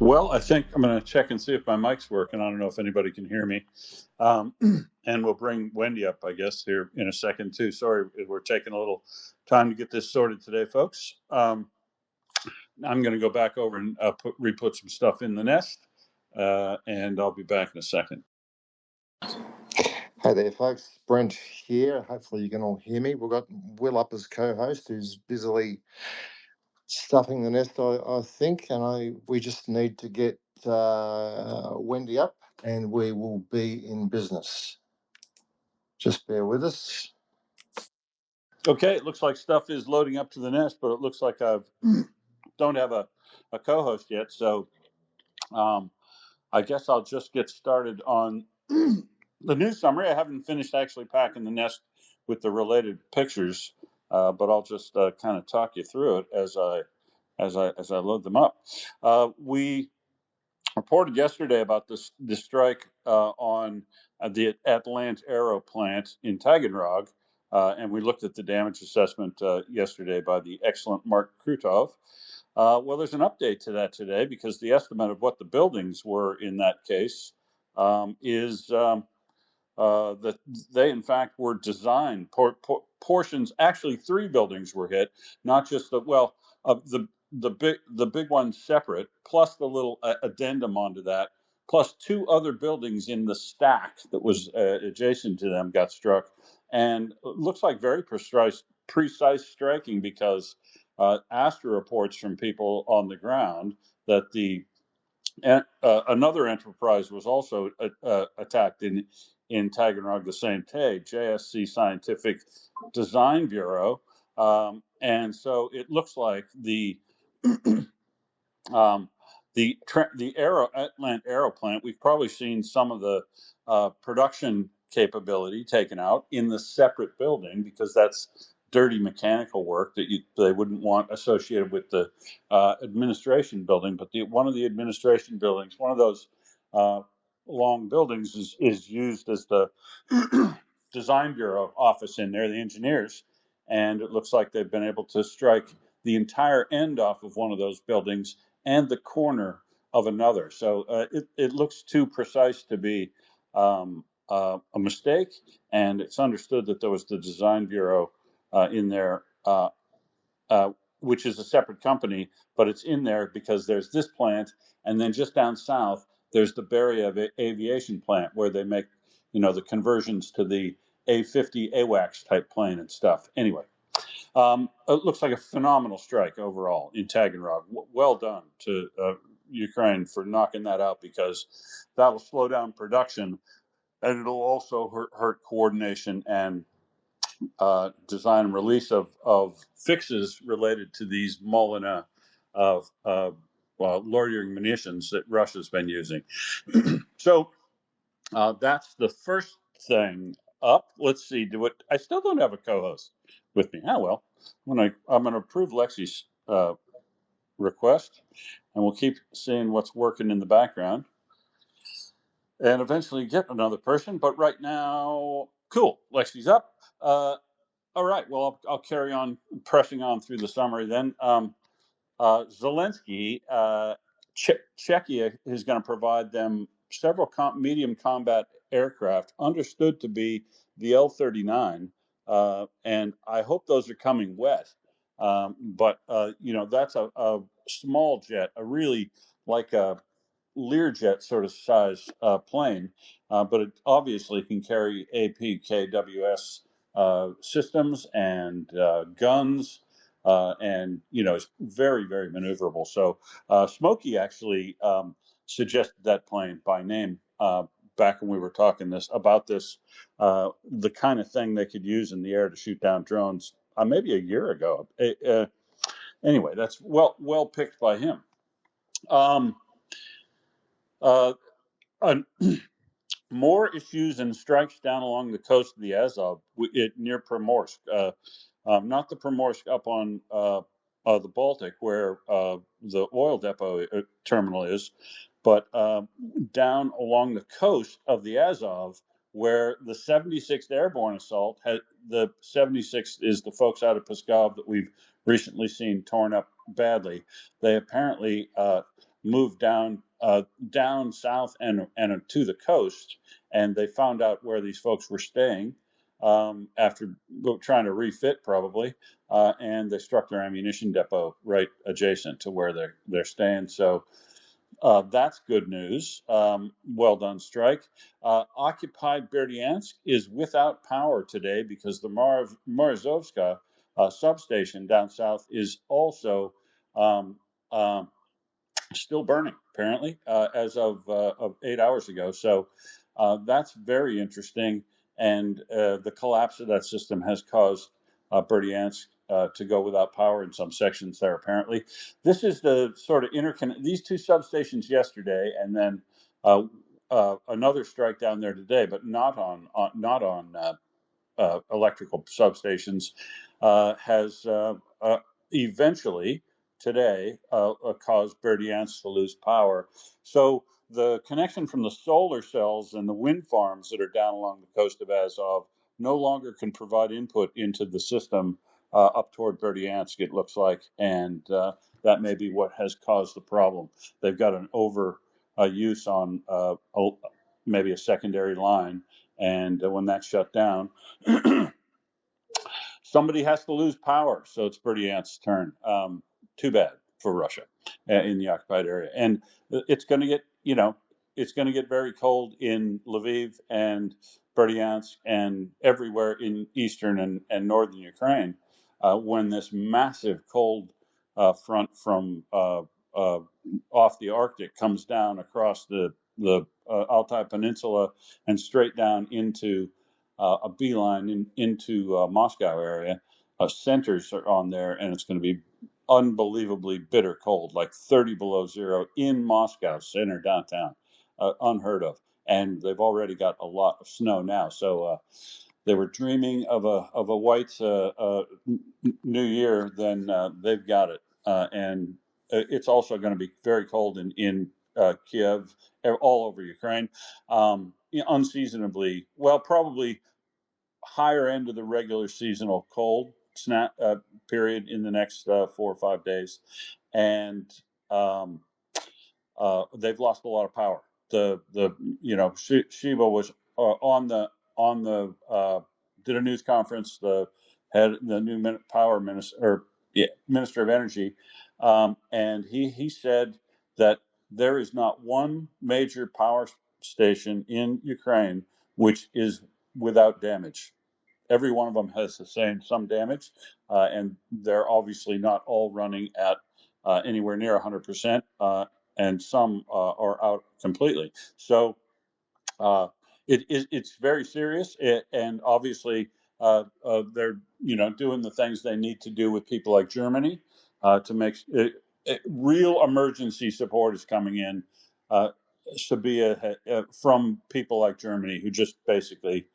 Well, I think I'm going to check and see if my mic's working. I don't know if anybody can hear me. And we'll bring Wendy up, I guess, here in a second, too. Sorry, we're taking a little time to get this sorted today, folks. I'm going to go back over and re-put some stuff in the nest, and I'll be back in a second. Hey there, folks. Brent here. Hopefully you can all hear me. We've got Will up as co-host, who's busily stuffing the nest, I think, and we just need to get Wendy up, and we will be in business. Just bear with us. Okay, it looks like stuff is loading up to the nest, but it looks like I don't have a co-host yet, so I guess I'll just get started on the news summary. I haven't finished actually packing the nest with the related pictures, but I'll just kind of talk you through it as I load them up. We reported yesterday about the strike on the Atlant Aero plant in Taganrog, and we looked at the damage assessment yesterday by the excellent Mark Krutov. Well, there's an update to that today because the estimate of what the buildings were in that case is that they, in fact, were designed portions. Actually, 3 buildings were hit, not just the big one separate, plus the little addendum onto that, plus 2 other buildings in the stack that was adjacent to them got struck, and it looks like very precise striking because Astra reports from people on the ground that another enterprise was also attacked in Taganrog the same day, JSC Scientific Design Bureau, and so it looks like the Atlant Aero plant. We've probably seen some of the production capability taken out in the separate building because that's dirty mechanical work that they wouldn't want associated with the administration building. But one of the administration buildings, one of those long buildings, is used as the design bureau office in there, the engineers, and it looks like they've been able to strike the entire end off of one of those buildings and the corner of another. So it looks too precise to be a mistake, and it's understood that there was the design bureau in there, which is a separate company, but it's in there because there's this plant, and then just down south there's the Beria Aviation plant where they make, the conversions to the A-50 AWACS type plane and stuff. Anyway, it looks like a phenomenal strike overall in Taganrog. Well done to Ukraine for knocking that out, because that will slow down production, and it'll also hurt coordination and design and release of fixes related to these Molina of loitering munitions that Russia's been using. So that's the first thing up. Let's see. I still don't have a co-host with me. Well, I'm going to approve Lexi's request, and we'll keep seeing what's working in the background, and eventually get another person. But right now, cool. Lexi's up. All right. Well, I'll carry on pressing on through the summary then. Zelensky, Czechia is going to provide them several medium combat aircraft, understood to be the L-39, and I hope those are coming wet. But that's a small jet, a really like a Learjet sort of size plane, but it obviously can carry APKWS systems and guns, and it's very, very maneuverable. So Smokey actually suggested that plane by name back when we were talking about this, the kind of thing they could use in the air to shoot down drones, maybe a year ago. Anyway, that's well picked by him. More issues and strikes down along the coast of the Azov, near Primorsk. Not the Primorsk up on the Baltic, where the oil depot terminal is, but down along the coast of the Azov, where the 76th Airborne Assault had. The 76th is the folks out of Pskov that we've recently seen torn up badly. They apparently moved down south and to the coast, and they found out where these folks were staying after trying to refit probably, and they struck their ammunition depot right adjacent to where they're staying. So that's good news. Well done, strike. Occupied Berdyansk is without power today because the Morozovska substation down south is also um, um, still burning, apparently, as of 8 hours ago. So that's very interesting. And the collapse of that system has caused Berdyansk to go without power in some sections there, apparently. This is the sort of interconnect, these two substations yesterday, and then another strike down there today, but not on electrical substations, has eventually today caused Berdyansk to lose power. So the connection from the solar cells and the wind farms that are down along the coast of Azov no longer can provide input into the system up toward Berdyansk, it looks like, and that may be what has caused the problem. They've got an over use on maybe a secondary line, and when that's shut down, somebody has to lose power, so it's Berdyansk's turn. Too bad for Russia in the occupied area, and it's going to get it's going to get very cold in Lviv and Berdyansk and everywhere in eastern and northern Ukraine when this massive cold front from off the Arctic comes down across the Altai Peninsula and straight down into a beeline into Moscow area. Centers are on there, and it's going to be unbelievably bitter cold, like 30 below zero in Moscow center downtown, unheard of. And they've already got a lot of snow now. So they were dreaming of a white New Year, then they've got it. And it's also going to be very cold in Kiev, all over Ukraine. Unseasonably, well, probably higher end of the regular seasonal cold snap period in the next 4 or 5 days, and they've lost a lot of power. Shiva was on the did a news conference. The new power minister, or minister of energy, and he said that there is not one major power station in Ukraine which is without damage. Every one of them has sustained some damage, and they're obviously not all running at anywhere near 100%, and some are out completely. So it's very serious, and obviously they're doing the things they need to do with people like Germany to make real emergency support is coming in. Sabia from people like Germany who just basically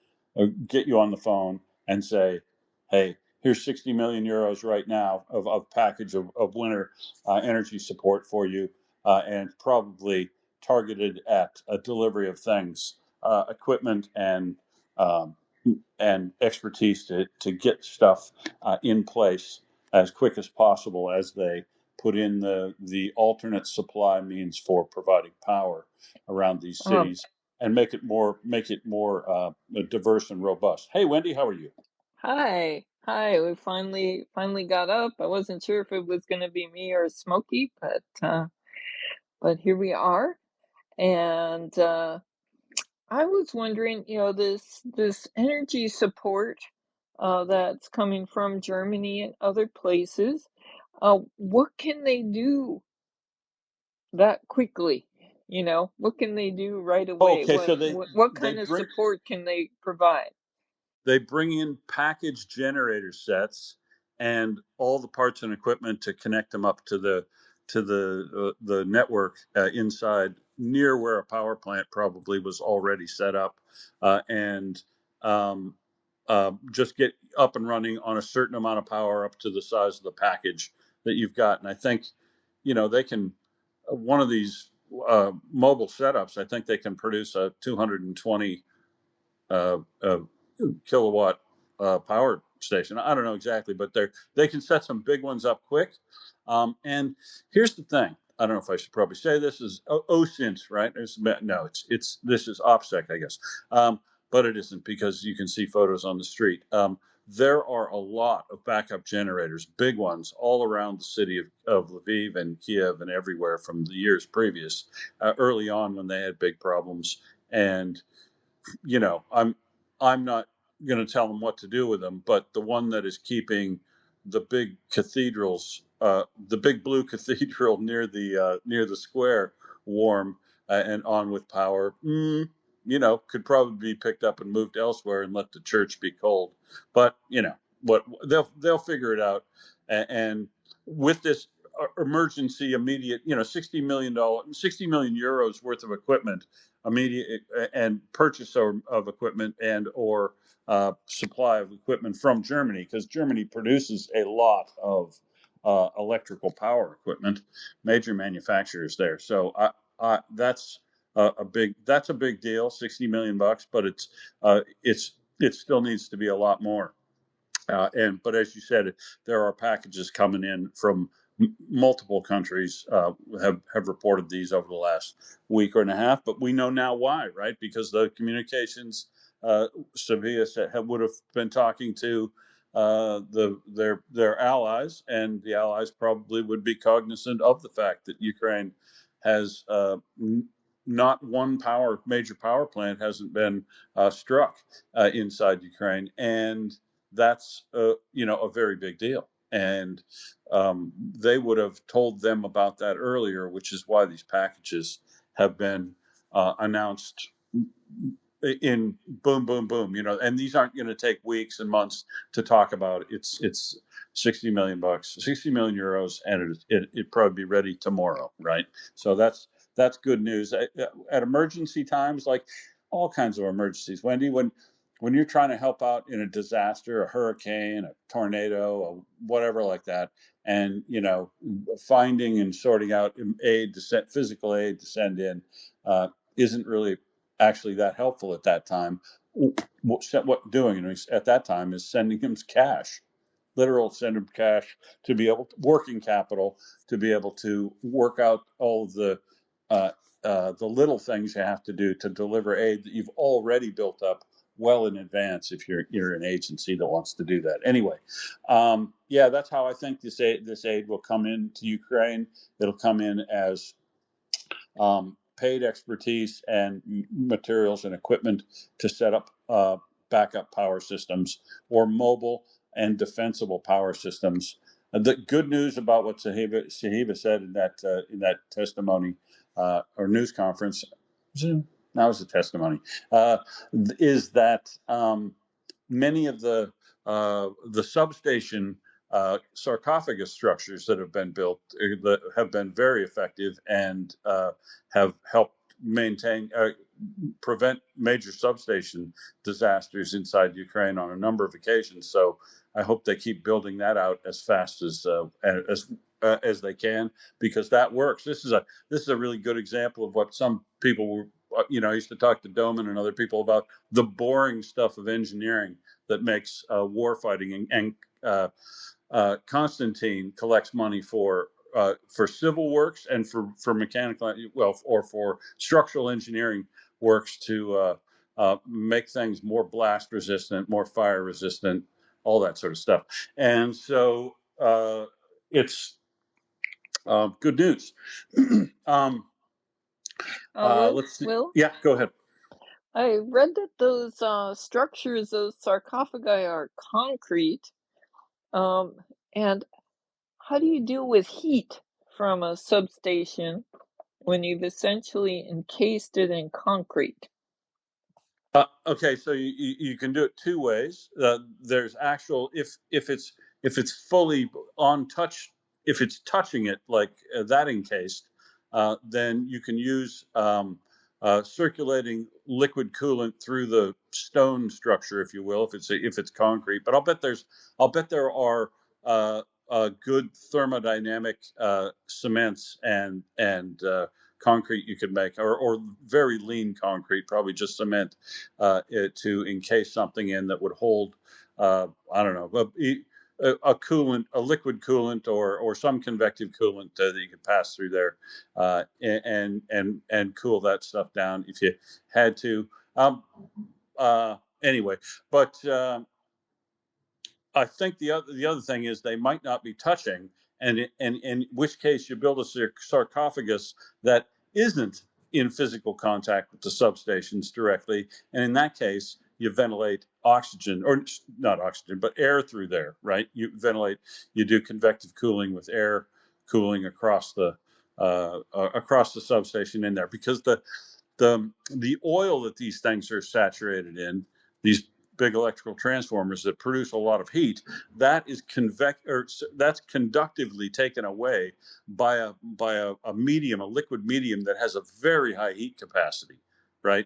get you on the phone and say, "Hey, here's 60 million euros right now of package of winter energy support for you, and probably targeted at a delivery of things, equipment um, and expertise to get stuff in place as quick as possible as they put in the alternate supply means for providing power around these cities and make it more diverse and robust." Hey, Wendy, how are you? Hi. We finally got up. I wasn't sure if it was going to be me or Smokey, but here we are. And I was wondering, this energy support that's coming from Germany and other places, what can they do that quickly? What can they do right away? Okay, so What they kind of bring support can they provide? they bring in package generator sets and all the parts and equipment to connect them up to the network inside near where a power plant probably was already set up, and um, just get up and running on a certain amount of power up to the size of the package that you've got. And I think they can, one of these mobile setups, I think they can produce a 220 uh, uh, kilowatt power station. I don't know exactly, but they can set some big ones up quick. And here's the thing: I don't know if I should probably say this is OSINT, right? No, this is OPSEC, I guess, but it isn't because you can see photos on the street. There are a lot of backup generators, big ones, all around the city of Lviv and Kiev and everywhere from the years previous, early on when they had big problems. And I'm not going to tell them what to do with them, but the one that is keeping the big cathedrals, the big blue cathedral near the square, warm and on with power, could probably be picked up and moved elsewhere and let the church be cold. But what they'll figure it out, and with this emergency, immediate, $60 million, 60 million euros worth of equipment, immediate and purchase of equipment and or supply of equipment from Germany, because Germany produces a lot of electrical power equipment, major manufacturers there. So that's a big deal, $60 million, but it still needs to be a lot more. But as you said, there are packages coming in from multiple countries have reported these over the last week and a half. But we know now why, right? Because the communications Sevilla would have been talking to their allies, and the allies probably would be cognizant of the fact that Ukraine has not one major power plant hasn't been struck inside Ukraine, and that's a very big deal. And they would have told them about that earlier, which is why these packages have been announced in boom, boom, boom. And these aren't going to take weeks and months to talk about. It's $60 million, 60 million euros, and it'd probably be ready tomorrow, right? So that's good news. At emergency times, like all kinds of emergencies, Wendy, when you're trying to help out in a disaster, a hurricane, a tornado, whatever like that, and finding and sorting out physical aid to send in isn't really actually that helpful at that time. What doing at that time is sending him cash, send him cash to be able to, working capital, to be able to work out all of the little things you have to do to deliver aid that you've already built up well in advance if you're an agency that wants to do that. Anyway, that's how I think this aid will come into Ukraine. It'll come in as paid expertise and materials and equipment to set up backup power systems or mobile and defensible power systems. The good news about what Sahiba said in that testimony or news conference, that was a testimony, is that many of the substation sarcophagus structures that have been built that have been very effective and have helped prevent major substation disasters inside Ukraine on a number of occasions. So I hope they keep building that out as fast as they can, because that works. This is a really good example of what some people were. I used to talk to Doman and other people about the boring stuff of engineering that makes war fighting, and Constantine collects money for civil works and for mechanical, or for structural engineering works to make things more blast resistant, more fire resistant, all that sort of stuff. And so it's good news. Let's see. Will? Yeah, go ahead. I read that those structures, those sarcophagi, are concrete. And how do you deal with heat from a substation when you've essentially encased it in concrete? Okay, so you can do it two ways. There's actual if it's fully on touch, if it's touching it like that encased, then you can use circulating liquid coolant through the stone structure, if you will, if it's concrete. But I'll bet there are good thermodynamic cements and concrete you could make, or very lean concrete, probably just cement, to encase something in that would hold, I don't know, a liquid coolant, or some convective coolant that you could pass through there, and cool that stuff down if you had to. Anyway, but I think the other thing is they might not be touching, and in which case you build a sarcophagus that isn't in physical contact with the substations directly, and in that case you ventilate oxygen, or not oxygen but air through there, right? You do convective cooling with air cooling across the substation in there, because the oil that these things are saturated in, these big electrical transformers that produce a lot of heat, that's conductively taken away by a medium, a liquid medium that has a very high heat capacity, right?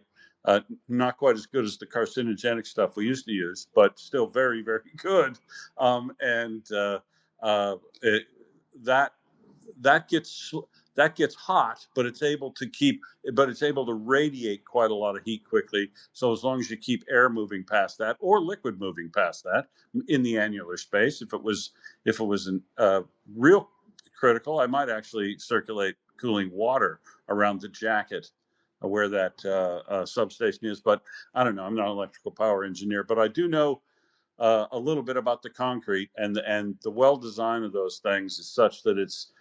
Not quite as good as the carcinogenic stuff we used to use, but still very, very good. And that that gets that gets hot, but it's able to radiate quite a lot of heat quickly. So as long as you keep air moving past that, or liquid moving past that in the annular space, if it was real critical, I might actually circulate cooling water around the jacket where that substation is. But I don't know. I'm not an electrical power engineer, but I do know a little bit about the concrete, and the well design of those things is such that it's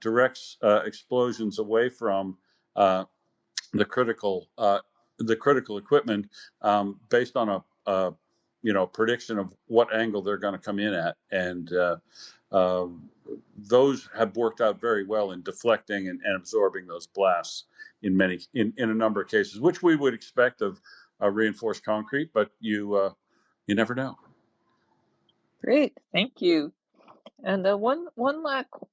directs explosions away from uh, the critical equipment, based on a prediction of what angle they're going to come in at, and uh, those have worked out very well in deflecting and absorbing those blasts in a number of cases, which we would expect of reinforced concrete, but you never know. Great, thank you. And one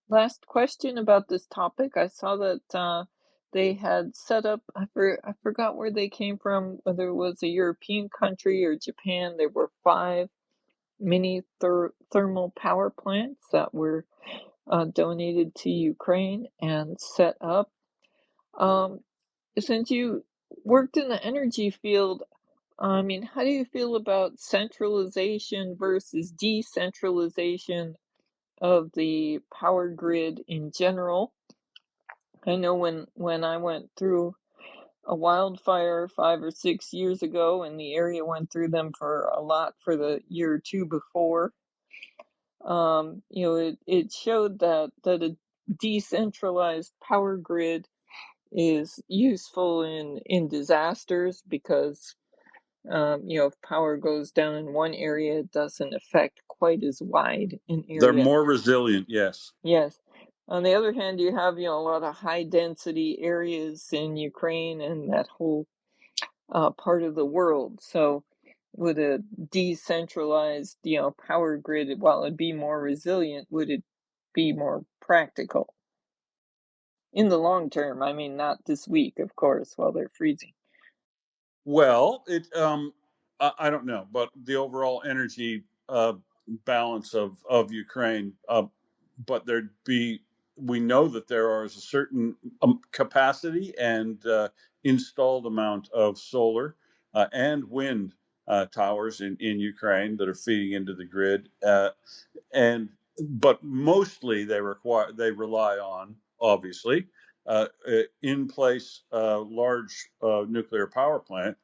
last question about this topic. I saw that they had set up. I forgot where they came from. Whether it was a European country or Japan. There were 5 mini thermal power plants that were donated to Ukraine and set up. Since you worked in the energy field, I mean, how do you feel about centralization versus decentralization of the power grid in general? I know when I went through a wildfire 5 or 6 years ago, and the area went through them for a lot for the year or two before, it showed that a decentralized power grid is useful in disasters, because if power goes down in one area, it doesn't affect quite as wide an They're area. more resilient, yes. Yes. On the other hand, you have a lot of high density areas in Ukraine and that whole part of the world. So would a decentralized power grid, while it'd be more resilient, would it be more practical in the long term? I mean, not this week, of course, while they're freezing. Well, I don't know, but the overall energy balance of Ukraine, but we know that there is a certain capacity and installed amount of solar and wind towers in Ukraine that are feeding into the grid, and but mostly they rely on, obviously, in place large nuclear power plant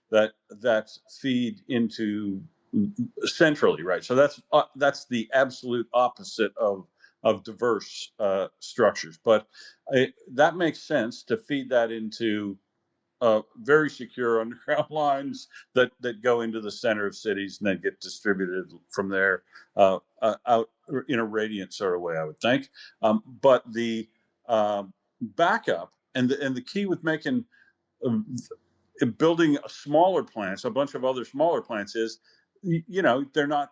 that feed into centrally, right? So that's the absolute opposite of diverse structures, but that makes sense to feed that into very secure underground lines that go into the center of cities and then get distributed from there out in a radiant sort of way, I would think. But the backup and the key with making building a smaller plants, a bunch of other smaller plants, is they're not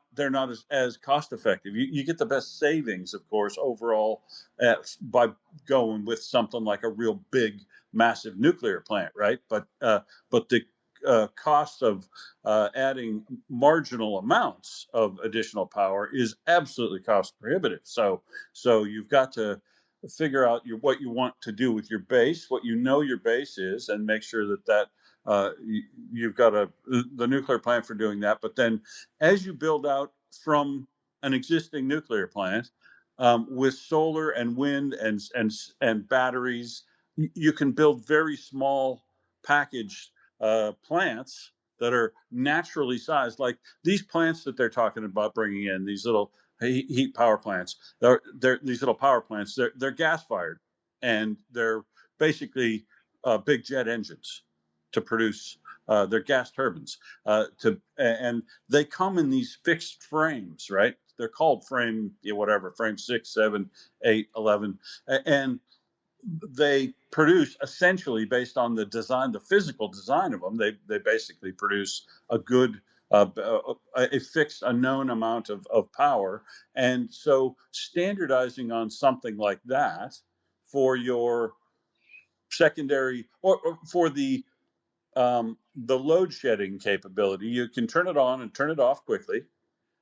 as cost effective. You get the best savings, of course, overall by going with something like a real big, massive nuclear plant, right? But the cost of adding marginal amounts of additional power is absolutely cost prohibitive. So you've got to figure out what you want to do with your base, what your base is, and make sure that you've got the nuclear plant for doing that. But then, as you build out from an existing nuclear plant with solar and wind and batteries. You can build very small packaged plants that are naturally sized, like these plants that they're talking about bringing in, these little heat power plants. They're these little power plants. They're gas fired, and they're basically big jet engines to produce. They're gas turbines and they come in these fixed frames, right? They're called frame, whatever, frame 6, 7, 8, 11, and they produce essentially based on the design, the physical design of them. They basically produce a good, a fixed, a known amount of power, and so standardizing on something like that for your secondary or for the load shedding capability, you can turn it on and turn it off quickly.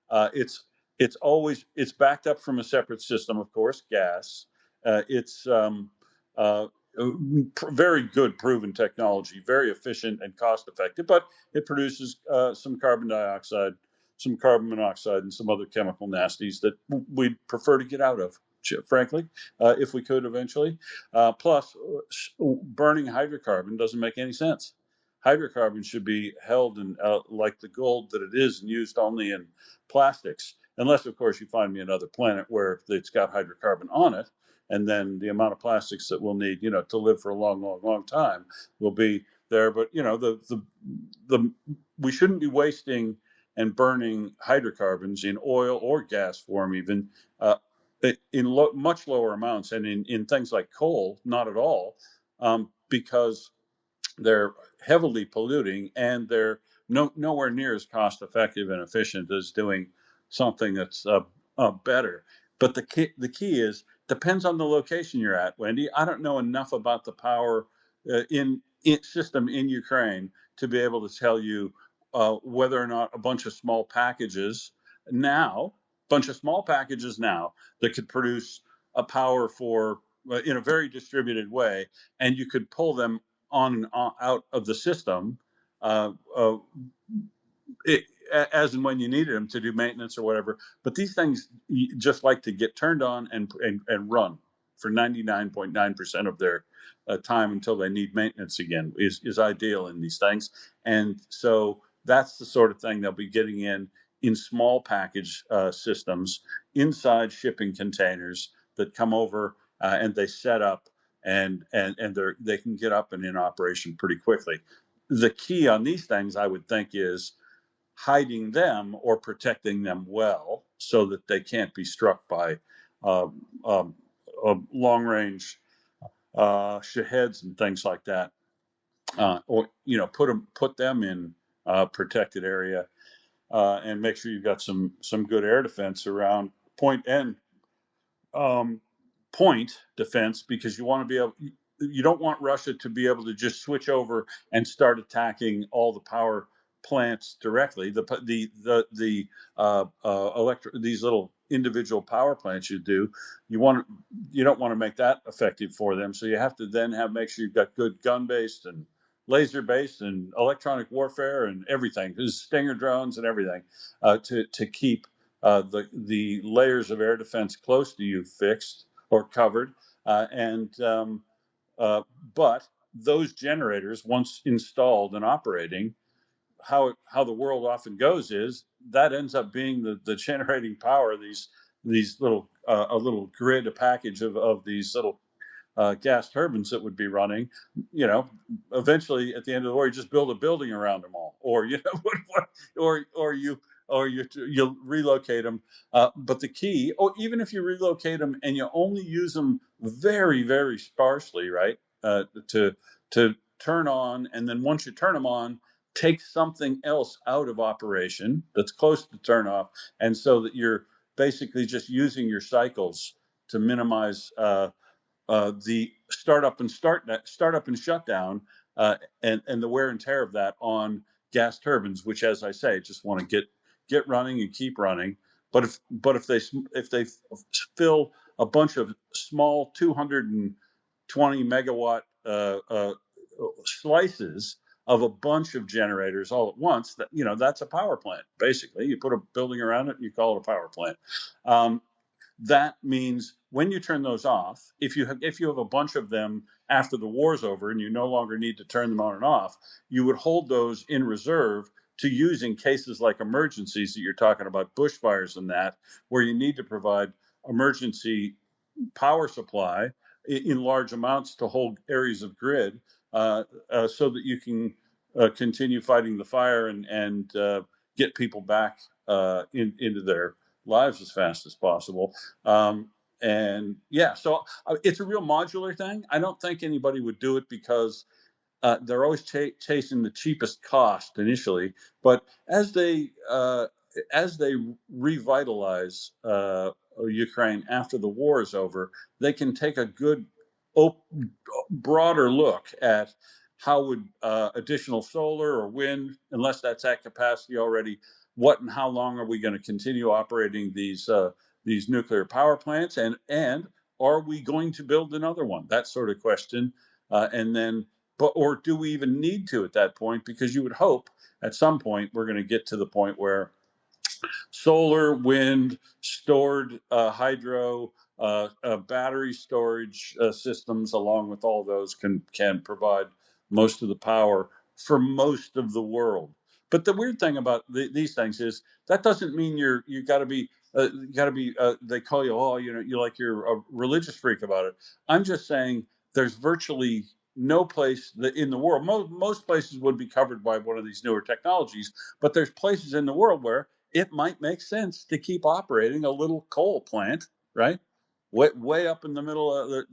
Uh, it's it's backed up from a separate system, of course, gas. It's uh, very good proven technology, very efficient and cost effective, but it produces some carbon dioxide, some carbon monoxide, and some other chemical nasties that we'd prefer to get out of, frankly, if we could eventually. Plus, burning hydrocarbon doesn't make any sense. Hydrocarbon should be held in like the gold that it is and used only in plastics, unless, of course, you find me another planet where it's got hydrocarbon on it, and then the amount of plastics that we'll need, to live for a long, long, long time will be there. But the we shouldn't be wasting and burning hydrocarbons in oil or gas form, even in much lower amounts, and in things like coal, not at all, because they're heavily polluting and they're nowhere near as cost effective and efficient as doing something that's better. But the key is depends on the location you're at, Wendy. I don't know enough about the power in system in Ukraine to be able to tell you whether or not a bunch of small packages now that could produce a power for in a very distributed way, and you could pull them on and out of the system uh, uh, it, as and when you needed them to do maintenance or whatever. But these things just like to get turned on and run for 99.9% of their time until they need maintenance again is ideal in these things. And so that's the sort of thing they'll be getting in small package systems inside shipping containers that come over and they set up and they can get up and in operation pretty quickly. The key on these things, I would think, is hiding them or protecting them well so that they can't be struck by um, um, long range Shaheds and things like that, or put them in a protected area and make sure you've got some good air defense around um, point defense, because you don't want Russia to be able to just switch over and start attacking all the power plants directly. These little individual power plants you don't want to make that effective for them. So you have to then make sure you've got good gun based and laser based and electronic warfare and everything. There's Stinger drones and everything to keep the layers of air defense close to you fixed or covered, and uh, but those generators, once installed and operating, how the world often goes is that ends up being the generating power of these little a little grid, a package of these little gas turbines that would be running. Eventually at the end of the war, you just build a building around them all, or you'll relocate them. But the key, or even if you relocate them and you only use them very, very sparsely, right? To turn on, and then once you turn them on, take something else out of operation that's close to turn off, and so that you're basically just using your cycles to minimize the startup and shutdown, and the wear and tear of that on gas turbines, which, as I say, just want to get running and keep running. But if they fill a bunch of small 220 megawatt slices of a bunch of generators all at once, that's a power plant. Basically, you put a building around it and you call it a power plant. That means when you turn those off, if you have a bunch of them after the war's over and you no longer need to turn them on and off, you would hold those in reserve to use in cases like emergencies that you're talking about, bushfires and that, where you need to provide emergency power supply in large amounts to hold areas of grid, so that you can continue fighting the fire and get people back into their lives as fast as possible. And yeah, so it's a real modular thing. I don't think anybody would do it because they're always chasing the cheapest cost initially, but as they revitalize Ukraine after the war is over, they can take a good, broader look at how would additional solar or wind, unless that's at capacity already, what and how long are we going to continue operating these nuclear power plants, and are we going to build another one? That sort of question, and then. Or do we even need to at that point? Because you would hope at some point we're going to get to the point where solar, wind, stored hydro, battery storage systems, along with all those, can provide most of the power for most of the world. But the weird thing about these things is that doesn't mean you got to be. They call you, oh, you're a religious freak about it. I'm just saying there's virtually no place in the world. Most places would be covered by one of these newer technologies, but there's places in the world where it might make sense to keep operating a little coal plant, right? Way up in the middle of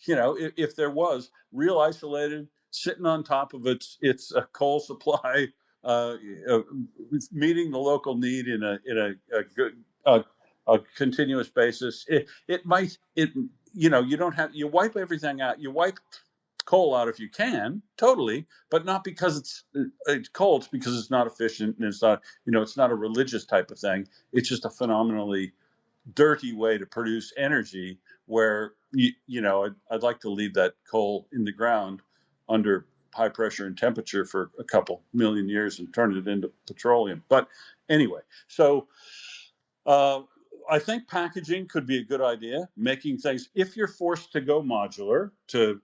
if there was real isolated, sitting on top of its coal supply, uh, uh, meeting the local need in a good a continuous basis. You don't have, you wipe everything out. You wipe coal out if you can, totally, but not because it's coal. It's because it's not efficient, and it's not a religious type of thing. It's just a phenomenally dirty way to produce energy. Where I'd like to leave that coal in the ground under high pressure and temperature for a couple million years and turn it into petroleum. But anyway, so. Uh, I think packaging could be a good idea. Making things, if you're forced to go modular to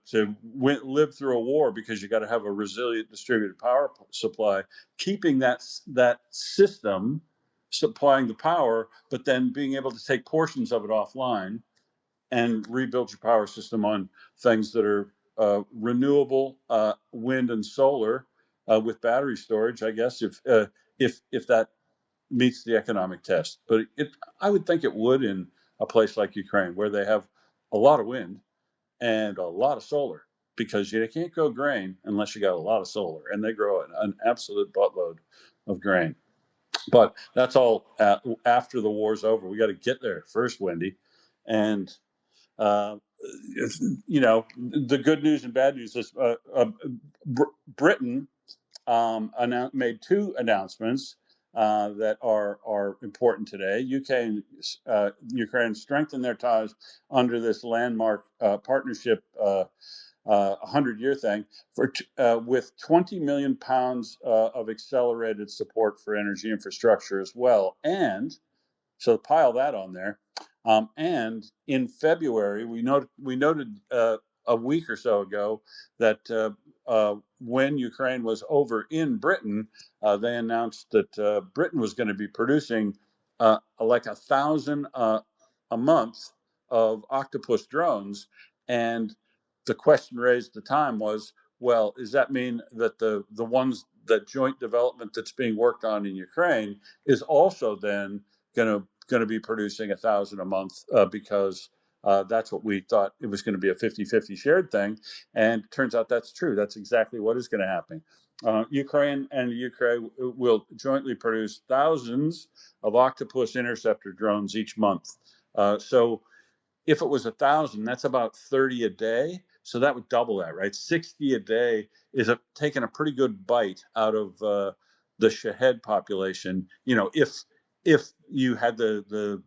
live through a war because you got to have a resilient distributed power supply, keeping that system supplying the power, but then being able to take portions of it offline and rebuild your power system on things that are renewable, wind and solar, with battery storage. I guess if that meets the economic test. But I would think it would in a place like Ukraine, where they have a lot of wind and a lot of solar, because you can't grow grain unless you got a lot of solar, and they grow an absolute buttload of grain. But that's all after the war's over. We got to get there first, Wendy. And uh, the good news and bad news is Britain made two announcements that are important today. UK and Ukraine strengthened their ties under this landmark partnership, 100-year thing, with 20 million pounds of accelerated support for energy infrastructure as well. And so pile that on there. And in February, we noted a week or so ago that when Ukraine was over in Britain, they announced that Britain was going to be producing like 1,000 a month of Octopus drones. And the question raised at the time was, well, does that mean that the ones, that joint development that's being worked on in Ukraine is also then going to be producing 1,000 a month, because that's what we thought it was going to be, a 50-50 shared thing. And it turns out that's true. That's exactly what is going to happen. Ukraine and the UK will jointly produce thousands of Octopus interceptor drones each month. So if it was 1,000, that's about 30 a day. So that would double that, right? 60 a day is taking a pretty good bite out of the Shahed population. If you had the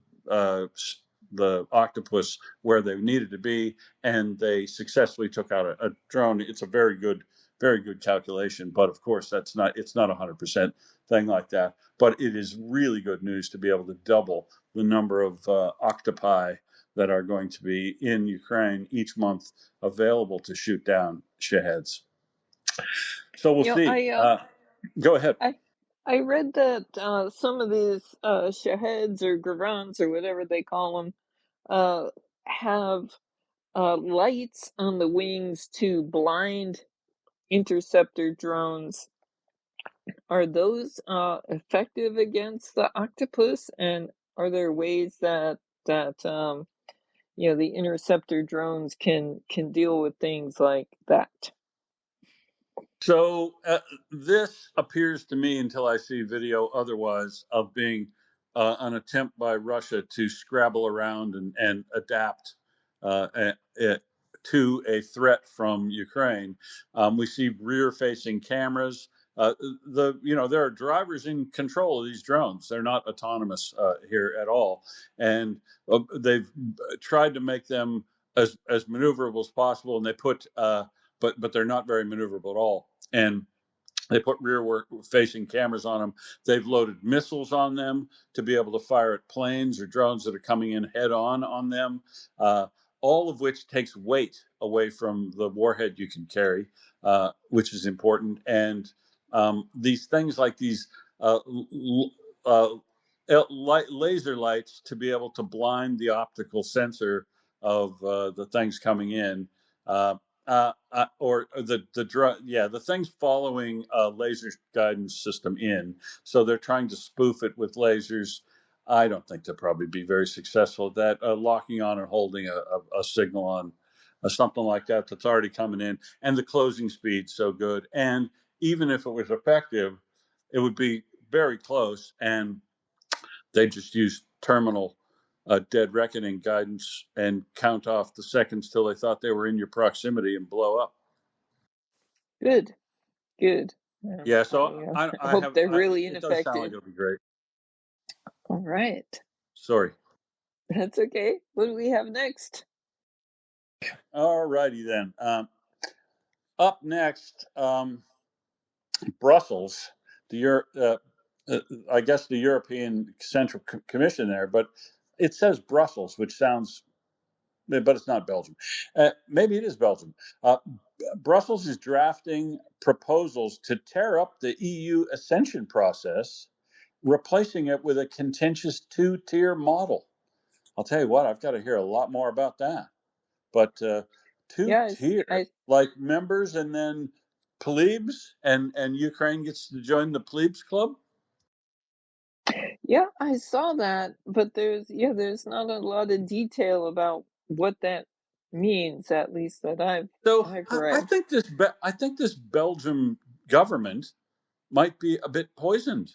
octopus where they needed to be, and they successfully took out a drone, it's a very good very good calculation. But of course, it's not 100% thing like that. But it is really good news to be able to double the number of octopi that are going to be in Ukraine each month available to shoot down Shaheds. So we'll see. I Go ahead. I read that some of these Shaheds or Gravans or whatever they call them have lights on the wings to blind interceptor drones. Are those effective against the octopus? And are there ways that the interceptor drones can deal with things like that? So this appears to me, until I see video otherwise, of being an attempt by Russia to scrabble around and adapt uh, to a threat from Ukraine. We see rear-facing cameras. There are drivers in control of these drones. They're not autonomous here at all, and they've tried to make them as maneuverable as possible. And they put but they're not very maneuverable at all. And they put rear-facing cameras on them. They've loaded missiles on them to be able to fire at planes or drones that are coming in head-on on them, all of which takes weight away from the warhead you can carry, which is important. And these things like these uh, laser lights to be able to blind the optical sensor of the things coming in. Or the things following a laser guidance system in. So they're trying to spoof it with lasers. I don't think they'll probably be very successful at that. Locking on and holding a signal on something like that that's already coming in, and the closing speed so good. And even if it was effective, it would be very close, and they just use terminal dead reckoning guidance and count off the seconds till they thought they were in your proximity and blow up. Good. Yeah, so I I hope have. they're really It does sound like ineffective. it'll be great. All right. Sorry. That's okay. What do we have next? All righty then. Up next, Brussels, I guess the European Central Commission there, but it says Brussels, which sounds, but it's not Belgium. Maybe it is Belgium. Brussels is drafting proposals to tear up the EU accession process, replacing it with a contentious two-tier model. I'll tell you what, I've got to hear a lot more about that. But Yes, two-tier, like members and then plebes, and Ukraine gets to join the plebes club. yeah, I saw that, but there's not a lot of detail about what that means, at least that I've So I read. think this Belgium government might be a bit poisoned,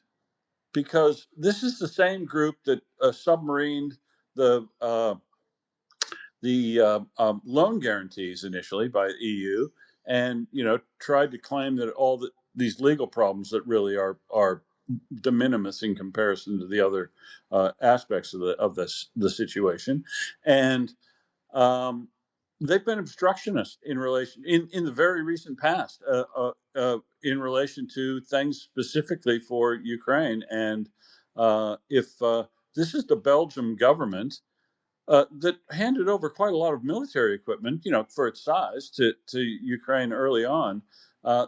because this is the same group that submarined the loan guarantees initially by the EU, and tried to claim that these legal problems that really are de minimis in comparison to the other aspects of the situation. And they've been obstructionist in relation in the very recent past, in relation to things specifically for Ukraine. And if this is the Belgium government that handed over quite a lot of military equipment, for its size, to Ukraine early on.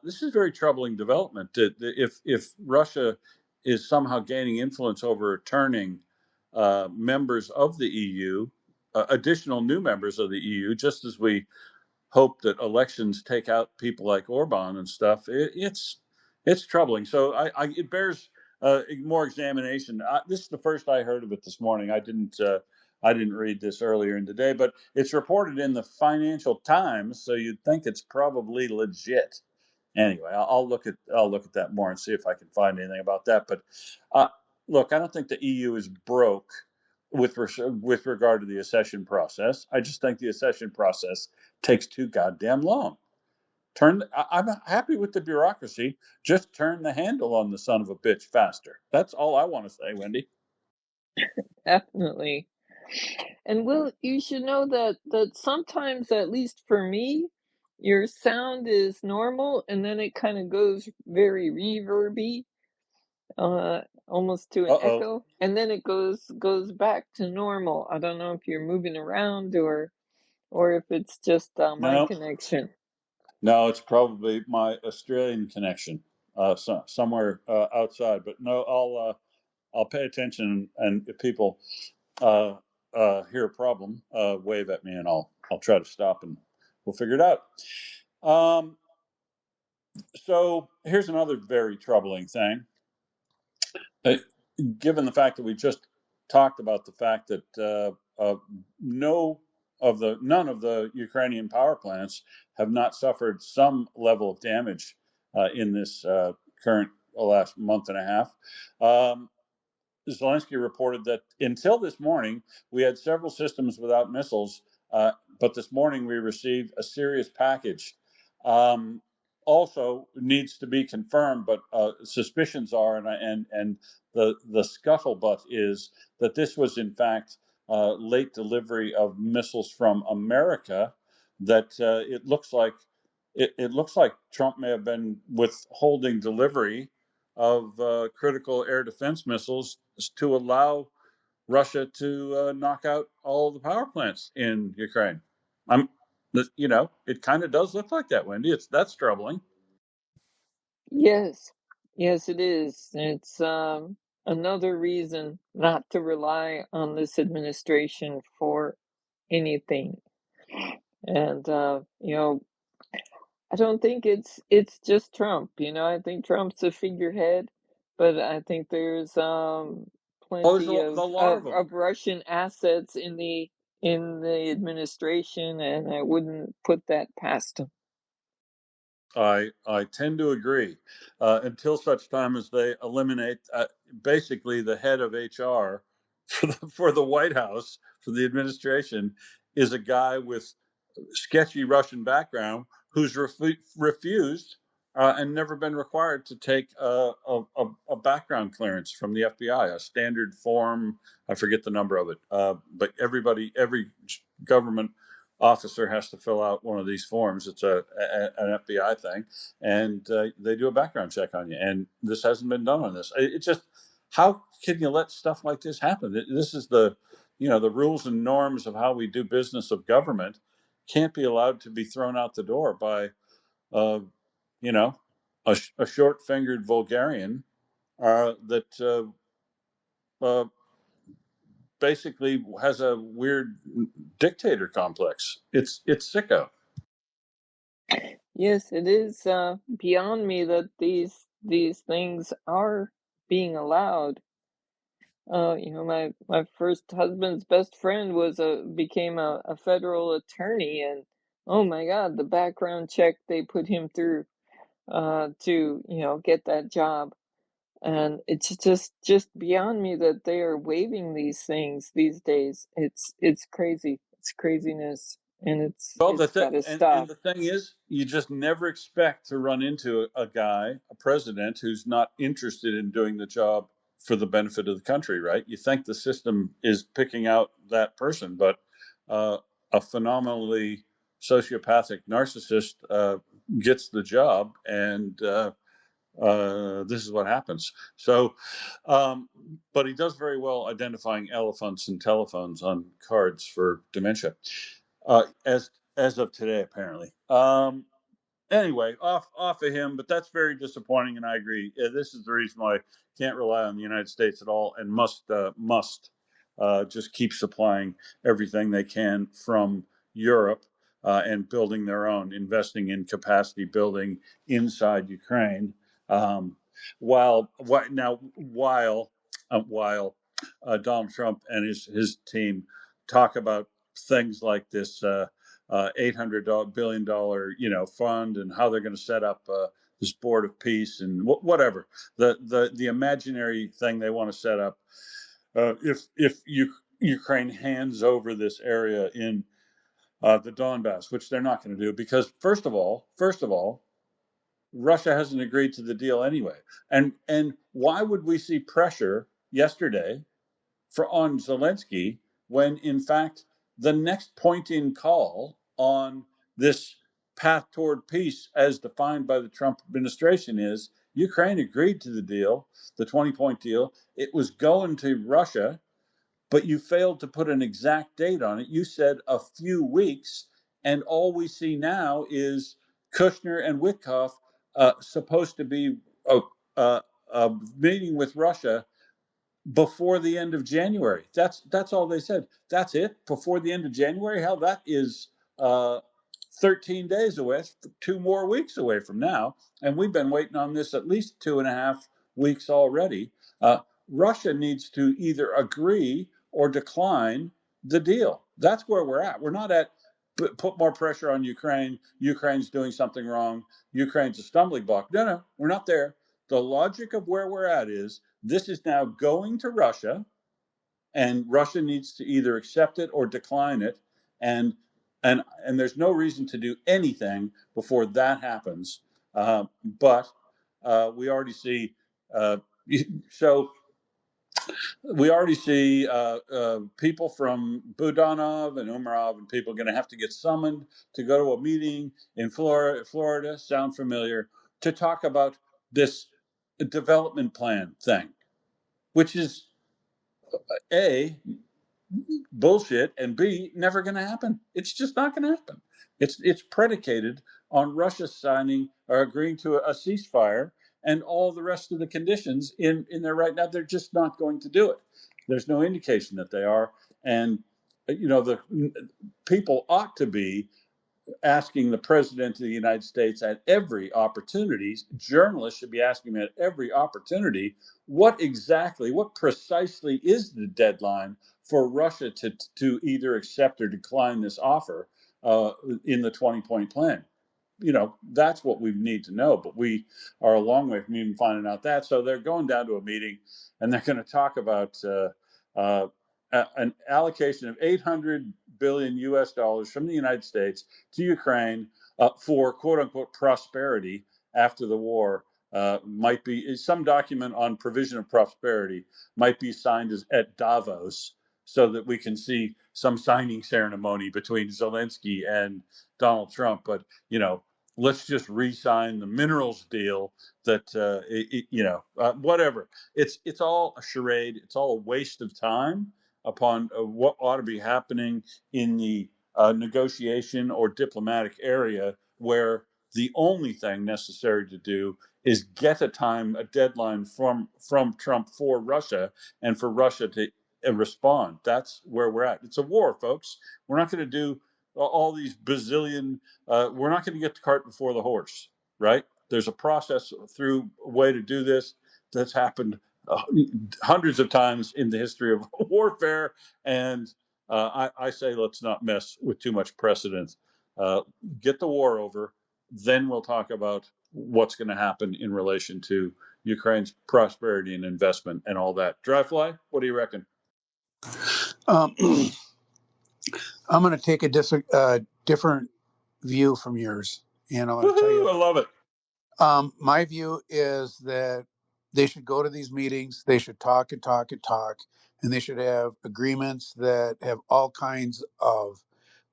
This is very troubling development. If Russia is somehow gaining influence over turning members of the EU, additional new members of the EU, just as we hope that elections take out people like Orban and stuff, it's troubling. So it bears more examination. This is the first I heard of it this morning. I didn't read this earlier in the day, but it's reported in the Financial Times, so you'd think it's probably legit. Anyway, I'll look at that more and see if I can find anything about that. But look, I don't think the EU is broke with regard to the accession process. I just think the accession process takes too goddamn long. I'm happy with the bureaucracy. Just turn the handle on the son of a bitch faster. That's all I want to say, Wendy. Definitely. And Will, you should know that sometimes, at least for me, your sound is normal, and then it kind of goes very reverby, almost to an Uh-oh. echo, and then it goes back to normal. I don't know if you're moving around or if it's just my No, connection. no, it's probably my Australian connection, somewhere outside. But no, I'll pay attention, and if people uh, hear a problem, wave at me, and I'll try to stop, and we'll figure it out. Um, so here's another very troubling thing. Uh, Given the fact that we just talked about the fact that none of the Ukrainian power plants have not suffered some level of damage in this current last month and a half. Zelensky reported that until this morning, we had several systems without missiles, but this morning we received a serious package. Um, Also needs to be confirmed, but suspicions are, and the scuttlebutt is that this was in fact late delivery of missiles from America. That it looks like Trump may have been withholding delivery of critical air defense missiles to allow Russia to knock out all the power plants in Ukraine. I'm, it kind of does look like that, Wendy. That's troubling. Yes, yes, it is. It's another reason not to rely on this administration for anything. And I don't think it's just Trump. I think Trump's a figurehead, but I think there's Oh, there's plenty a lot of them. of Russian assets in the administration, and I wouldn't put that past him. I tend to agree. Until such time as they eliminate basically the head of HR for the White House, for the administration, is a guy with sketchy Russian background who's refused and never been required to take a background clearance from the FBI, a standard form. I forget the number of it, but every government officer has to fill out one of these forms. It's an FBI thing, and they do a background check on you. And this hasn't been done on this. It's just, how can you let stuff like this happen? This is the rules and norms of how we do business of government can't be allowed to be thrown out the door by, uh, you know, a short-fingered vulgarian that basically has a weird dictator complex. It's sicko. Yes, it is beyond me that these things are being allowed. My first husband's best friend became a federal attorney, and oh my God, the background check they put him through to get that job. And it's just beyond me that they are waiving these things these days. It's crazy. It's craziness, and Well, it's got to and stop. the thing is, you just never expect to run into a guy, a president, who's not interested in doing the job for the benefit of the country, right? You think the system is picking out that person, but uh, a phenomenally sociopathic narcissist gets the job, and this is what happens. So, but he does very well identifying elephants and telephones on cards for dementia, as of today, apparently. Anyway, off of him, but that's very disappointing, and I agree. This is the reason why I can't rely on the United States at all, and must just keep supplying everything they can from Europe and building their own, investing in capacity building inside Ukraine. Um, while Donald Trump and his team talk about things like this. $800 billion fund, and how they're going to set up this board of peace and whatever the imaginary thing they want to set up if Ukraine hands over this area in the Donbass, which they're not going to do, because first of all, Russia hasn't agreed to the deal anyway. And why would we see pressure yesterday on Zelensky when, in fact, the next point in call on this path toward peace as defined by the Trump administration is Ukraine agreed to the deal, the 20-point deal. It was going to Russia, but you failed to put an exact date on it. You said a few weeks, and all we see now is Kushner and Witkoff supposed to be uh, meeting with Russia before the end of January. That's all they said. That's it, before the end of January. Hell, that is uh, 13 days away, 2 more weeks away from now, and we've been waiting on this at least 2.5 weeks already. Uh, Russia needs to either agree or decline the deal. That's where we're at. We're not at put more pressure on Ukraine. Ukraine's doing something wrong. Ukraine's a stumbling block. No, we're not there. The logic of where we're at is this is now going to Russia, and Russia needs to either accept it or decline it, and and there's no reason to do anything before that happens. But we already see. So we already see people from Budanov and Umarov and people going to have to get summoned to go to a meeting in Florida. Sound familiar? To talk about this development plan thing, which is A, bullshit, and B, never going to happen. It's just not going to happen. It's predicated on Russia signing or agreeing to a ceasefire and all the rest of the conditions in there right now. They're just not going to do it. There's no indication that they are. And, the people ought to be asking the president of the United States at every opportunity, journalists should be asking him at every opportunity, what precisely is the deadline for Russia to either accept or decline this offer in the 20-point plan? That's what we need to know, but we are a long way from even finding out that. So they're going down to a meeting and they're going to talk about an allocation of 800 billion US dollars from the United States to Ukraine for quote unquote prosperity after the war. Might be some document on provision of prosperity might be signed at Davos, so that we can see some signing ceremony between Zelensky and Donald Trump. But let's just re-sign the minerals deal. That whatever. It's all a charade. It's all a waste of time upon what ought to be happening in the negotiation or diplomatic area, where the only thing necessary to do is get a deadline from Trump for Russia, and for Russia to respond. That's where we're at. It's a war, folks. We're not going to do all these bazillion. We're not going to get the cart before the horse, right? There's a process through a way to do this that's happened hundreds of times in the history of warfare, and I say let's not mess with too much precedent. Get the war over, then we'll talk about what's going to happen in relation to Ukraine's prosperity and investment and all that. Dryfly, what do you reckon? I'm going to take a different view from yours, and I want to tell you. I love it. My view is that they should go to these meetings. They should talk and talk and talk, and they should have agreements that have all kinds of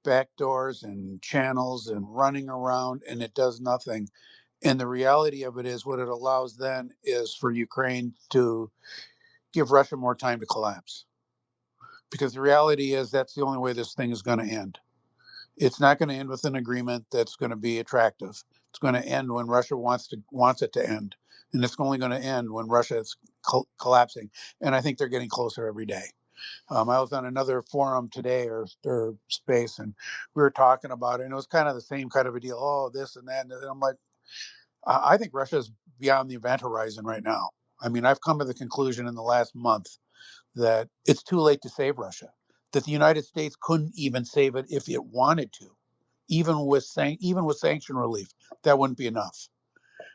backdoors and channels and running around, and it does nothing. And the reality of it is, what it allows then is for Ukraine to give Russia more time to collapse. Because the reality is that's the only way this thing is going to end. It's not going to end with an agreement that's going to be attractive. It's going to end when Russia wants it to end, and it's only going to end when Russia is collapsing. And I think they're getting closer every day. I was on another forum today or space, and we were talking about it, and it was kind of the same kind of a deal. Oh, this and that, and I'm like, I think Russia is beyond the event horizon right now. I mean, I've come to the conclusion in the last month that it's too late to save Russia, that the United States couldn't even save it if it wanted to. Even with sanction relief, that wouldn't be enough.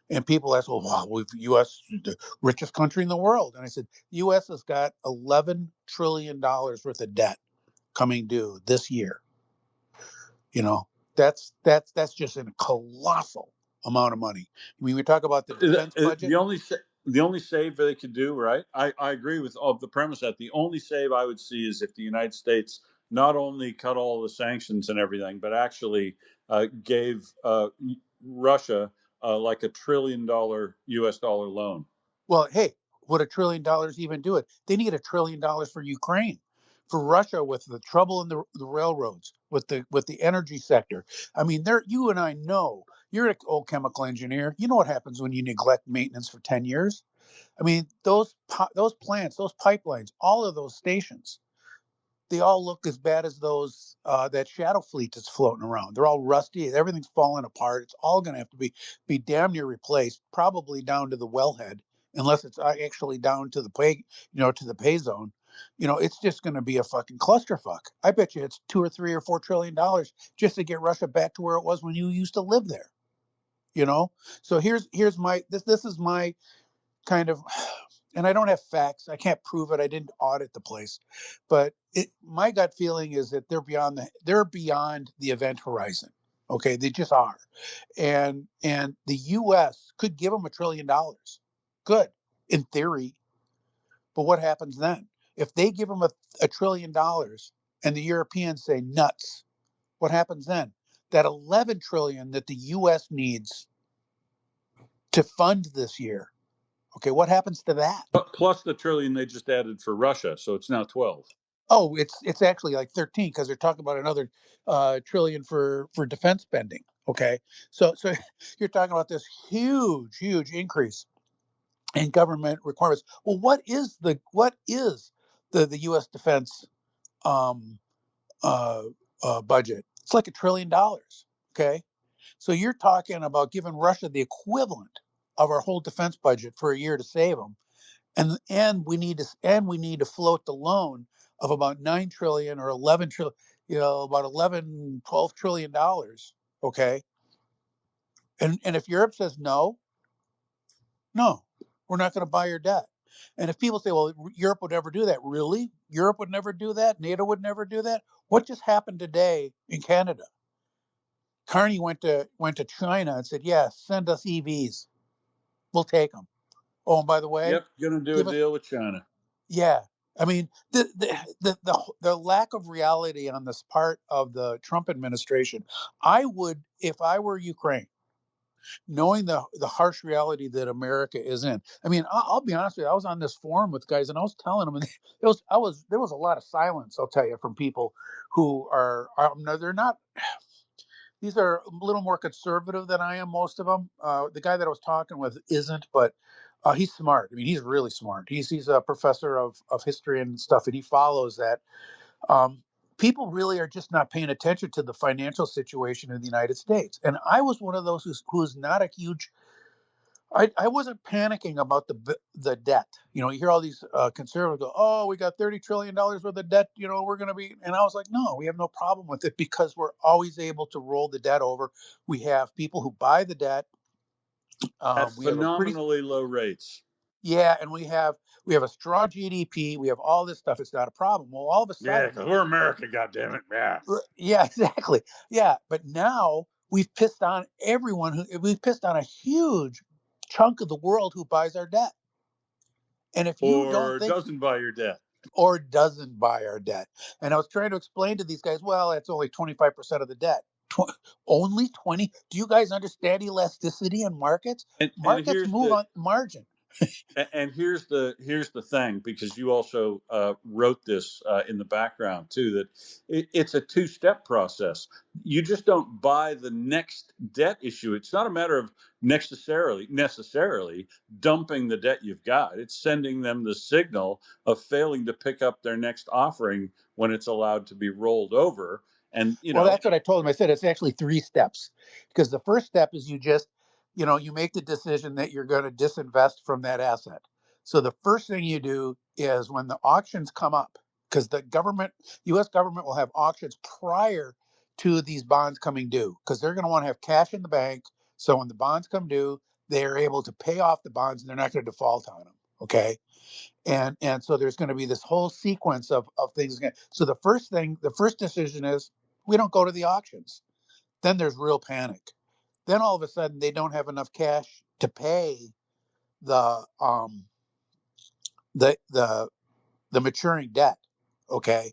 And people ask, well, wow, we've U.S. the richest country in the world. And I said, the U.S. has got $11 trillion worth of debt coming due this year. That's just a colossal amount of money. I mean, we talk about the defense budget. The only save they could do, right? I agree with all the premise that the only save I would see is if the United States not only cut all the sanctions and everything, but actually gave Russia like $1 trillion US dollar loan. Well, hey, would $1 trillion even do it? They need $1 trillion for Ukraine, for Russia with the trouble in the railroads, with the energy sector. I mean, you and I know, you're an old chemical engineer. You know what happens when you neglect maintenance for 10 years. I mean, those plants, those pipelines, all of those stations, they all look as bad as those that shadow fleet that's floating around. They're all rusty. Everything's falling apart. It's all going to have to be damn near replaced, probably down to the wellhead, unless it's actually down to the to the pay zone. It's just going to be a fucking clusterfuck. I bet you it's $2 or $3 or $4 trillion just to get Russia back to where it was when you used to live there. So here's my this is my kind of, and I don't have facts. I can't prove it. I didn't audit the place, but my gut feeling is that they're beyond the event horizon. Okay, they just are, and the U.S. could give them $1 trillion. Good, in theory, but what happens then if they give them $1 trillion and the Europeans say nuts? What happens then? That 11 trillion that the U.S. needs to fund this year. Okay, what happens to that? Plus the $1 trillion they just added for Russia, so it's now 12. Oh, it's actually like 13 because they're talking about another trillion for defense spending. Okay, so you're talking about this huge increase in government requirements. Well, what is the U.S. defense um, budget? It's like $1 trillion. Okay, so you're talking about giving Russia the equivalent of our whole defense budget for a year to save them, and we need to float the loan of about 9 trillion or 11 trillion, about 11-12 trillion dollars. Okay, and if Europe says no, we're not going to buy your debt. And if people say, well, Europe would never do that, really? Europe would never do that? NATO would never do that? What just happened today in Canada? Carney went to China and said, yeah, send us EVs. We'll take them. Oh, and by the way, Yep, going to do a give us, deal with China. yeah. I mean, the lack of reality on this part of the Trump administration, I would, if I were Ukraine, knowing the harsh reality that America is in. I mean, I'll be honest with you. I was on this forum with guys, and I was telling them, and there was a lot of silence. I'll tell you, from people who no, they're not. These are a little more conservative than I am. Most of them. The guy that I was talking with isn't, but he's smart. I mean, he's really smart. He's a professor of history and stuff, and he follows that. People really are just not paying attention to the financial situation in the United States. And I was one of those who's not a huge. I wasn't panicking about the debt. You hear all these conservatives go, "Oh, we got $30 trillion worth of debt. We're going to be," and I was like, "No, we have no problem with it because we're always able to roll the debt over. We have people who buy the debt. At We have a pretty phenomenally low rates. Yeah, and we have a strong GDP. We have all this stuff. It's not a problem. Well, all of a Yeah, sudden, because we're America, goddammit. Yeah. yeah, exactly. Yeah, but now we've pissed on we've pissed on a huge chunk of the world who buys our debt. And if you don't Or think, doesn't buy your debt. or doesn't buy our debt, and I was trying to explain to these guys, well, it's only 25% of the debt. Only 20? Do you guys understand elasticity in markets? And Markets here's move the on margin. here's the thing, because you also wrote this in the background too, that it's a two-step process. You just don't buy the next debt issue. It's not a matter of necessarily dumping the debt you've got. It's sending them the signal of failing to pick up their next offering when it's allowed to be rolled over. And Well, that's what I told them. I said it's actually 3 steps, because the first step is you make the decision that you're going to disinvest from that asset. So the first thing you do is, when the auctions come up, because the U.S. government will have auctions prior to these bonds coming due, because they're going to want to have cash in the bank. So when the bonds come due, they are able to pay off the bonds and they're not going to default on them. Okay. And so there's going to be this whole sequence of things. So the first decision is, we don't go to the auctions. Then there's real panic. Then all of a sudden they don't have enough cash to pay the the the the maturing debt. Okay,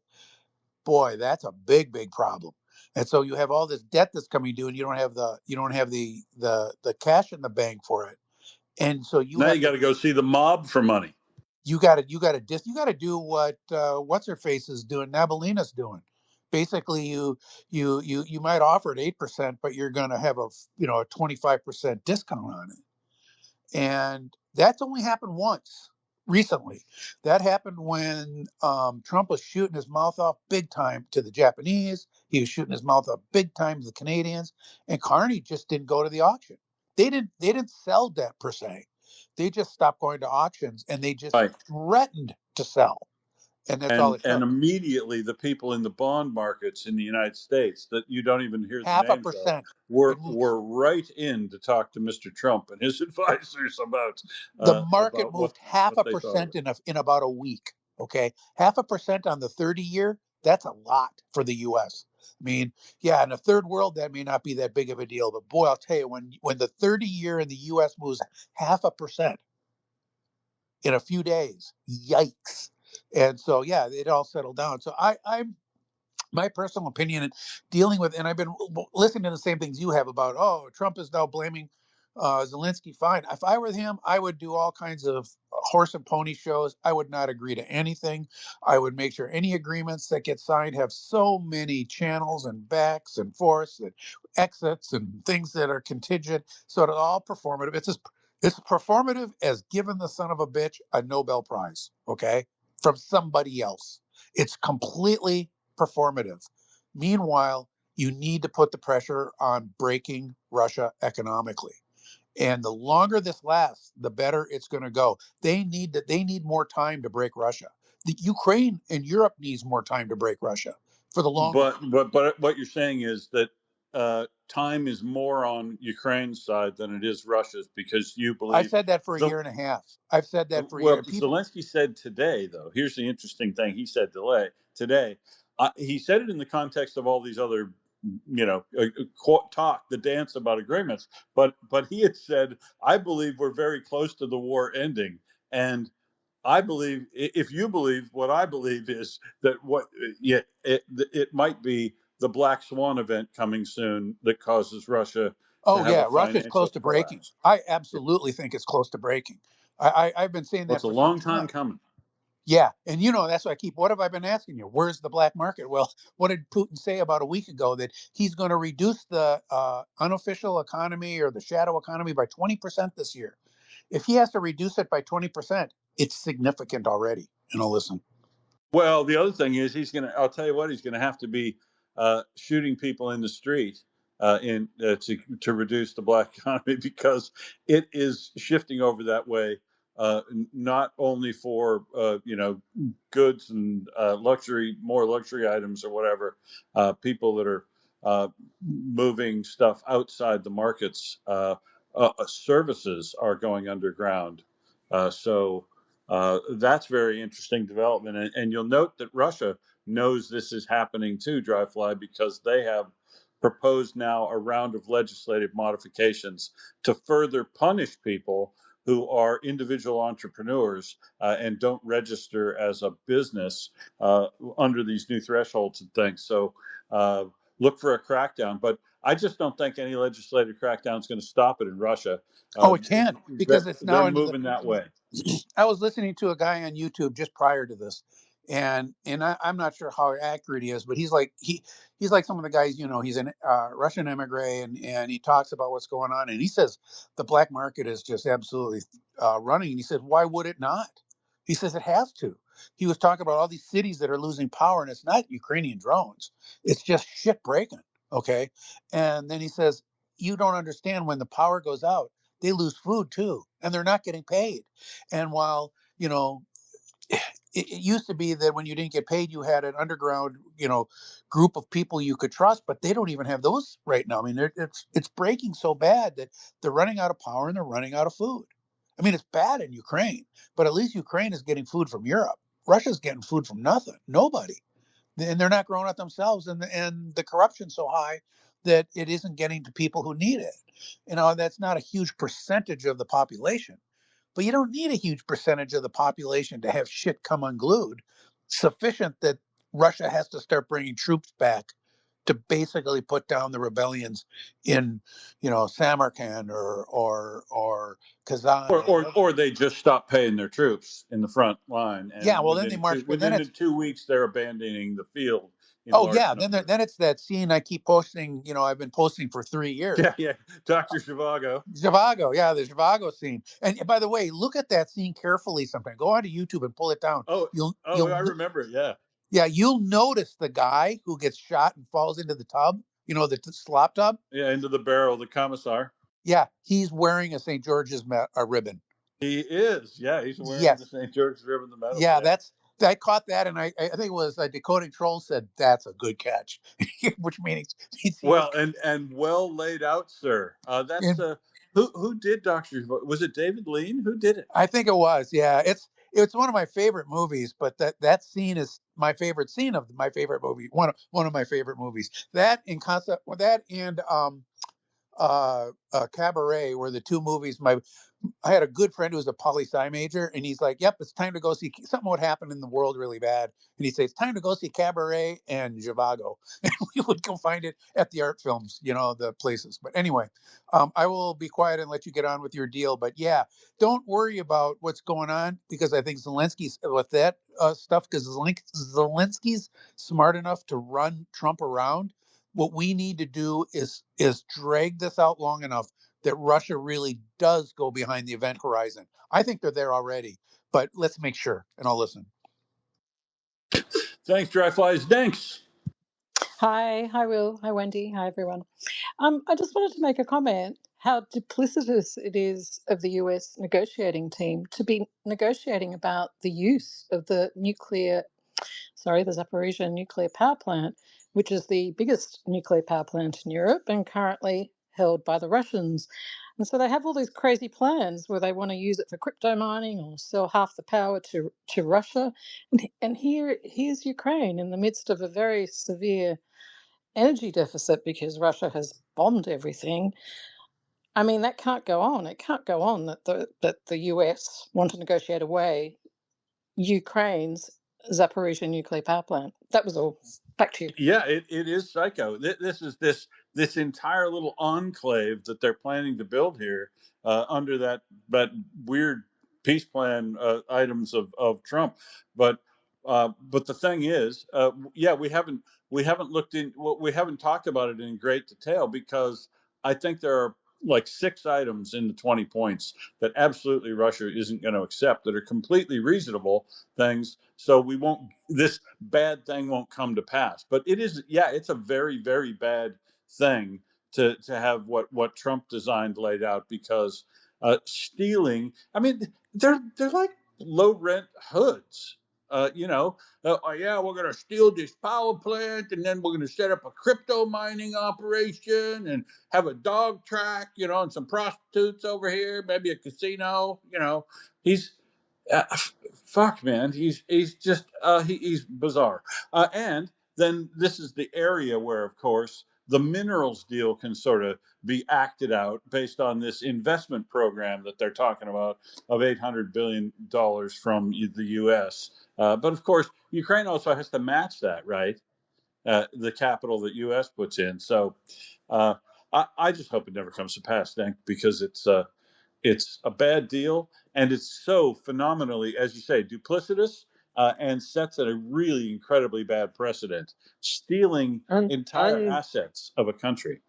boy, that's a big problem. And so you have all this debt that's coming due, and you don't have the cash in the bank for it. And so you Now have you to got to go see the mob for money. you got to do what what's her face is doing, Nabalina's doing. Basically, you might offer it 8%, but you're going to have a 25% discount on it. And that's only happened once recently. That happened when Trump was shooting his mouth off big time to the Japanese. He was shooting his mouth off big time to the Canadians, and Carney just didn't go to the auction. They didn't sell debt per se. They just stopped going to auctions, and they just Right. threatened to sell, and that's all And it and took. immediately the people in the bond markets in the United States that you don't even hear the Half a names of percent. were It moved. were right in to talk to Mr. Trump and his advisors The market about moved half what a they thought of percent it. in about a week. Okay, half a percent on the 30-year. That's a lot for the U.S. I mean, yeah, in a third world that may not be that big of a deal, but boy, I'll tell you, when the 30-year in the U.S. moves half a percent in a few days, yikes! And so yeah, it all settled down. So I'm my personal opinion in dealing with, and I've been listening to the same things you have about, oh, Trump is now blaming Zelensky. Fine. If I were him, I would do all kinds of horse and pony shows. I would not agree to anything. I would make sure any agreements that get signed have so many channels and backs and forths and exits and things that are contingent. So it's all performative. It's performative as giving the son of a bitch a Nobel Prize, okay, from somebody else. It's completely performative. Meanwhile, you need to put the pressure on breaking Russia economically. And the longer this lasts, the better it's going to go. They need more time to break Russia. The Ukraine and Europe needs more time to break Russia for the long run. But what you're saying is that time is more on Ukraine's side than it is Russia's because you I believe said that for a the year and a half. I've said that for a year. well, People, Zelensky said today, though. Here's the interesting thing. He said today. He said it in the context of all these other, talk, the dance about agreements. But he had said, "I believe we're very close to the war ending," and I believe, if you believe what I believe, is that it might be the black swan event coming soon that causes Russia to oh have a yeah, Russia's financial close to breaking. collapse. I absolutely think it's close to breaking. I've been saying Well, that it's a for some long time time. coming. Yeah, and that's why I keep. What have I been asking you? Where's the black market? Well, what did Putin say about a week ago? That he's going to reduce the unofficial economy or the shadow economy by 20% this year. If he has to reduce it by 20%, it's significant already. Listen. Well, the other thing is I'll tell you what, he's gonna have to be shooting people in the street to reduce the black economy because it is shifting over that way. Not only for goods and more luxury items or whatever, people that are moving stuff outside the markets. Services are going underground, so. That's very interesting development, and you'll note that Russia knows this is happening too, Dryfly, because they have proposed now a round of legislative modifications to further punish people who are individual entrepreneurs and don't register as a business under these new thresholds and things. So look for a crackdown, but I just don't think any legislative crackdown is going to stop it in Russia. Oh, Uh, it can they're, because it's they're now into the. moving that way. I was listening to a guy on YouTube just prior to this, and I'm not sure how accurate he is, but he's like some of the guys, he's a Russian emigre, and he talks about what's going on, and he says the black market is just absolutely running. And he said, why would it not? He says it has to. He was talking about all these cities that are losing power, and it's not Ukrainian drones; it's just shit breaking. Okay, and then he says you don't understand when the power goes out, they lose food too, and they're not getting paid. And while, it used to be that when you didn't get paid, you had an underground, group of people you could trust, but they don't even have those right now. I mean, it's breaking so bad that they're running out of power and they're running out of food. I mean, it's bad in Ukraine, but at least Ukraine is getting food from Europe. Russia's getting food from nothing, nobody, and they're not growing it themselves, and the corruption's so high that it isn't getting to people who need it. That's not a huge percentage of the population, but you don't need a huge percentage of the population to have shit come unglued. Sufficient that Russia has to start bringing troops back, to basically put down the rebellions in, Samarkand or Kazan. Or they just stop paying their troops in the front line, Yeah, and well, then they march. within the 2 weeks they're abandoning the field in Oh large yeah, numbers. then it's that scene I keep posting. I've been posting for 3 years. Yeah, Dr. Zhivago. Zhivago, yeah, the Zhivago scene. And by the way, look at that scene carefully sometime. Go onto YouTube and pull it down. Oh, I remember it. Yeah. Yeah, you'll notice the guy who gets shot and falls into the tub, the slop tub. Yeah, into the barrel, the commissar. Yeah, he's wearing a St. George's ribbon. He is. Yeah, he's wearing the St. George's ribbon, the medal. Yeah, I caught that, and I think it was Decoding Troll said that's a good catch, which means and well laid out, sir. That's who did Doctor? Was it David Lean? Who did it? I think it was. Yeah, it's one of my favorite movies, but that scene is my favorite scene of my favorite movie. One of my favorite movies. That and Cabaret were the two movies. I had a good friend who was a poli-sci major, and he's like, "Yep, it's time to go see something. Would happen in the world really bad," and he'd say, "It's time to go see Cabaret and Zhivago," and we would go find it at the art films, the places. But anyway, I will be quiet and let you get on with your deal. But yeah, don't worry about what's going on, because I think Zelensky's with that stuff, because Zelensky's smart enough to run Trump around. What we need to do is drag this out long enough that Russia really does go behind the event horizon. I think they're there already, but let's make sure. And I'll listen. Thanks, Dry Flies. Thanks. Hi, Will. Hi, Wendy. Hi, everyone. I just wanted to make a comment how duplicitous it is of the US negotiating team to be negotiating about the use of the Zaporizhia nuclear power plant, which is the biggest nuclear power plant in Europe and currently held by the Russians. And so they have all these crazy plans where they want to use it for crypto mining or sell half the power to Russia. And here's Ukraine in the midst of a very severe energy deficit because Russia has bombed everything. I mean, that can't go on. It can't go on that the US want to negotiate away Ukraine's Zaporizhia nuclear power plant. That was all. Back to you. Yeah, it is psycho. This is this entire little enclave that they're planning to build here under that weird peace plan items of Trump. But the thing is, we haven't looked in. We haven't talked about it in great detail because I think there are like 6 items in the 20 points that absolutely Russia isn't going to accept, that are completely reasonable things. So this bad thing won't come to pass. But it's a very, very bad thing to have what Trump designed laid out, because stealing, I mean, they're like low rent hoods. We're going to steal this power plant, and then we're going to set up a crypto mining operation and have a dog track, and some prostitutes over here, maybe a casino. He's fuck, man. He's just he's bizarre. And then this is the area where, of course, the minerals deal can sort of be acted out based on this investment program that they're talking about of $800 billion from the U.S. But of course, Ukraine also has to match that, right? The capital that U.S. puts in. So I just hope it never comes to pass, because it's a bad deal, and it's so phenomenally, as you say, duplicitous, and sets a really incredibly bad precedent, stealing entire assets of a country.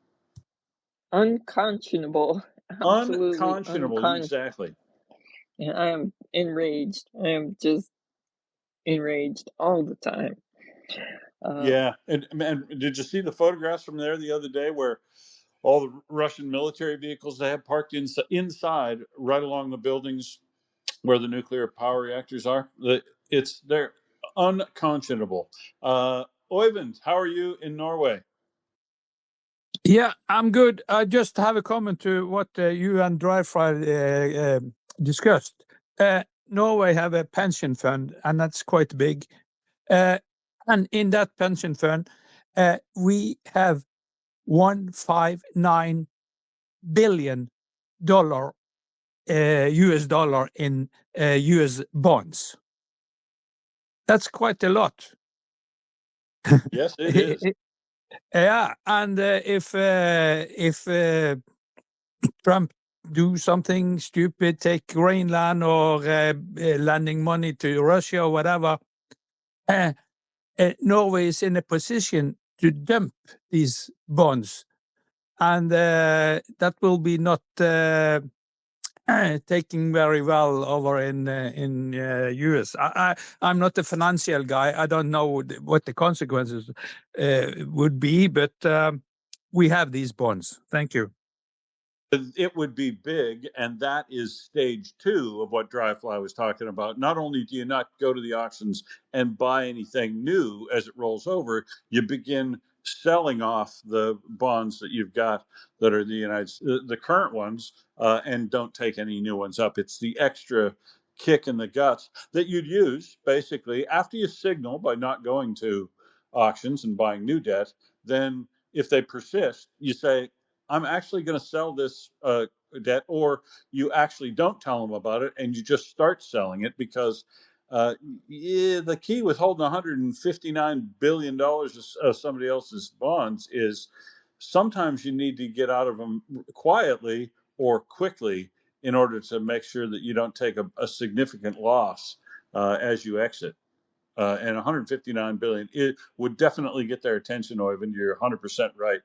Unconscionable. Absolutely unconscionable. Exactly. And I am enraged. I am just enraged all the time. And did you see the photographs from there the other day where all the Russian military vehicles they have parked inside right along the buildings where the nuclear power reactors are? They're unconscionable. Oyvind, how are you in Norway? Yeah, I'm good. I just have a comment to what you and Dryfry discussed. Norway have a pension fund, and that's quite big. And in that pension fund, we have $159 billion US dollar in US bonds. That's quite a lot. Yes, it is. Yeah, and if Trump do something stupid, take Greenland or lending money to Russia or whatever, Norway is in a position to dump these bonds, and that will be not taking very well over in US. I'm not a financial guy. I don't know what the consequences would be, but we have these bonds. Thank you. It would be big, and that is stage 2 of what Dryfly was talking about. Not only do you not go to the auctions and buy anything new as it rolls over, you begin selling off the bonds that you've got that are the current ones, and don't take any new ones up. It's the extra kick in the guts that you'd use basically after you signal by not going to auctions and buying new debt. Then, if they persist, you say, I'm actually going to sell this debt, or you actually don't tell them about it and you just start selling it because the key with holding $159 billion of somebody else's bonds is sometimes you need to get out of them quietly or quickly in order to make sure that you don't take a significant loss as you exit. And 159 billion, it would definitely get their attention, Oyvind. You're 100% right.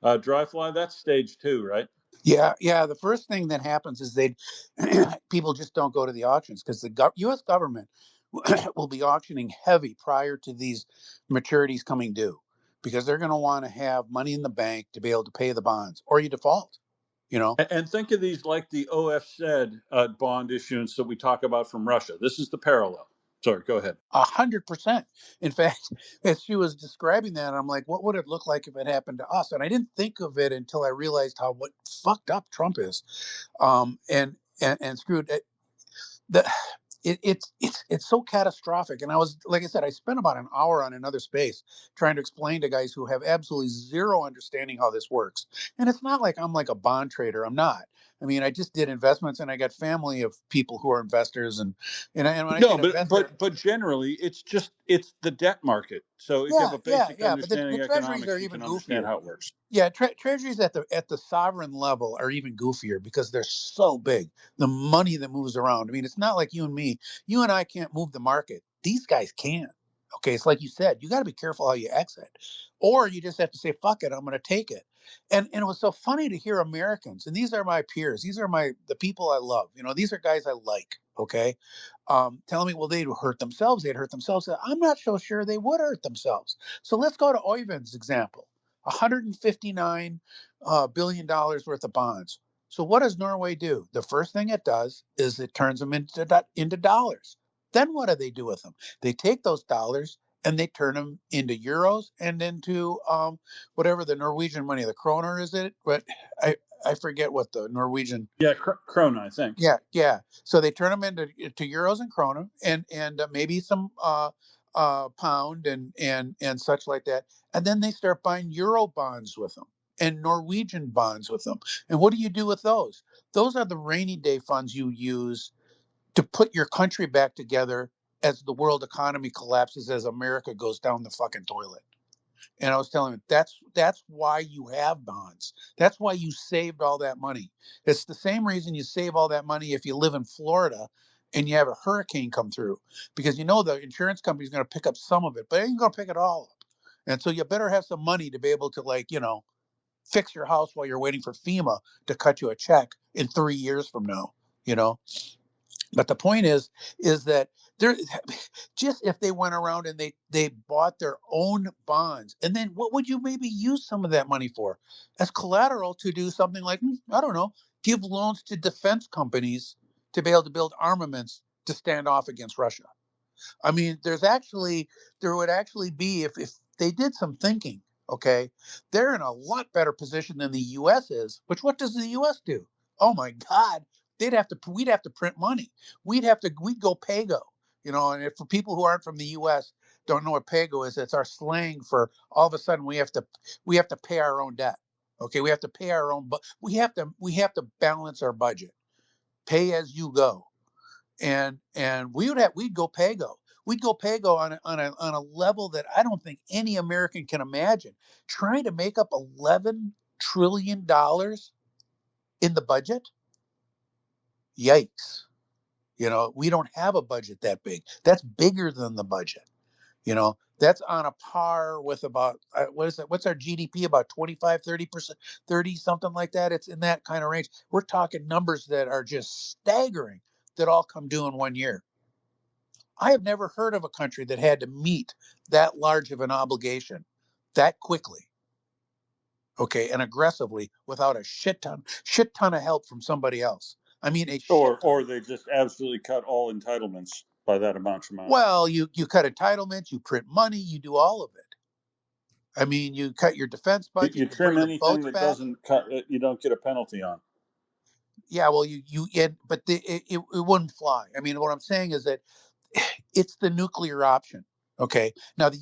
Dryfly, that's stage 2, right? Yeah. The first thing that happens is people just don't go to the auctions because the U.S. government will be auctioning heavy prior to these maturities coming due, because they're going to want to have money in the bank to be able to pay the bonds, or you default. And think of these like the OFZ bond issuance that we talk about from Russia. This is the parallel. Sorry, go ahead. 100%. In fact, as she was describing that, I'm like, what would it look like if it happened to us? And I didn't think of it until I realized what fucked up Trump is, and screwed. The, it's so catastrophic. And I was, like I said, I spent about an hour on another space trying to explain to guys who have absolutely zero understanding how this works. And it's not like I'm like a bond trader. I'm not. I mean, I just did investments, and I got family of people who are investors, and when I say No, investor, but generally, it's the debt market. So if you have a basic but the understanding of treasuries are economics, you even can understand goofier. how it works. Yeah, treasuries at the sovereign level are even goofier because they're so big. The money that moves around. I mean, it's not like you and me. You and I can't move the market. These guys can. Okay, it's like you said. You got to be careful how you exit, or you just have to say, "Fuck it, I'm going to take it." And it was so funny to hear Americans, and these are my peers. These are the people I love. These are guys I like. Okay, telling me, well, they'd hurt themselves. They'd hurt themselves. I'm not so sure they would hurt themselves. So let's go to Oyvind's example. $159 billion worth of bonds. So what does Norway do? The first thing it does is it turns them into dollars. Then what do they do with them? They take those dollars and they turn them into euros and into whatever the Norwegian money, the kroner, is it? But I forget what the Norwegian. Yeah, Krona, I think. Yeah. So they turn them into euros and krona, and maybe some pound and such like that, and then they start buying euro bonds with them and Norwegian bonds with them. And what do you do with those? Those are the rainy day funds you use to put your country back together as the world economy collapses, as America goes down the fucking toilet. And I was telling him that's why you have bonds. That's why you saved all that money. It's the same reason you save all that money if you live in Florida and you have a hurricane come through, because the insurance company is going to pick up some of it, but it ain't going to pick it all up. And so you better have some money to be able to fix your house while you're waiting for FEMA to cut you a check in 3 years from now. You know, but the point is that they're just, if they went around and they bought their own bonds, and then what would you maybe use some of that money for? As collateral to do something like, I don't know, give loans to defense companies to be able to build armaments to stand off against Russia. I mean, there would actually be, if they did some thinking, okay, they're in a lot better position than the U.S. is. Which, what does the U.S. do? Oh my God, we'd have to print money. We'd go pago, And if, for people who aren't from the U.S., don't know what pago is, it's our slang for all of a sudden we have to pay our own debt. Okay, we have to pay our own, but we have to balance our budget, pay as you go, and we'd go pago. we'd go pay-go on a level that I don't think any American can imagine. Trying to make up $11 trillion in the budget? Yikes. We don't have a budget that big. That's bigger than the budget. That's on a par with about, what is that? What's our GDP? About 25, 30%, 30, something like that. It's in that kind of range. We're talking numbers that are just staggering that all come due in 1 year. I have never heard of a country that had to meet that large of an obligation that quickly, okay, and aggressively without a shit ton of help from somebody else. I mean, a shit ton. Or they just absolutely cut all entitlements by that amount. Well, you cut entitlements, you print money, you do all of it. I mean, you cut your defense budget, You you bring trim the anything boats that back. doesn't cut, you don't get a penalty on. Yeah, well, it wouldn't fly. I mean, what I'm saying is that it's the nuclear option. Okay, now the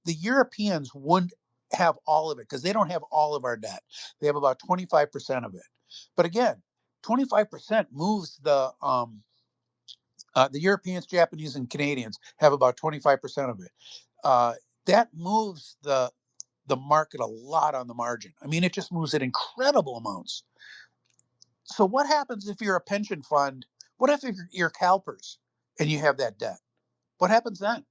Europeans wouldn't have all of it because they don't have all of our debt. They have about 25% of it. But again, 25% moves the Europeans, Japanese, and Canadians have about 25% of it. That moves the market a lot on the margin. I mean, it just moves it incredible amounts. So what happens if you're a pension fund? What if you're CalPERS and you have that debt? What happens then?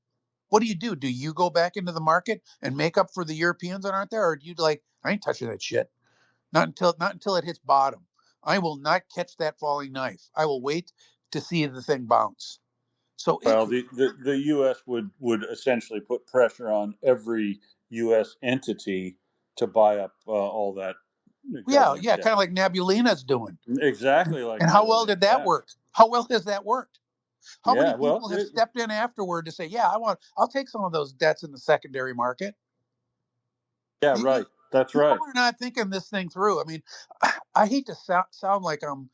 What do you do? Do you go back into the market and make up for the Europeans that aren't there? Or do you I ain't touching that shit. Not until it hits bottom. I will not catch that falling knife. I will wait to see the thing bounce. So Well, the U.S. would essentially put pressure on every U.S. entity to buy up all that government yeah, debt. kind of like Nabulina's doing. Exactly like. And how well did that work? How well has that worked? How many people have stepped in afterward to say, "Yeah, I'll take some of those debts in the secondary market"? Yeah, right. That's people right. are not thinking this thing through. I mean, I hate to sound like I'm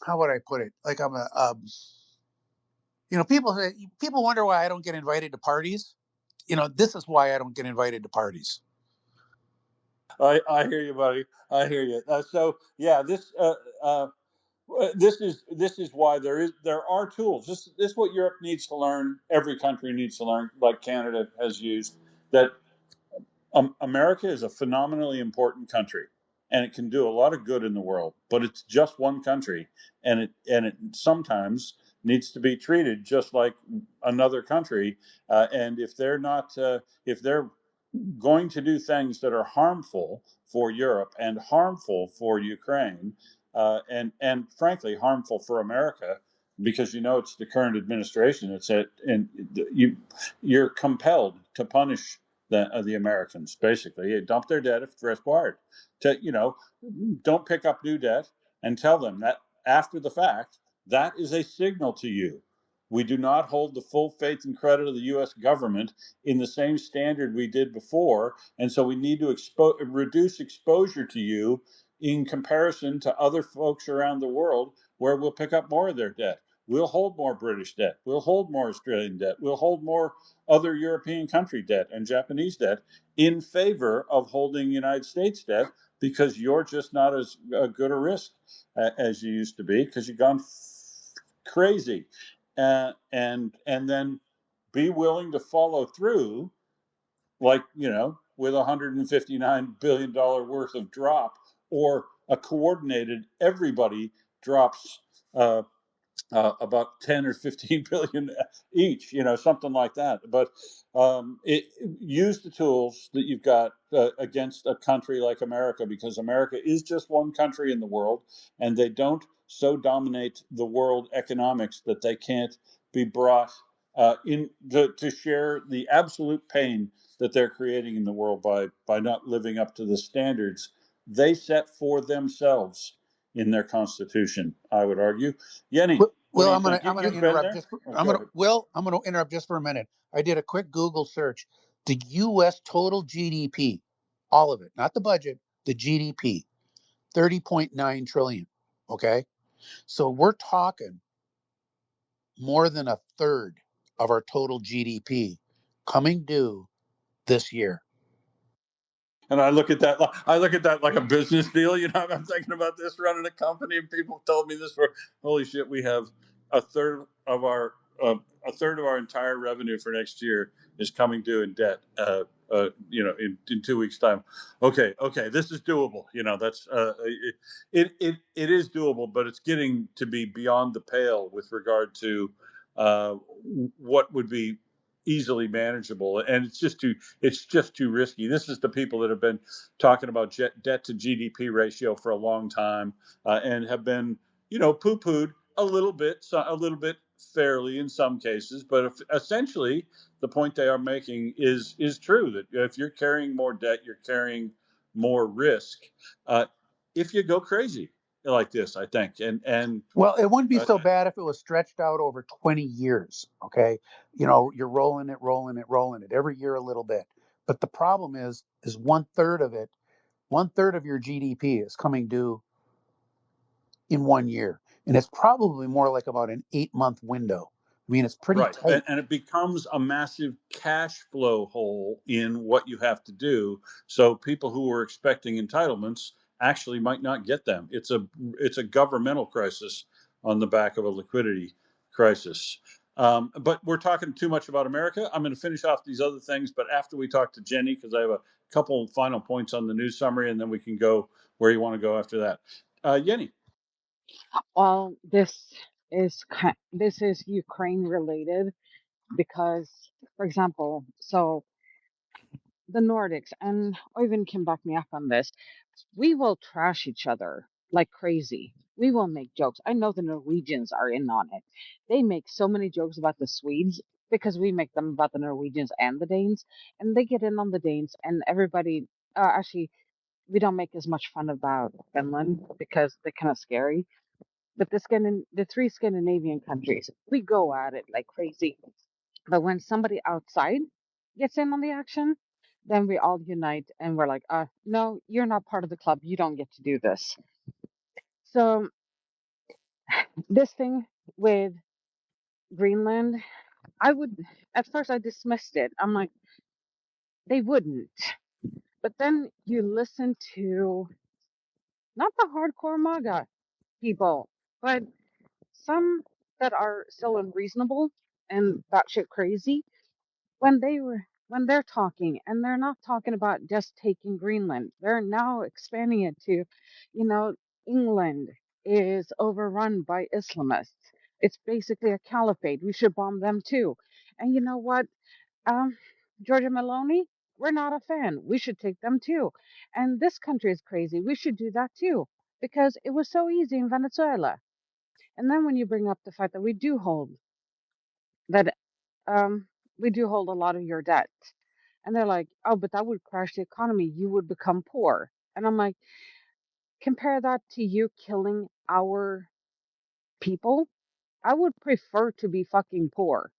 how would I put it? Like I'm people wonder why I don't get invited to parties. This is why I don't get invited to parties. I hear you, buddy. I hear you. So yeah, this is why there are tools. This is what Europe needs to learn. Every country needs to learn, like Canada has used. That America is a phenomenally important country, and it can do a lot of good in the world. But it's just one country, and it sometimes needs to be treated just like another country. And if they're going to do things that are harmful for Europe and harmful for Ukraine, and frankly harmful for America, because it's the current administration. You're compelled to punish the Americans. Basically, dump their debt if required. Don't pick up new debt, and tell them that after the fact, that is a signal to you. We do not hold the full faith and credit of the U.S. government in the same standard we did before, and so we need to reduce exposure to you in comparison to other folks around the world where we'll pick up more of their debt. We'll hold more British debt. We'll hold more Australian debt. We'll hold more other European country debt and Japanese debt in favor of holding United States debt, because you're just not as good a risk as you used to be, because you've gone crazy. And then be willing to follow through, like, with $159 billion worth of drop, or a coordinated, everybody drops about 10 or 15 billion each, something like that. But use the tools that you've got against a country like America, because America is just one country in the world, and they don't so dominate the world economics that they can't be brought to share the absolute pain that they're creating in the world by not living up to the standards they set for themselves in their constitution, I would argue. Yenny, what do you think? I'm gonna You've been interrupt there. I'm gonna interrupt just for a minute. I did a quick Google search. The U.S. total GDP, all of it, not the budget, the GDP, 30.9 trillion. Okay, so we're talking more than a third of our total GDP coming due this year. And I look at that. I look at that like a business deal. I'm thinking about this running a company, and people told me this for holy shit. We have a third of our uh, entire revenue for next year is coming due in debt. In 2 weeks' time. Okay, this is doable. That's it is doable, but it's getting to be beyond the pale with regard to uh, what would be easily manageable, and it's just too risky. This is the people that have been talking about debt to GDP ratio for a long time, and have been poo-pooed a little bit fairly in some cases, but essentially the point they are making is true, that if you're carrying more debt, you're carrying more risk uh, if you go crazy like this, I think. And Well, it wouldn't be uh, so bad if it was stretched out over 20 years. Okay. You're rolling it every year a little bit. But the problem is one third of it, one third of your GDP is coming due in 1 year. And it's probably more like about an 8-month window. I mean, it's pretty Right. tight. And it becomes a massive cash flow hole in what you have to do. So people who were expecting entitlements actually might not get them. It's a governmental crisis on the back of a liquidity crisis. But we're talking too much about America. I'm going to finish off these other things, but after we talk to Jenny, because I have a couple final points on the news summary, and then we can go where you want to go after that. Jenny. Well, this is Ukraine related because, for example, so the Nordics, and Oyvind can back me up on this, we will trash each other like crazy. We will make jokes. I know the Norwegians are in on it. They make so many jokes about the Swedes because we make them about the Norwegians and the Danes, and they get in on the Danes, and everybody, actually, we don't make as much fun about Finland because they're kind of scary. But the three Scandinavian countries, we go at it like crazy. But when somebody outside gets in on the action, then we all unite and we're like, no, you're not part of the club. You don't get to do this. So this thing with Greenland, at first I dismissed it. I'm like, they wouldn't. But then you listen to not the hardcore MAGA people, but some that are still unreasonable and batshit crazy when they're talking, and they're not talking about just taking Greenland. They're now expanding it to, you know, England is overrun by Islamists. It's basically a caliphate. We should bomb them too. And you know what? Um, Georgia Maloney, we're not a fan. We should take them too. And this country is crazy. We should do that too because it was so easy in Venezuela. And then when you bring up the fact that that um, we do hold a lot of your debt. And they're like, oh, but that would crash the economy. You would become poor. And I'm like, compare that to you killing our people. I would prefer to be fucking poor.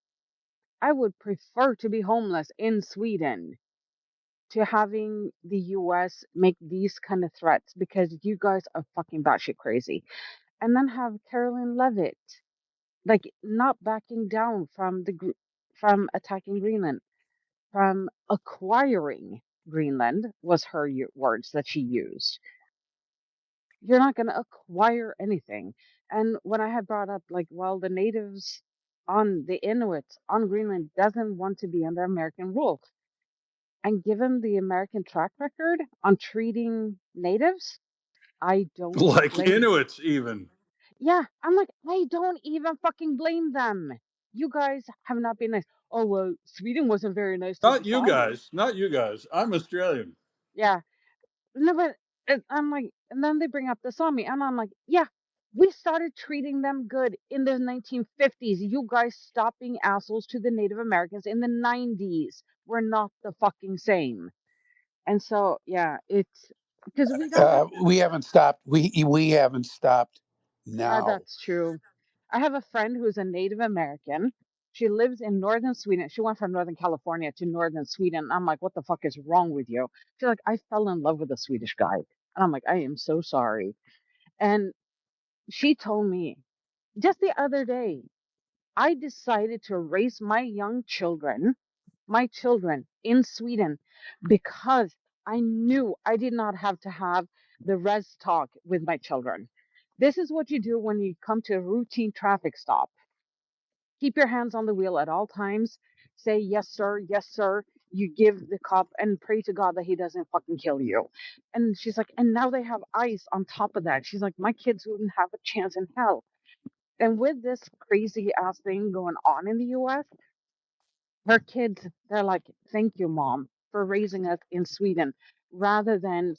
I would prefer to be homeless in Sweden to having the US make these kind of threats because you guys are fucking batshit crazy. And then have Carolyn Levitt like not backing down from from attacking Greenland, from acquiring Greenland was her words that she used. You're not going to acquire anything. And when I had brought up like, well, the natives on the Inuits on Greenland doesn't want to be under American rule. And given the American track record on treating natives, I don't Like blame. Inuits, even. Yeah, I'm like, I don't even fucking blame them. You guys have not been nice. Oh, well, Sweden wasn't very nice to the Not you Sami. guys. Not you guys. I'm Australian. Yeah, no, but I'm like, and then they bring up the Sami, and I'm like, yeah, we started treating them good in the 1950s. You guys stopped being assholes to the Native Americans in the 90s. We're not the fucking same. And so, yeah, it's because we got. We haven't stopped. We haven't stopped Yeah, now. that's true. I have a friend who's a Native American. She lives in northern Sweden. She went from Northern California to northern Sweden. I'm like, what the fuck is wrong with you? She's like, I fell in love with a Swedish guy. And I'm like, I am so sorry. And she told me just the other day, I decided to raise my children in Sweden, because I knew I did not have to have the res talk with my children. This is what you do when you come to a routine traffic stop. Keep your hands on the wheel at all times. Say yes sir, yes sir. You give the cop and pray to God that he doesn't fucking kill you. And she's like, and now they have ICE on top of that. She's like, my kids wouldn't have a chance in hell. And with this crazy ass thing going on in the US, her kids, they're like, thank you, mom, for raising us in Sweden. Rather than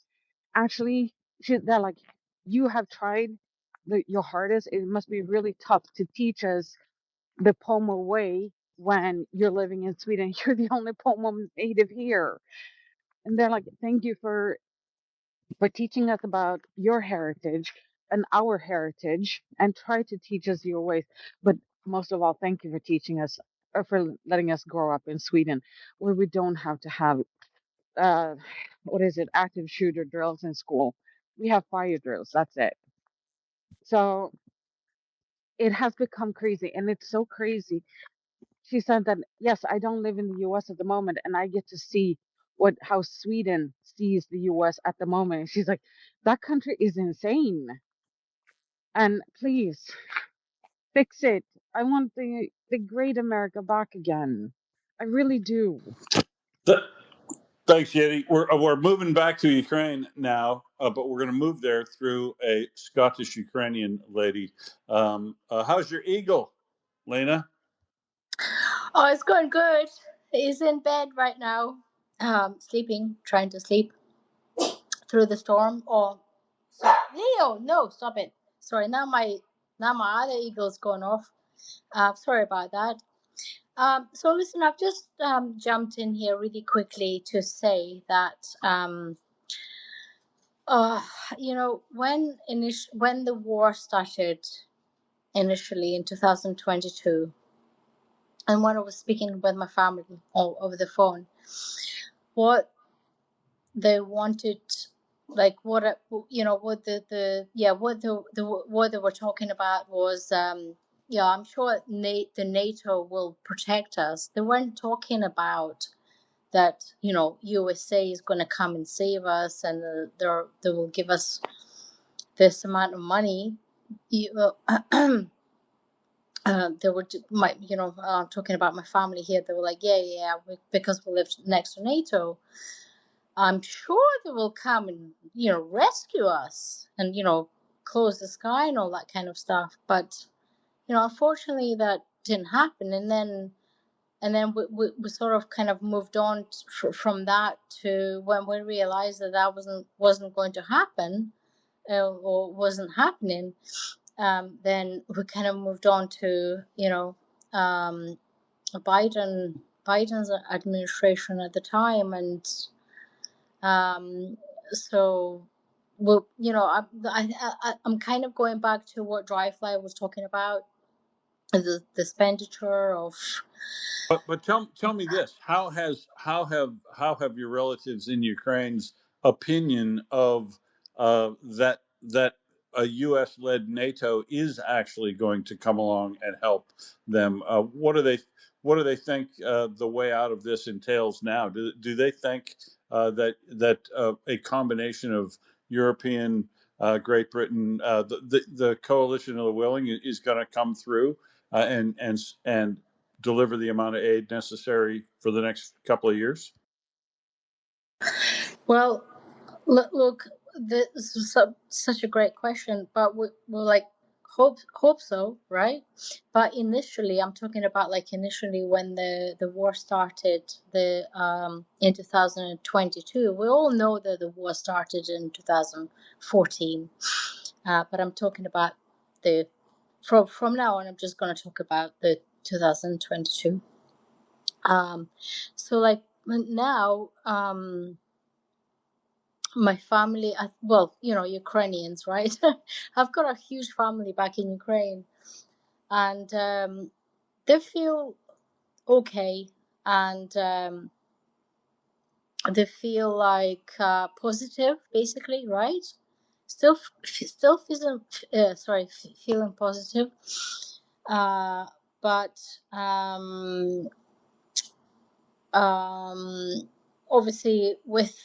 actually, they're like, you have tried your hardest. It must be really tough to teach us the Pomo way when you're living in Sweden. You're the only Pomo native here. And they're like, thank you for teaching us about your heritage and our heritage, and try to teach us your ways. But most of all, thank you for teaching us, or for letting us grow up in Sweden, where we don't have to have uh active shooter drills in school. We have fire drills, that's it. So it has become crazy, and it's so crazy. She said that, yes, I don't live in the US at the moment, and I get to see how Sweden sees the US at the moment. And she's like, that country is insane. And please fix it. I want the great America back again. I really do. Th- Thanks, Yeti. We're moving back to Ukraine now, but we're going to move there through a Scottish Ukrainian lady. How's your eagle, Lena? Oh, it's going good. He's in bed right now, sleeping, trying to sleep through the storm. Oh, Leo, no, stop it. Sorry, now my other eagle's going off. Sorry about that. So listen, I've just jumped in here really quickly to say that when the war started initially in 2022, and when I was speaking with my family over the phone, what they wanted, like what they were talking about was I'm sure the NATO will protect us. They weren't talking about that USA is going to come and save us, and they will give us this amount of money. They were talking about my family here. They were like, because we live next to NATO, I'm sure they will come and rescue us and close the sky and all that kind of stuff. But unfortunately, that didn't happen. And then we sort of kind of moved on from that to when we realized that wasn't going to happen, or wasn't happening. Then we kind of moved on to Biden's administration at the time, and so well, I'm kind of going back to what Dryfly was talking about, the expenditure of. But tell me this: how have your relatives in Ukraine's opinion of that a U.S. led NATO is actually going to come along and help them? What do they think the way out of this entails now? Do they think that a combination of European, Great Britain, the coalition of the willing is going to come through and deliver the amount of aid necessary for the next couple of years? Well, look, this is such a great question, but we're like hope so, right? But initially, I'm talking about like initially when the war started, in 2022. We all know that the war started in 2014, but I'm talking about from now on. I'm just going to talk about the 2022. So like now, my family, Ukrainians, right? I've got a huge family back in Ukraine, and they feel okay, and they feel like positive, basically, right? Still feeling positive, but obviously with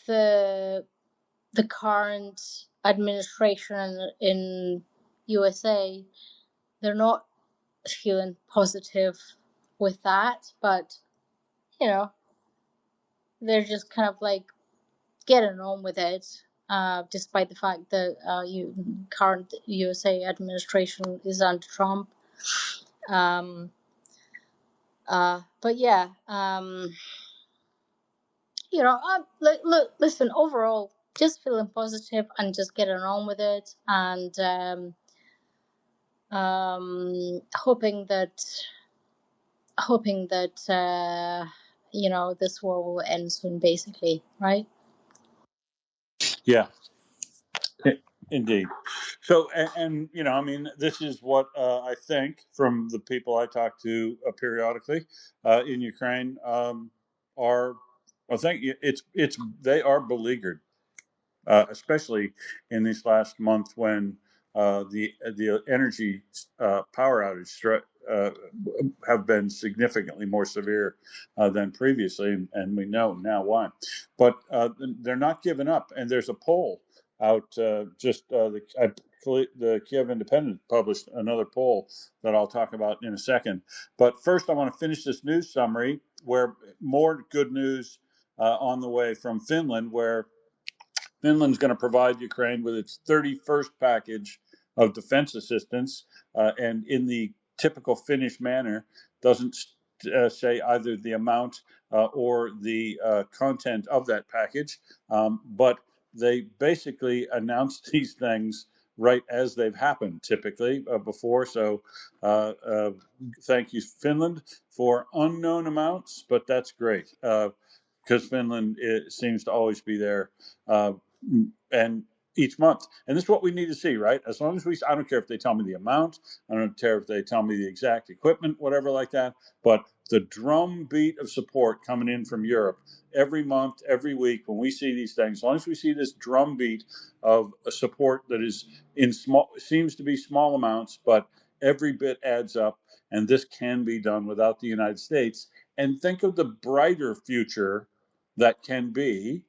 the current administration in USA, they're not feeling positive with that, but you know, they're just kind of like getting on with it, despite the fact that current USA administration is under Trump. But yeah, you know, look, listen. Overall, just feeling positive and just getting on with it, and hoping that you know, this war will end soon. Basically, right? Yeah, indeed. So, and you know, I mean, this is what I think from the people I talk to periodically in Ukraine are. I think it's they are beleaguered, especially in this last month when the energy power outage have been significantly more severe than previously, and we know now why. But they're not giving up, and there's a poll out the Kiev Independent published another poll that I'll talk about in a second. But first, I want to finish this news summary where more good news on the way from Finland, where Finland's going to provide Ukraine with its 31st package of defense assistance, and in the typical Finnish manner, doesn't say either the amount or the content of that package, but they basically announce these things right as they've happened typically before. So thank you, Finland, for unknown amounts, but that's great. Because Finland seems to always be there, and each month. And this is what we need to see, right? As long as I don't care if they tell me the amount, I don't care if they tell me the exact equipment, whatever like that, but the drum beat of support coming in from Europe every month, every week, when we see these things, as long as we see this drum beat of support that is in small, seems to be small amounts, but every bit adds up, and this can be done without the United States. And think of the brighter future that can be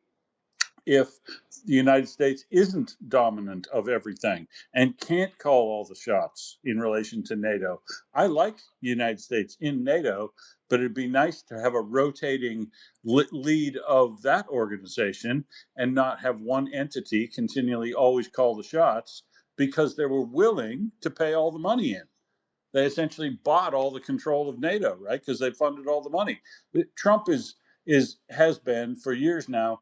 if the United States isn't dominant of everything and can't call all the shots in relation to NATO. I like the United States in NATO, but it'd be nice to have a rotating lead of that organization and not have one entity continually always call the shots because they were willing to pay all the money in. They essentially bought all the control of NATO, right? Because they funded all the money. Trump has been for years now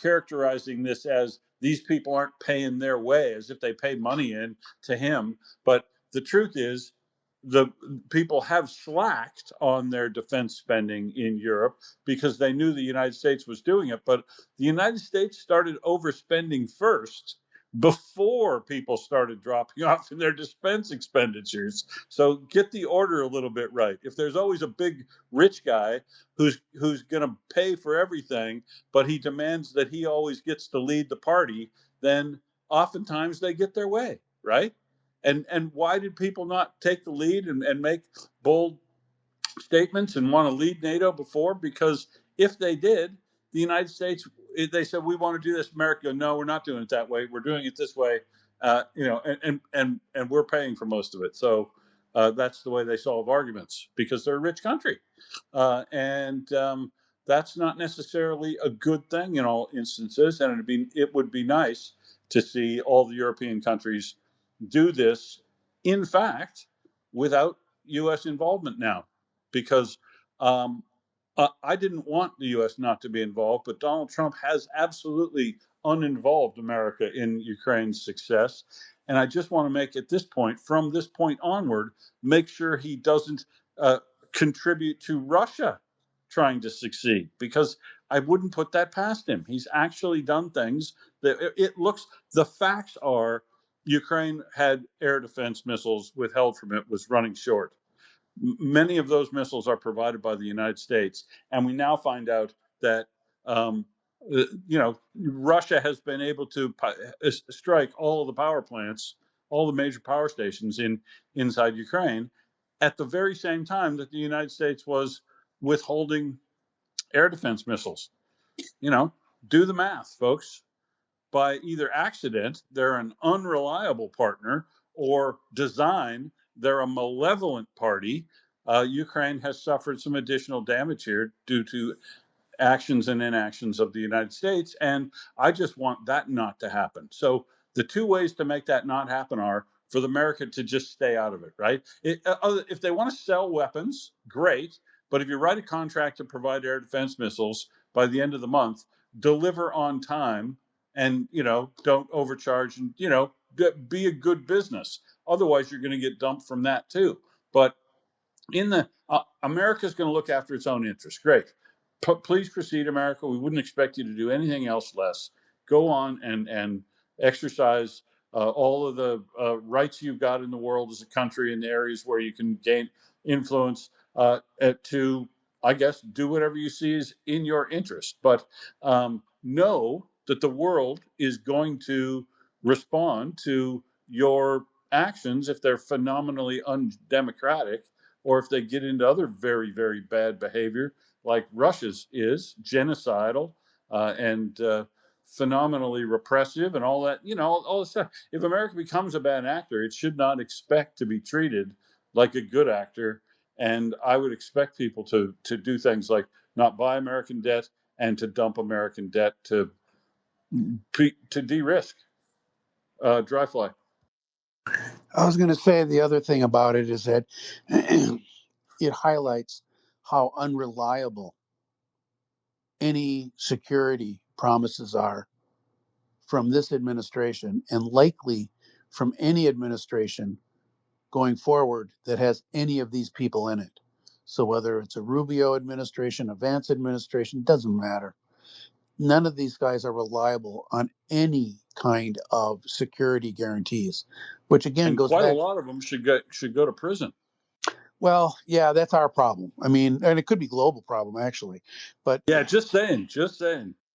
characterizing this as these people aren't paying their way, as if they paid money in to him. But the truth is, the people have slacked on their defense spending in Europe because they knew the United States was doing it. But the United States started overspending first before people started dropping off in their defense expenditures. So get the order a little bit right. If there's always a big rich guy who's going to pay for everything, but he demands that he always gets to lead the party, then oftentimes they get their way, right? And why did people not take the lead and make bold statements and want to lead NATO before? Because if they did, the United States, they said, we want to do this. America, no, we're not doing it that way. We're doing it this way, and we're paying for most of it. So that's the way they solve arguments because they're a rich country, and that's not necessarily a good thing in all instances. And it would be nice to see all the European countries do this, in fact, without U.S. involvement now, because I didn't want the U.S. not to be involved, but Donald Trump has absolutely uninvolved America in Ukraine's success. And I just want to make at this point, from this point onward, make sure he doesn't contribute to Russia trying to succeed, because I wouldn't put that past him. He's actually done things that the facts are Ukraine had air defense missiles withheld from it, was running short. Many of those missiles are provided by the United States, and we now find out that Russia has been able to strike all of the power plants, all the major power stations inside Ukraine, at the very same time that the United States was withholding air defense missiles. Do the math, folks. By either accident, they're an unreliable partner, or design, they're a malevolent party, Ukraine has suffered some additional damage here due to actions and inactions of the United States. And I just want that not to happen. So the two ways to make that not happen are for America to just stay out of it, right? If they want to sell weapons, great. But if you write a contract to provide air defense missiles by the end of the month, deliver on time and, don't overcharge and, be a good business. Otherwise, you're going to get dumped from that too. But America's going to look after its own interests. Great. Please proceed, America. We wouldn't expect you to do anything else less. Go on and exercise all of the rights you've got in the world as a country in the areas where you can gain influence to, I guess, do whatever you see is in your interest. But know that the world is going to respond to your actions if they're phenomenally undemocratic, or if they get into other very, very bad behavior, like Russia's is, genocidal and phenomenally repressive and all that, all this stuff. If America becomes a bad actor, it should not expect to be treated like a good actor. And I would expect people to do things like not buy American debt and to dump American debt to de-risk dry fly. I was going to say the other thing about it is that it highlights how unreliable any security promises are from this administration and likely from any administration going forward that has any of these people in it. So whether it's a Rubio administration, a Vance administration, doesn't matter. None of these guys are reliable on any kind of security guarantees, which again And goes quite a back. lot of them should go to prison. Well, yeah, that's our problem. I mean, and it could be global problem actually, but Yeah, just saying.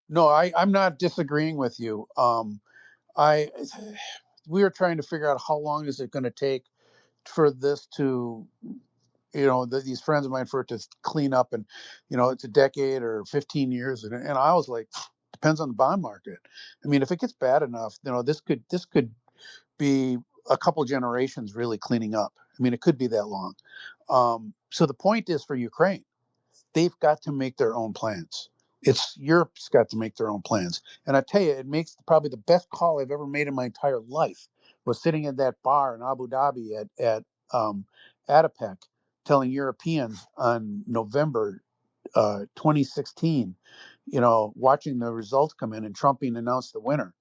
no, I'm not disagreeing with you. I we are trying to figure out how long is it going to take for this to, these friends of mine, for it to clean up, and it's a decade or 15 years, and I was like, depends on the bond market. I mean, if it gets bad enough, this could be a couple generations really cleaning up. I mean, it could be that long. So the point is, for Ukraine, they've got to make their own plans. It's Europe's got to make their own plans. And I tell you, it makes probably the best call I've ever made in my entire life was sitting in that bar in Abu Dhabi at ADIPEC, telling Europeans on November 2016, watching the results come in and Trump being announced the winner,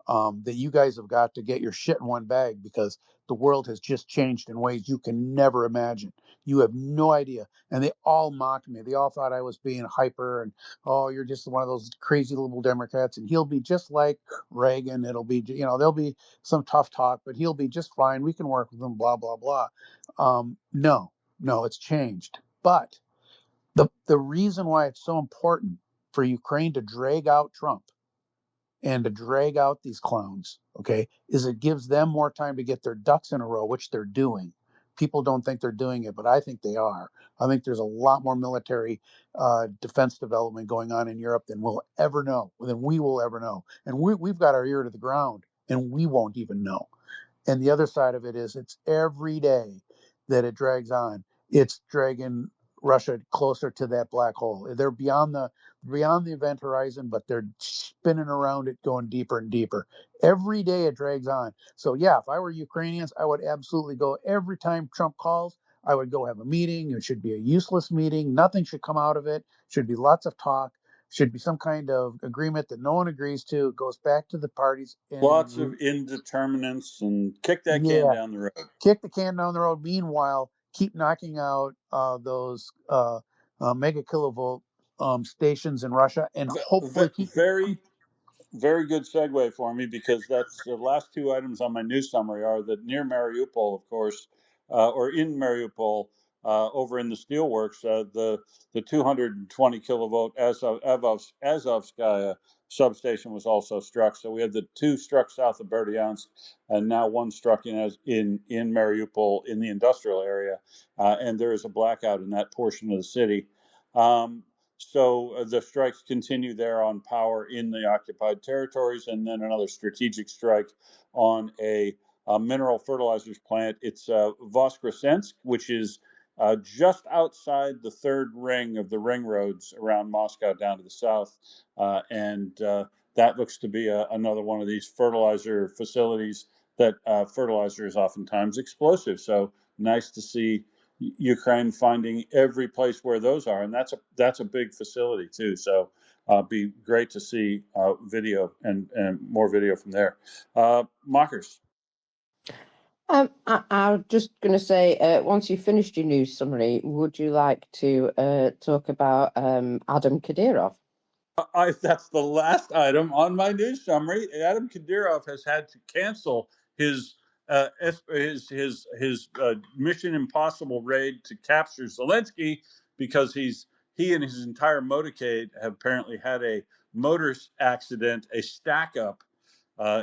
that you guys have got to get your shit in one bag because the world has just changed in ways you can never imagine. You have no idea. And they all mocked me. They all thought I was being hyper and, oh, you're just one of those crazy little Democrats. And he'll be just like Reagan. It'll be, there'll be some tough talk, but he'll be just fine. We can work with him, blah, blah, blah. No, it's changed. But the reason why it's so important for Ukraine to drag out Trump and to drag out these clowns, okay, is it gives them more time to get their ducks in a row, which they're doing. People don't think they're doing it, but I think they are. I think there's a lot more military defense development going on in Europe than we will ever know. And we've got our ear to the ground, and we won't even know. And the other side of it is, it's every day that it drags on, it's dragging Russia closer to that black hole. They're beyond the event horizon, but they're spinning around it, going deeper and deeper. Every day it drags on. So yeah, if I were Ukrainians, I would absolutely go every time Trump calls. I would go have a meeting. It should be a useless meeting. Nothing should come out of it. Should be lots of talk. Should be some kind of agreement that no one agrees to. It goes back to the parties Lots of and indeterminants and kick that can yeah, down the road. kick the can down the road. Meanwhile, keep knocking out those mega kilovolt stations in Russia, and hopefully keep. Very, very good segue for me, because that's the last two items on my news summary are that near Mariupol, of course, or in Mariupol, over in the steelworks, the 220 kilovolt Azovskaya substation was also struck. So we had the two struck south of Berdyansk, and now one struck in Mariupol in the industrial area, and there is a blackout in that portion of the city. So the strikes continue there on power in the occupied territories, and then another strategic strike on a mineral fertilizers plant. It's Voskresensk, which is just outside the third ring of the ring roads around Moscow down to the south. And that looks to be another one of these fertilizer facilities that fertilizer is oftentimes explosive. So nice to see Ukraine finding every place where those are, and that's a big facility too. So be great to see video and more video from there. Mockers. I was just going to say, once you've finished your news summary, would you like to talk about Adam Kadyrov? That's the last item on my news summary. Adam Kadyrov has had to cancel his Mission Impossible raid to capture Zelensky because he and his entire motorcade have apparently had a motor accident, a stack up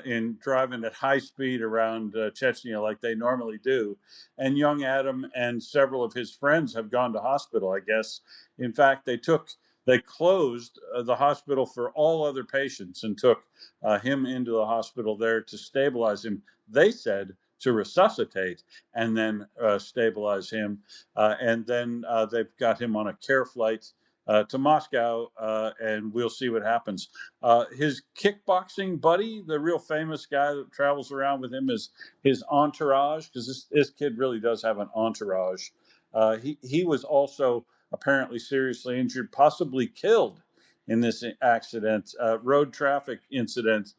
in driving at high speed around Chechnya like they normally do. And young Adam and several of his friends have gone to hospital, I guess. In fact, they closed the hospital for all other patients and took him into the hospital there to stabilize him. They said to resuscitate and then stabilize him. And then they've got him on a care flight to Moscow, and we'll see what happens. His kickboxing buddy, the real famous guy that travels around with him, is his entourage, because this kid really does have an entourage. He was also apparently seriously injured, possibly killed in this accident, road traffic incident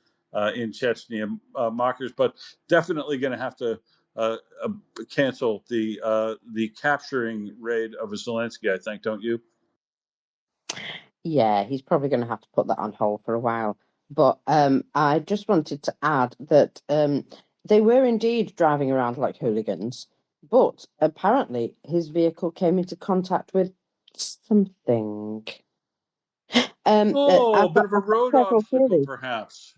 in Chechnya, Mockers, but definitely going to have to cancel the capturing raid of Zelensky, I think, don't you? Yeah, he's probably going to have to put that on hold for a while. But I just wanted to add that they were indeed driving around like hooligans, but apparently his vehicle came into contact with something. A bit of a road obstacle, perhaps.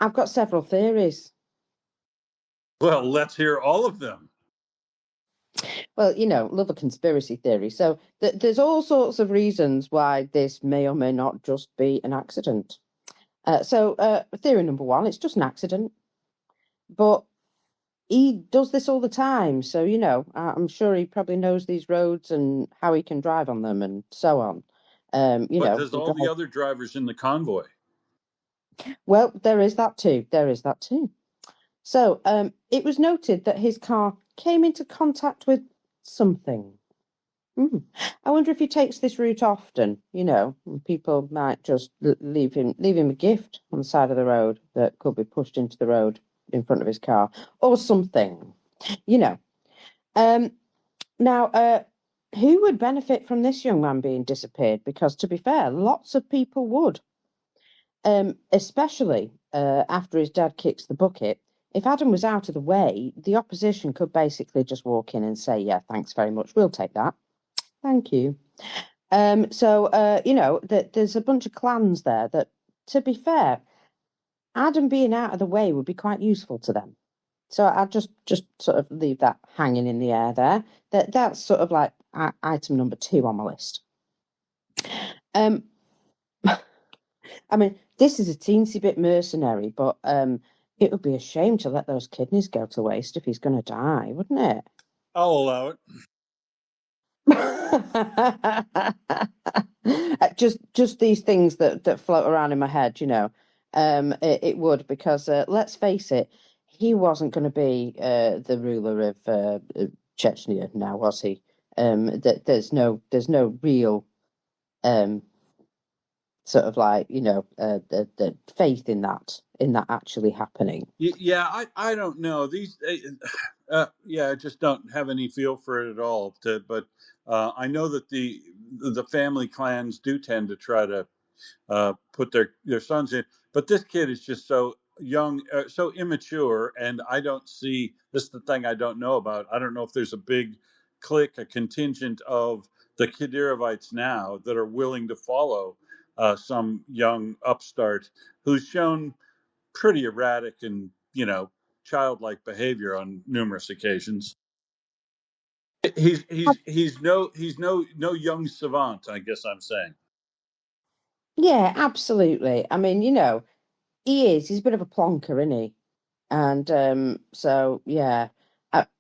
I've got several theories. Well, let's hear all of them. Well, love a conspiracy theory. So there's all sorts of reasons why this may or may not just be an accident. So theory number one, it's just an accident. But he does this all the time. So, I'm sure he probably knows these roads and how he can drive on them and so on. But does all the other drivers in the convoy? Well, there is that too. So it was noted that his car came into contact with something. I wonder if he takes this route often. People might just leave him a gift on the side of the road that could be pushed into the road in front of his car or something. Now, who would benefit from this young man being disappeared? Because to be fair, lots of people would, especially after his dad kicks the bucket. If Adam was out of the way, the opposition could basically just walk in and say, yeah, thanks very much, we'll take that. Thank you. So there's a bunch of clans there that, to be fair, Adam being out of the way would be quite useful to them. So I'll just sort of leave that hanging in the air there. That's sort of like item number 2 on my list. I mean, this is a teensy bit mercenary, but it would be a shame to let those kidneys go to waste if he's going to die, wouldn't it? I'll allow it. just these things that float around in my head, it would, because let's face it, he wasn't going to be the ruler of Chechnya now, was he? There's no real sort of like the faith in that actually happening. Yeah, I don't know these. I just don't have any feel for it at all. But I know that the family clans do tend to try to put their sons in. But this kid is just so young, so immature, and I don't see. This is the thing I don't know about. I don't know if there's a big clique, a contingent of the Kadyrovites now that are willing to follow some young upstart who's shown pretty erratic and childlike behavior on numerous occasions. He's no young savant, I guess I'm saying. Yeah, absolutely. I mean, he's a bit of a plonker, isn't he? And so, yeah,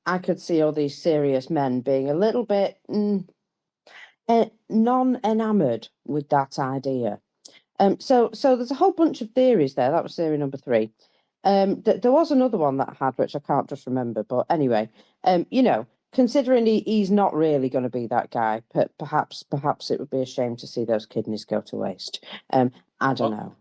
I could see all these serious men being a little bit non-enamored with that idea. So there's a whole bunch of theories there. That was theory number 3. There was another one that I had, which I can't just remember. But anyway, considering he's not really going to be that guy, perhaps it would be a shame to see those kidneys go to waste. I don't know.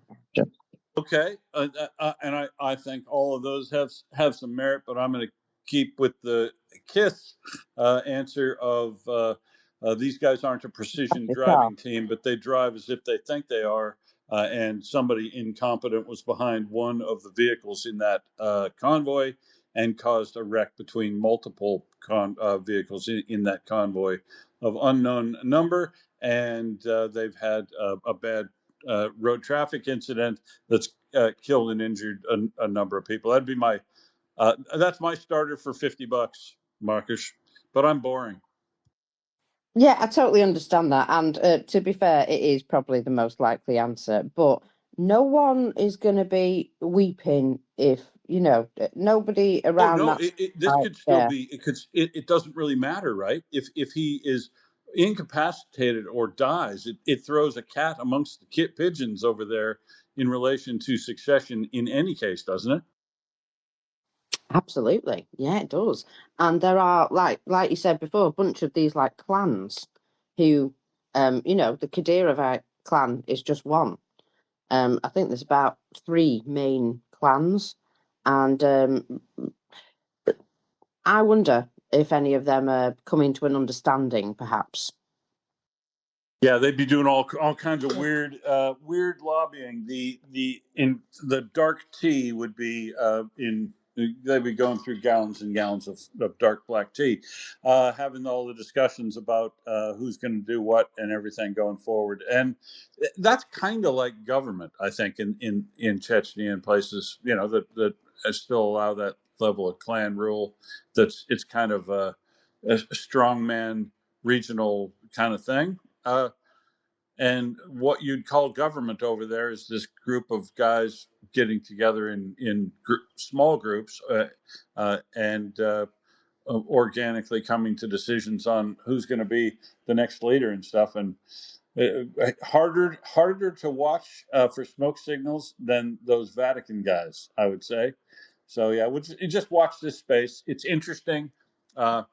Okay, and I think all of those have some merit, but I'm going to keep with the KISS answer of these guys aren't a precision driving team, but they drive as if they think they are, and somebody incompetent was behind one of the vehicles in that convoy and caused a wreck between multiple vehicles in that convoy of unknown number, and they've had a bad road traffic incident that's killed and injured a number of people. That'd be that's my starter for $50, Marcus. But I'm boring. Yeah, I totally understand that. And to be fair, it is probably the most likely answer. But no one is going to be weeping if, nobody around No, that. this could still be. It doesn't really matter, right? If he is incapacitated or dies, it throws a cat amongst the pigeons over there in relation to succession in any case, doesn't it? Absolutely. Yeah, it does. And there are, like you said before, a bunch of these like clans who, the Kadyrevite clan is just one. I think there's about 3 main clans. And I wonder if any of them are coming to an understanding, perhaps. Yeah, they'd be doing all kinds of weird lobbying. The dark tea would be they'd be going through gallons and gallons of dark black tea, having all the discussions about who's going to do what and everything going forward. And that's kind of like government, I think, in Chechnya and places that still allow that level of clan rule. It's kind of a strongman regional kind of thing. And what you'd call government over there is this group of guys getting together in small groups and organically coming to decisions on who's going to be the next leader and stuff. And harder to watch for smoke signals than those Vatican guys, I would say. So yeah, just watch this space. It's interesting. Uh,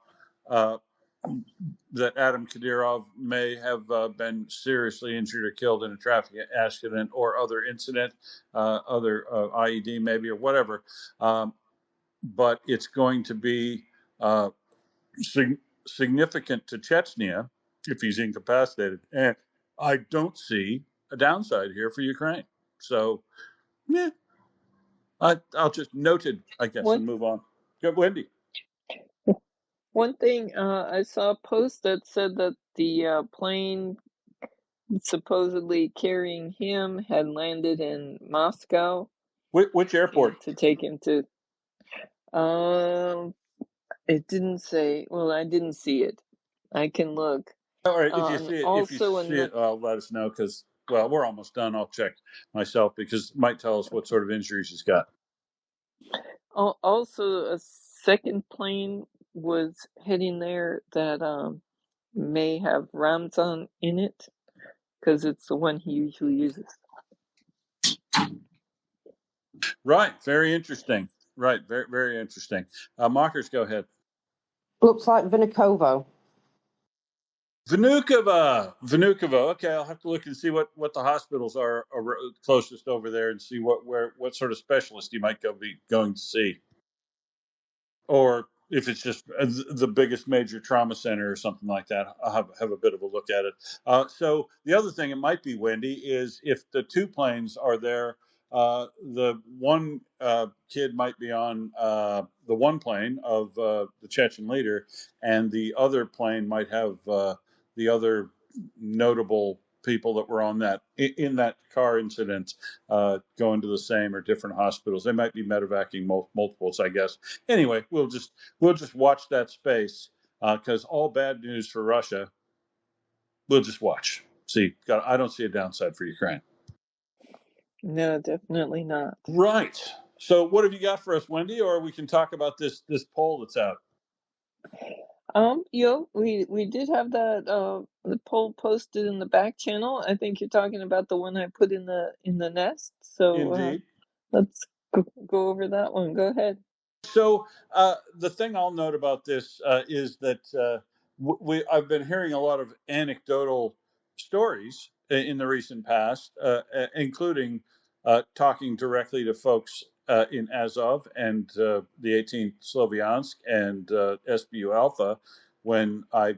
that Adam Kadyrov may have been seriously injured or killed in a traffic accident or other incident, other IED maybe or whatever. But it's going to be significant to Chechnya if he's incapacitated. And I don't see a downside here for Ukraine. So, yeah, I'll just note it, I guess, One and move on. Good, Wendy. one thing I saw a post that said that the plane supposedly carrying him had landed in Moscow. Which airport? To take him to. It didn't say. Well, I didn't see it. I can look. All right, if you Also, see it, let us know because we're almost done. I'll check myself because it might tell us what sort of injuries he's got. also a second plane was heading there that may have Ramzan in it because it's the one he usually uses. Right, very interesting. Right, very very interesting. Mockers, go ahead. Looks like Vinokovo. Vnukovo. Okay, I'll have to look and see what the hospitals are closest over there and see what sort of specialist you might be going to see, or if it's just the biggest major trauma center or something like that. I'll have a bit of a look at it. So the other thing it might be, Wendy, is if the 2 planes are there, the one kid might be on the one plane of the Chechen leader, and the other plane might have the other notable people that were on that in that car incident going to the same or different hospitals. They might be medevacing multiples, I guess. Anyway, we'll just watch that space because all bad news for Russia. We'll just watch. See, I don't see a downside for Ukraine. No, definitely not. Right. So what have you got for us, Wendy? Or we can talk about this poll that's out. We did have that the poll posted in the back channel. I think you're talking about the one I put in the nest. So Indeed. let's go over that one. Go ahead. So the thing I'll note about this is that I've been hearing a lot of anecdotal stories in the recent past, including talking directly to folks in Azov and the 18th Sloviansk and SBU Alpha, when I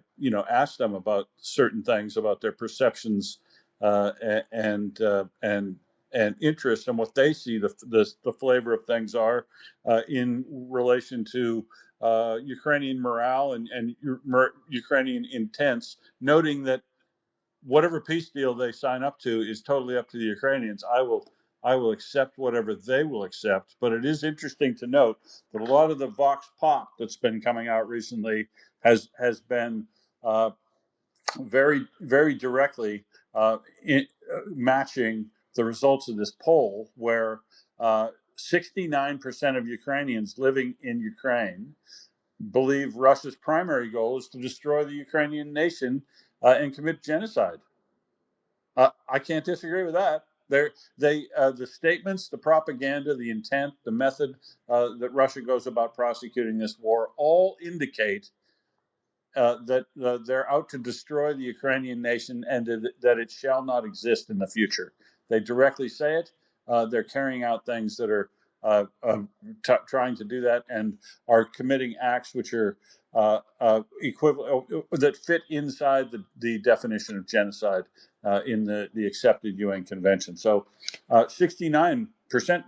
asked them about certain things about their perceptions and interest and what they see the flavor of things are in relation to Ukrainian morale and Ukrainian intents, noting that whatever peace deal they sign up to is totally up to the Ukrainians. I will accept whatever they will accept, but it is interesting to note that a lot of the vox pop that's been coming out recently has been very, very directly matching the results of this poll, where 69% of Ukrainians living in Ukraine believe Russia's primary goal is to destroy the Ukrainian nation and commit genocide. I can't disagree with that. The statements, the propaganda, the intent, the method that Russia goes about prosecuting this war all indicate that they're out to destroy the Ukrainian nation and that it shall not exist in the future. They directly say it. They're carrying out things that are trying to do that and are committing acts which are equivalent that fit inside the definition of genocide in the accepted UN Convention. So 69%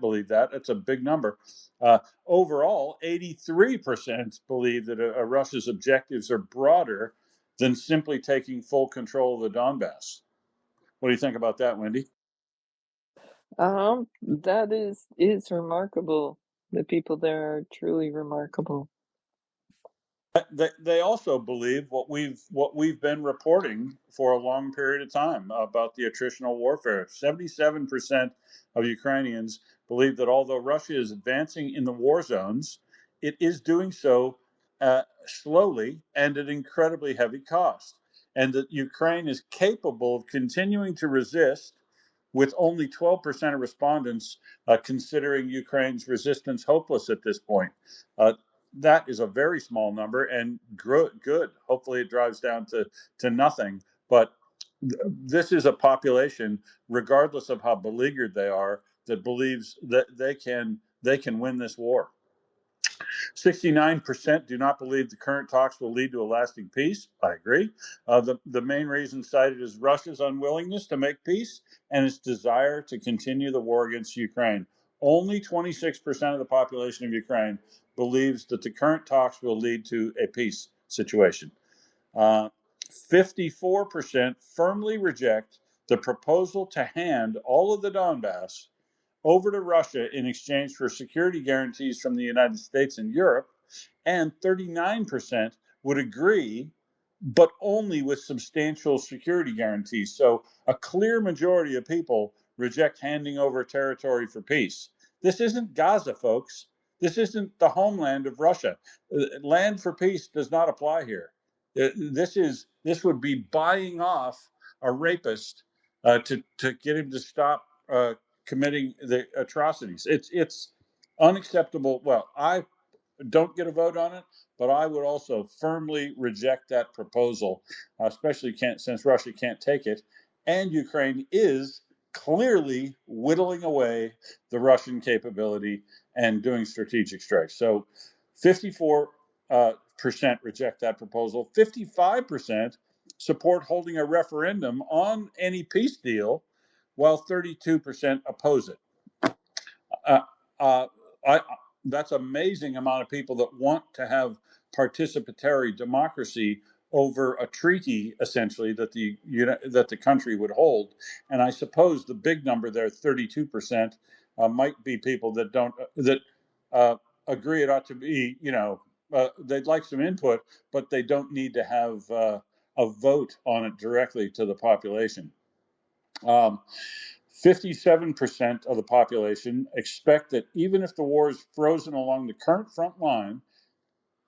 believe that. That's a big number. Overall, 83% believe that Russia's objectives are broader than simply taking full control of the Donbass. What do you think about that, Wendy? That is remarkable. The people there are truly remarkable. They also believe what we've been reporting for a long period of time about the attritional warfare. 77% of Ukrainians believe that although Russia is advancing in the war zones, it is doing so slowly and at incredibly heavy cost, and that Ukraine is capable of continuing to resist, with only 12% of respondents considering Ukraine's resistance hopeless at this point. That is a very small number and good. Hopefully, it drives down to nothing. But this is a population, regardless of how beleaguered they are, that believes that they can win this war. 69% do not believe the current talks will lead to a lasting peace. I agree. The main reason cited is Russia's unwillingness to make peace and its desire to continue the war against Ukraine. Only 26% of the population of Ukraine believes that the current talks will lead to a peace situation. 54% firmly reject the proposal to hand all of the Donbass over to Russia in exchange for security guarantees from the United States and Europe, and 39% would agree, but only with substantial security guarantees. So a clear majority of people reject handing over territory for peace. This isn't Gaza, folks. This isn't the homeland of Russia. Land for peace does not apply here. This would be buying off a rapist to get him to stop committing the atrocities. It's unacceptable. Well, I don't get a vote on it, but I would also firmly reject that proposal, especially since Russia can't take it, and Ukraine is clearly whittling away the Russian capability and doing strategic strikes. So 54% reject that proposal. 55% support holding a referendum on any peace deal, while 32% oppose it. Uh, uh, that's an amazing amount of people that want to have participatory democracy over a treaty, essentially, that the country would hold. And I suppose the big number there, 32%, might be people that don't agree it ought to be. They'd like some input, but they don't need to have a vote on it directly to the population. 57% of the population expect that even if the war is frozen along the current front line,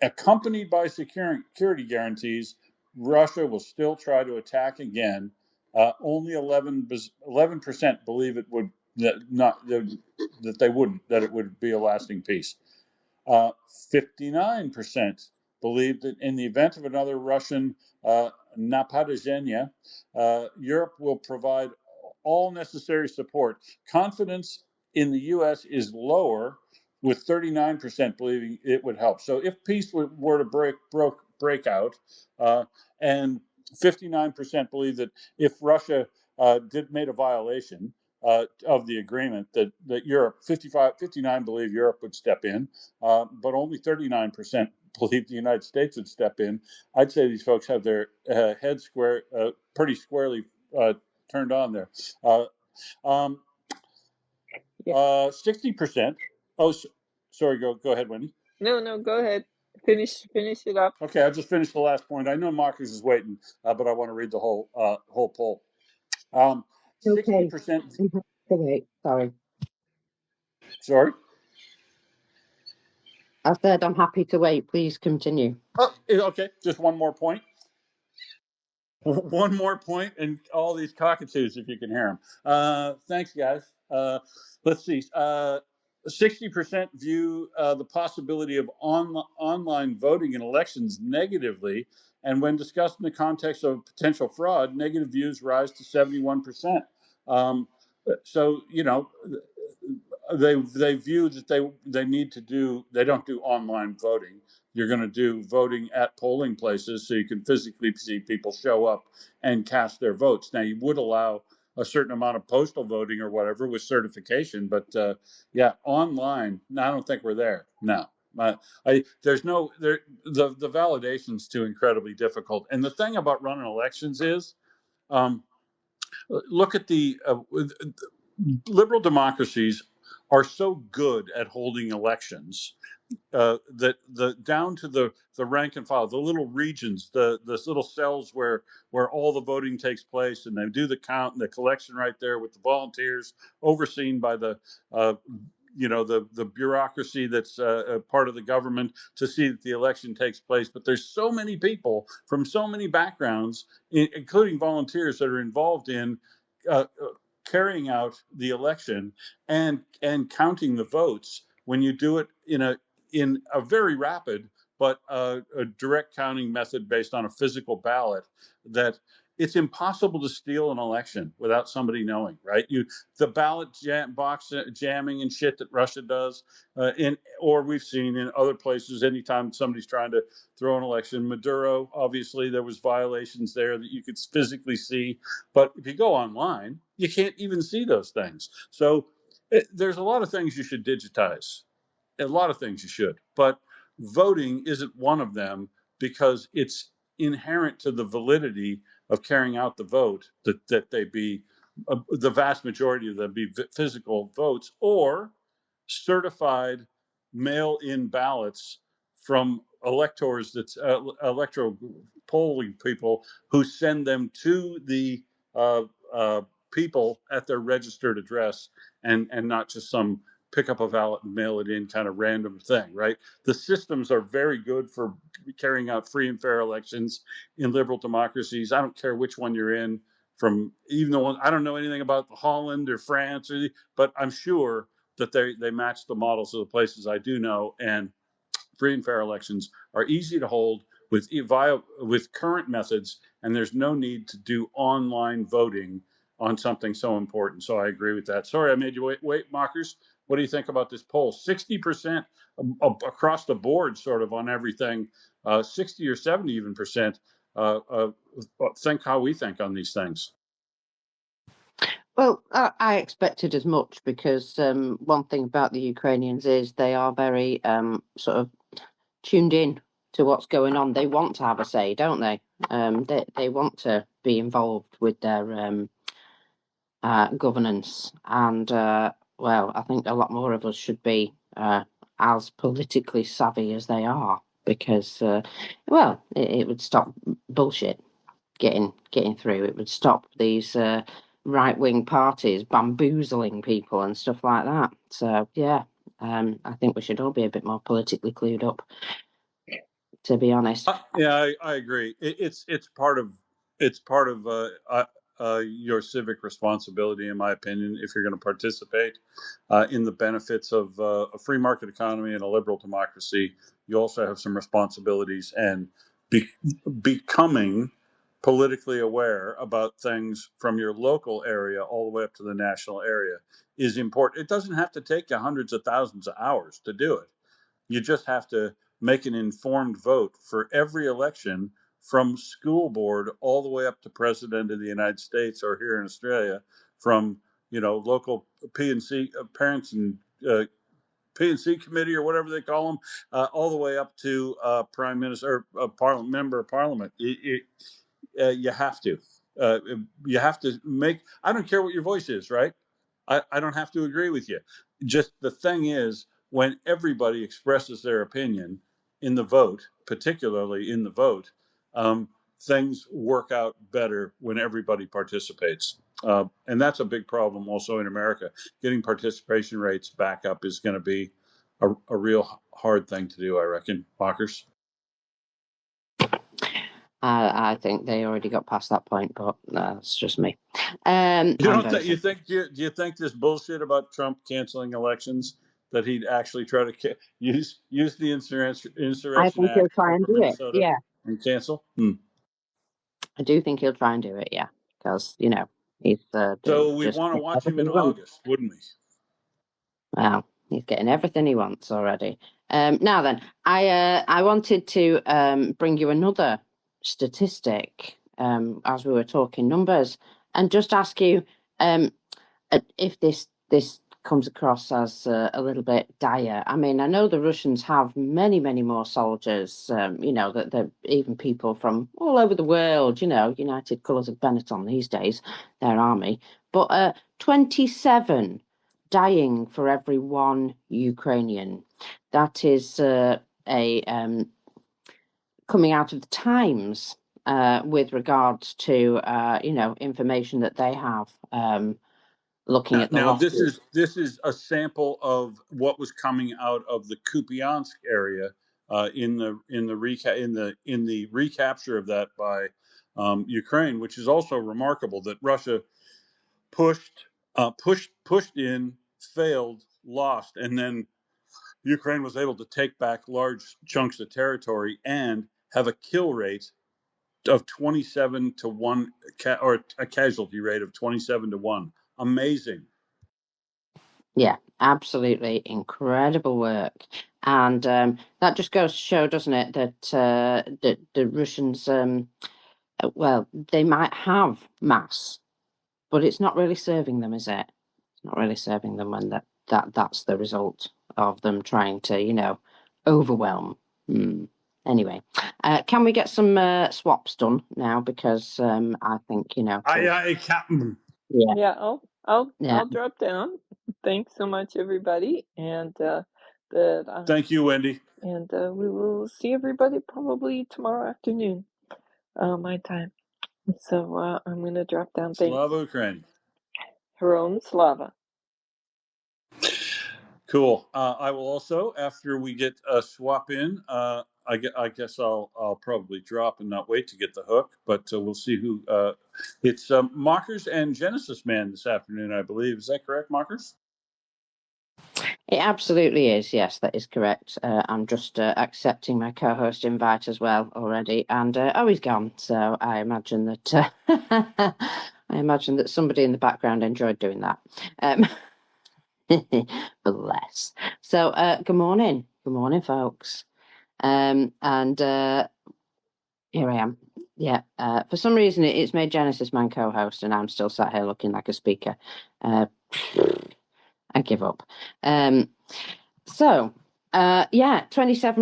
accompanied by security guarantees, Russia will still try to attack again. Only 11% believe it would that they wouldn't, that it would be a lasting peace. 59% believe that in the event of another Russian napadezhenia, Europe will provide all necessary support. Confidence in the U.S. is lower, with 39% believing it would help. So if peace were to break out, and 59% believe that if Russia made a violation of the agreement, that Europe, 59 believe Europe would step in, but only 39% believe the United States would step in. I'd say these folks have their heads pretty squarely turned on there. 60%. Oh, sorry. Go ahead, Wendy. No, go ahead. Finish it up. Okay, I'll just finish the last point. I know Marcus is waiting, but I want to read the whole poll. 60%. Okay. Sorry. Sorry. I said I'm happy to wait. Please continue. Oh, okay. Just one more point. One more point, and all these cockatoos, if you can hear them. Thanks, guys. Let's see. 60% view the possibility of online voting in elections negatively, and when discussed in the context of potential fraud, negative views rise to 71%. So they view that they don't do online voting. You're going to do voting at polling places so you can physically see people show up and cast their votes. Now, you would allow a certain amount of postal voting or whatever with certification, but online, I don't think we're there. No. The validation's too incredibly difficult. And the thing about running elections is, look at the liberal democracies are so good at holding elections that down to the rank and file, the little regions, the little cells where all the voting takes place, and they do the count and the collection right there with the volunteers, overseen by the bureaucracy that's a part of the government to see that the election takes place. But there's so many people from so many backgrounds, including volunteers, that are involved in carrying out the election and counting the votes. When you do it in a very rapid but a direct counting method based on a physical ballot, that it's impossible to steal an election without somebody knowing, right? The ballot box jamming and shit that Russia does, or we've seen in other places, anytime somebody's trying to throw an election. Maduro, obviously, there was violations there that you could physically see, but if you go online, you can't even see those things. So there's a lot of things you should digitize. A lot of things you should, but voting isn't one of them, because it's inherent to the validity of carrying out the vote that they be the vast majority of them be physical votes or certified mail-in ballots from electors, that's electoral polling people, who send them to the people at their registered address, and not just some pick up a ballot and mail it in kind of random thing, right? The systems are very good for carrying out free and fair elections in liberal democracies. I don't care which one you're in, from even the one, I don't know anything about Holland or France, but I'm sure that they match the models of the places I do know, and free and fair elections are easy to hold with current methods, and there's no need to do online voting on something so important. So I agree with that. Sorry, I made you wait, Mockers. What do you think about this poll? 60% across the board, sort of on everything. 60 or 70 even percent think how we think on these things. Well, I expected as much, because one thing about the Ukrainians is they are very sort of tuned in to what's going on. They want to have a say, don't they? They want to be involved with their governance, and well, I think a lot more of us should be as politically savvy as they are, because it would stop bullshit getting through. It would stop these right-wing parties bamboozling people and stuff like that. So yeah, I think we should all be a bit more politically clued up, to be honest. Yeah, I agree. It's part of your civic responsibility, in my opinion, if you're going to participate in the benefits of a free market economy and a liberal democracy. You also have some responsibilities, and becoming politically aware about things from your local area all the way up to the national area is important. It doesn't have to take you hundreds of thousands of hours to do it. You just have to make an informed vote for every election, from school board all the way up to president of the United States, or here in Australia, from local P&C parents and P&C committee, or whatever they call them, all the way up to prime minister or member of parliament. You have to. You have to make. I don't care what your voice is, right? I don't have to agree with you. Just the thing is, when everybody expresses their opinion in the vote, particularly in the vote, things work out better when everybody participates. And that's a big problem also in America. Getting participation rates back up is going to be a real hard thing to do, I reckon. Mockers? I think they already got past that point, but that's just me. You don't think? Do you think this bullshit about Trump canceling elections, that he'd actually try to use the Insurrection I think he'll Act try and over do it. Minnesota Yeah, and cancel? I do think he'll try and do it. Yeah, because he's So we'd just want to getting watch him everything in he wants. August, wouldn't we? Well, he's getting everything he wants already. Now then, I wanted to bring you another statistic as we were talking numbers, and just ask you if this comes across as a little bit dire. I mean, I know the Russians have many more soldiers. That even people from all over the world. United Colours of Benetton these days, their army. But 27 dying for every one Ukrainian. That is coming out of the Times with regards to information that they have looking at the Now losses. this is a sample of what was coming out of the Kupiansk area in the recapture of that by Ukraine, which is also remarkable that Russia pushed in, failed, lost, and then Ukraine was able to take back large chunks of territory and have a kill rate of 27 to 1, or a casualty rate of 27 to 1. Amazing. Yeah, absolutely incredible work. And that just goes to show, doesn't it, that the Russians, well, they might have mass, but it's not really serving them, is it? It's not really serving them when that's the result of them trying to, overwhelm. Anyway, can we get some swaps done now? Because I think, I can't. yeah, I'll drop down. Thanks so much, everybody, and Thank you, Wendy. And we will see everybody probably tomorrow afternoon, my time. So I'm going to drop down. Thanks. Slava Ukraine. Heroin Slava. Cool. I will also, after we get a swap in, I guess I'll probably drop and not wait to get the hook, but we'll see who. It's Mockers and Genesis Man this afternoon, I believe. Is that correct, Mockers? It absolutely is. Yes, that is correct. I'm just accepting my co-host invite as well already, and he's gone. So I imagine that somebody in the background enjoyed doing that. Bless. So good morning, folks. And here I am. Yeah. For some reason, it's made Genesis Man co-host, and I'm still sat here looking like a speaker. I give up. 27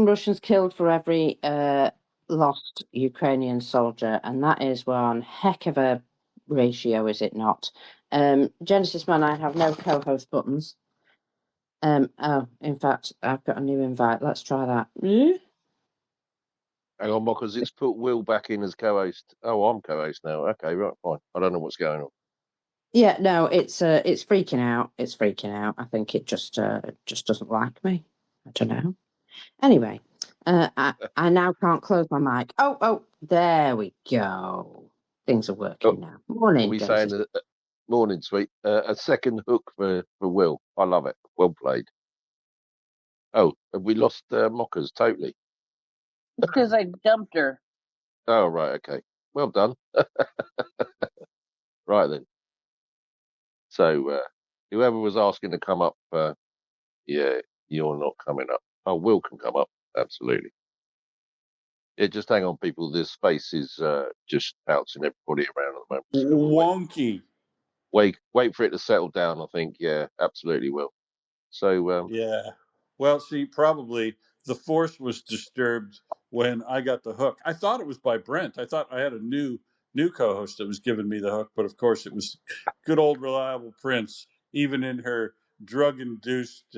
Russians killed for every lost Ukrainian soldier, and that is one heck of a ratio, is it not? Genesis Man, I have no co-host buttons. In fact, I've got a new invite. Let's try that. Hang on, Mockers, it's put Will back in as co-host. Oh, I'm co-host now. Okay, right, fine. I don't know what's going on. Yeah, no, it's freaking out. It's freaking out. I think it just doesn't like me. I don't know. Anyway, I now can't close my mic. Oh, there we go. Things are Oh, working now. are Morning, we Joseph. saying morning, sweet? A second hook for Will. I love it. Well played. Oh, have we lost Mockers totally? Because I dumped her. Oh, right. Okay. Well done. Right then. So, whoever was asking to come up, yeah, you're not coming up. Oh, Will can come up. Absolutely. Yeah, just hang on, people. This space is just bouncing everybody around at the moment. So Wonky. wait for it to settle down. I think. Yeah, absolutely will. So, Yeah. Well, see, probably the force was disturbed when I got the hook. I thought it was by Brent. I thought I had a new co-host that was giving me the hook, but of course it was good old reliable Prince. Even in her drug-induced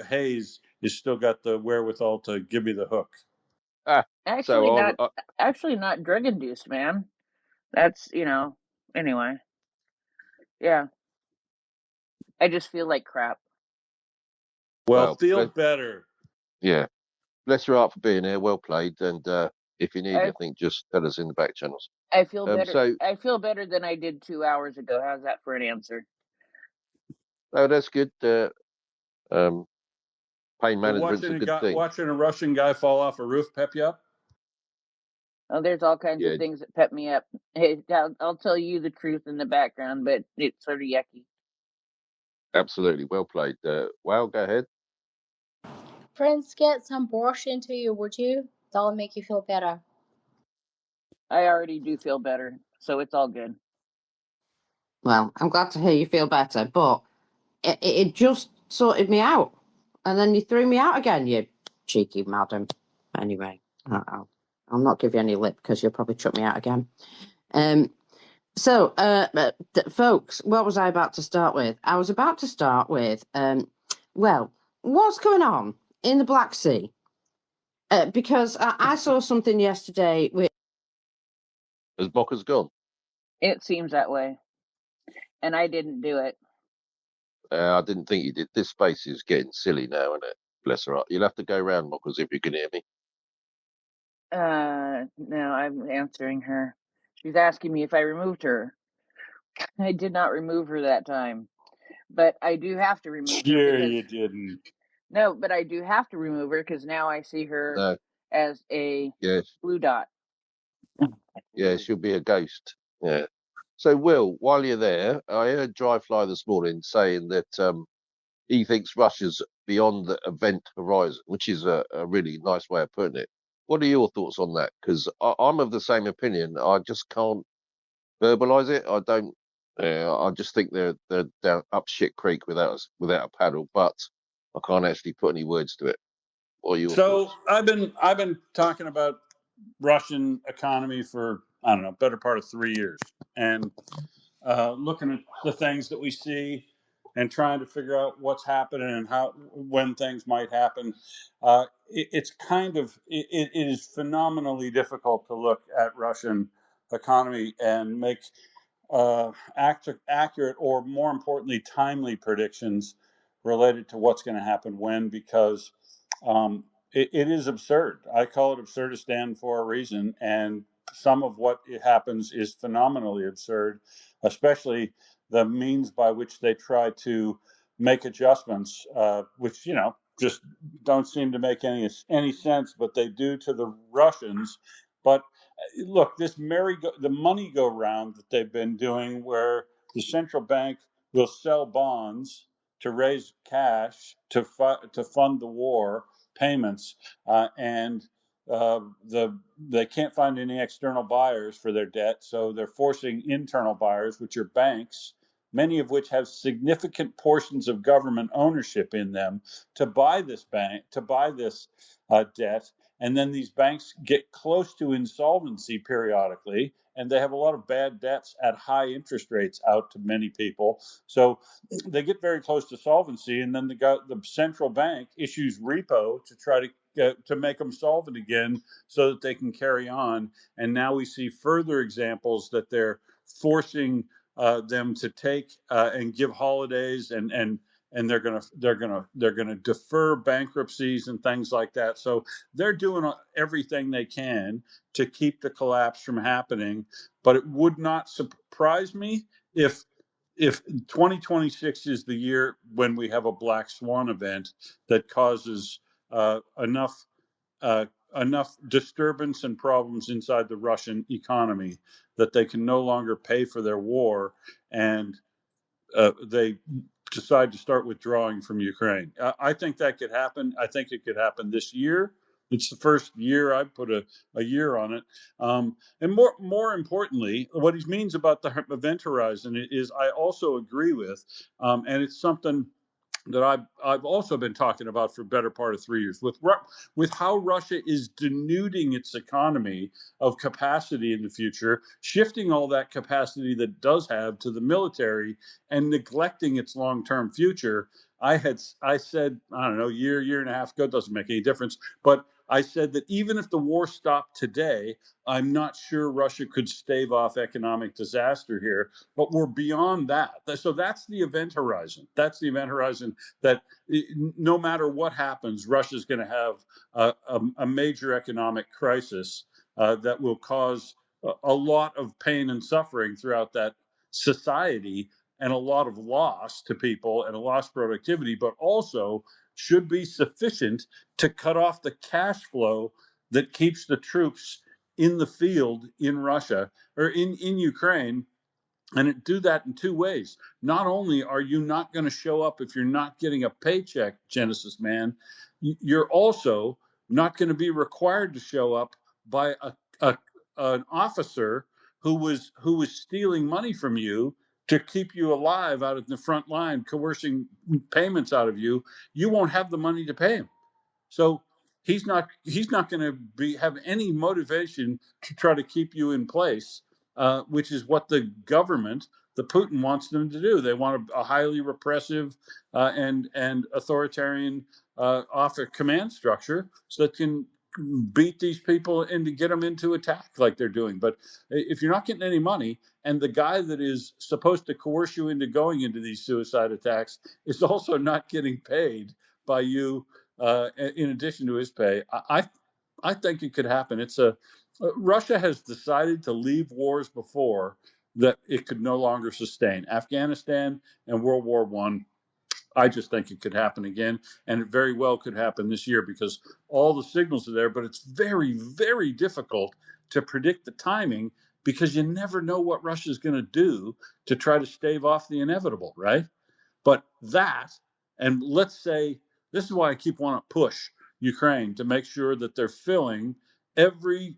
haze, is still got the wherewithal to give me the hook. so Actually, not drug induced, man. That's Anyway, yeah. I just feel like crap. Well, well, feel better. yeah. Bless your heart for being here. Well played. And if you need I anything, just tell us in the back channels. I feel better. So, I feel better than I did 2 hours ago. How's that for an answer? oh, that's good. Um, pain Well, management's a good thing. watching a Russian guy fall off a roof pep you up? Oh, there's all kinds Yeah, of things that pep me up. Hey, I'll tell you the truth in the background, but it's sort of yucky. absolutely. Well played. Well, go ahead. Prince, get some borscht into you, would you? That'll make you feel better. I already do feel better, so it's all good. Well, I'm glad to hear you feel better, but it just sorted me out, and then you threw me out again, you cheeky madam. Anyway, I'll not give you any lip because you'll probably chuck me out again. So, folks, what was I about to start with? I was about to start with, well, what's going on in the Black Sea? Because I saw something yesterday with. Has Bocker's gone? It seems that way, and I didn't do it. I didn't think you did. This space is getting silly now, isn't it? Bless her heart. You'll have to go round, Mockers, if you can hear me. No, I'm answering her. She's asking me if I removed her. I did not remove her that time, but I do have to remove her Sure, because you didn't. no, but I do have to remove her because now I see her No. as a Yes. blue dot. Yeah, she'll be a ghost. Yeah. So, Will, while you're there, I heard Dryfly this morning saying that he thinks Russia's beyond the event horizon, which is a really nice way of putting it. What are your thoughts on that? Because I'm of the same opinion. I just can't verbalise it. I don't. I just think they're down up shit creek without a paddle. But I can't actually put any words to it. What are your So thoughts? I've been talking about Russian economy for, I don't know, better part of 3 years, and looking at the things that we see and trying to figure out what's happening and how when things might happen. It's kind of it is phenomenally difficult to look at Russian economy and make accurate or, more importantly, timely predictions related to what's going to happen when, because it is absurd. I call it Absurdistan for a reason, and some of what happens is phenomenally absurd, especially the means by which they try to make adjustments, which just don't seem to make any sense, but they do to the Russians. But look, the money go round that they've been doing, where the central bank will sell bonds to raise cash to fund the war payments, and they can't find any external buyers for their debt, so they're forcing internal buyers, which are banks, many of which have significant portions of government ownership in them, to buy this debt. And then these banks get close to insolvency periodically, and they have a lot of bad debts at high interest rates out to many people. So they get very close to solvency, and then the central bank issues repo to try to make them solvent again, so that they can carry on. And now we see further examples that they're forcing them to take and give holidays, and they're gonna defer bankruptcies and things like that. So they're doing everything they can to keep the collapse from happening. But it would not surprise me if 2026 is the year when we have a black swan event that causes enough uh, enough disturbance and problems inside the Russian economy that they can no longer pay for their war, and they decide to start withdrawing from Ukraine. I think that could happen. I think it could happen this year. It's the first year I've put a year on it. And more importantly, what he means about the event horizon is I also agree with, and it's something that I've also been talking about for a better part of 3 years with how Russia is denuding its economy of capacity in the future, shifting all that capacity that it does have to the military and neglecting its long-term future. I said, I don't know, year and a half ago, it doesn't make any difference, but I said that even if the war stopped today, I'm not sure Russia could stave off economic disaster here, but we're beyond that. So that's the event horizon. That's the event horizon that no matter what happens, Russia's going to have a major economic crisis that will cause a lot of pain and suffering throughout that society, and a lot of loss to people and a lost productivity, but also should be sufficient to cut off the cash flow that keeps the troops in the field in Russia or in Ukraine. And it do that in two ways. Not only are you not going to show up if you're not getting a paycheck, Genesis Man, you're also not going to be required to show up by an officer who was stealing money from you to keep you alive out in the front line, coercing payments out of you. You won't have the money to pay him. So he's not going to have any motivation to try to keep you in place, which is what the government, the Putin, wants them to do. They want a highly repressive and authoritarian command structure so that can beat these people and to get them into attack like they're doing. But if you're not getting any money, and the guy that is supposed to coerce you into going into these suicide attacks is also not getting paid by you, in addition to his pay, I think it could happen. Russia has decided to leave wars before that it could no longer sustain. Afghanistan and World War I. I just think it could happen again, and it very well could happen this year because all the signals are there. But it's very, very difficult to predict the timing because you never know what Russia's going to do to try to stave off the inevitable, right? But that, and let's say, this is why I keep wanting to push Ukraine to make sure that they're filling every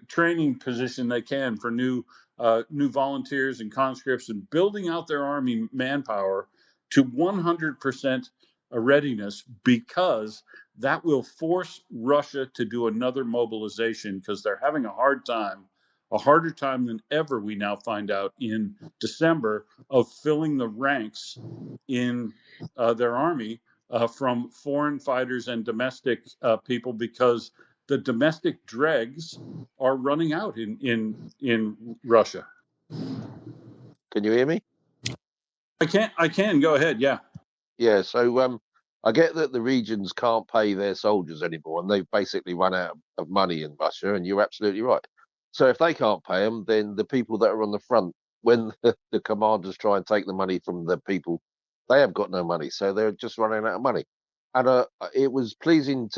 training position they can for new volunteers and conscripts, and building out their army manpower to 100% readiness, because that will force Russia to do another mobilization because they're having a harder time than ever, we now find out in December, of filling the ranks in their army from foreign fighters and domestic people, because the domestic dregs are running out in Russia. Can you hear me? I can go ahead. Yeah. Yeah, so I get that the regions can't pay their soldiers anymore, and they've basically run out of money in Russia, and you're absolutely right. So if they can't pay them, then the people that are on the front, when the commanders try and take the money from the people, they have got no money, so they're just running out of money. And it was pleasing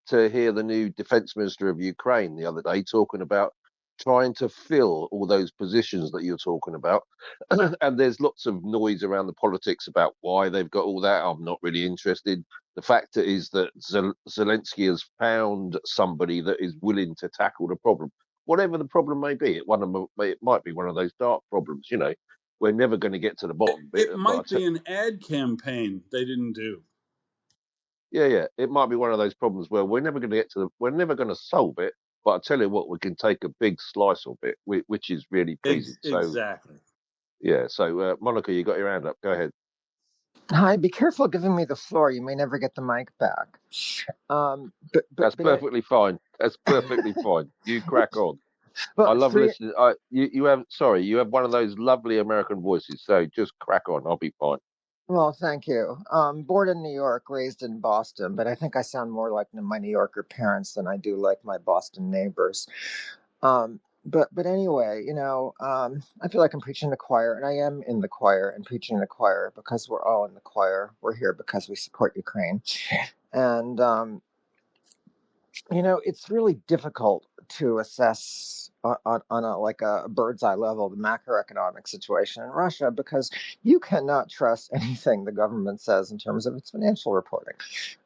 to hear the new defense minister of Ukraine the other day talking about trying to fill all those positions that you're talking about. And there's lots of noise around the politics about why they've got all that. I'm not really interested. The fact is that Zelensky has found somebody that is willing to tackle the problem, whatever the problem may be. It might be one of those dark problems. We're never going to get to the bottom bit. It might be an ad campaign they didn't do. Yeah. It might be one of those problems where we're never going to solve it. But I tell you what, we can take a big slice of it, which is really pleasing. Exactly. Yeah. So, Monica, you got your hand up. Go ahead. Hi, be careful giving me the floor. You may never get the mic back. That's perfectly fine. That's perfectly fine. You crack on. I Well, love three. listening. You have you have one of those lovely American voices. So just crack on. I'll be fine. Well, thank you. Born in New York, raised in Boston, but I think I sound more like my New Yorker parents than I do like my Boston neighbors. But anyway, I feel like I'm preaching the choir, and I am in the choir and preaching the choir because we're all in the choir. We're here because we support Ukraine, and it's really difficult to assess on a like a bird's eye level the macroeconomic situation in Russia because you cannot trust anything the government says in terms of its financial reporting.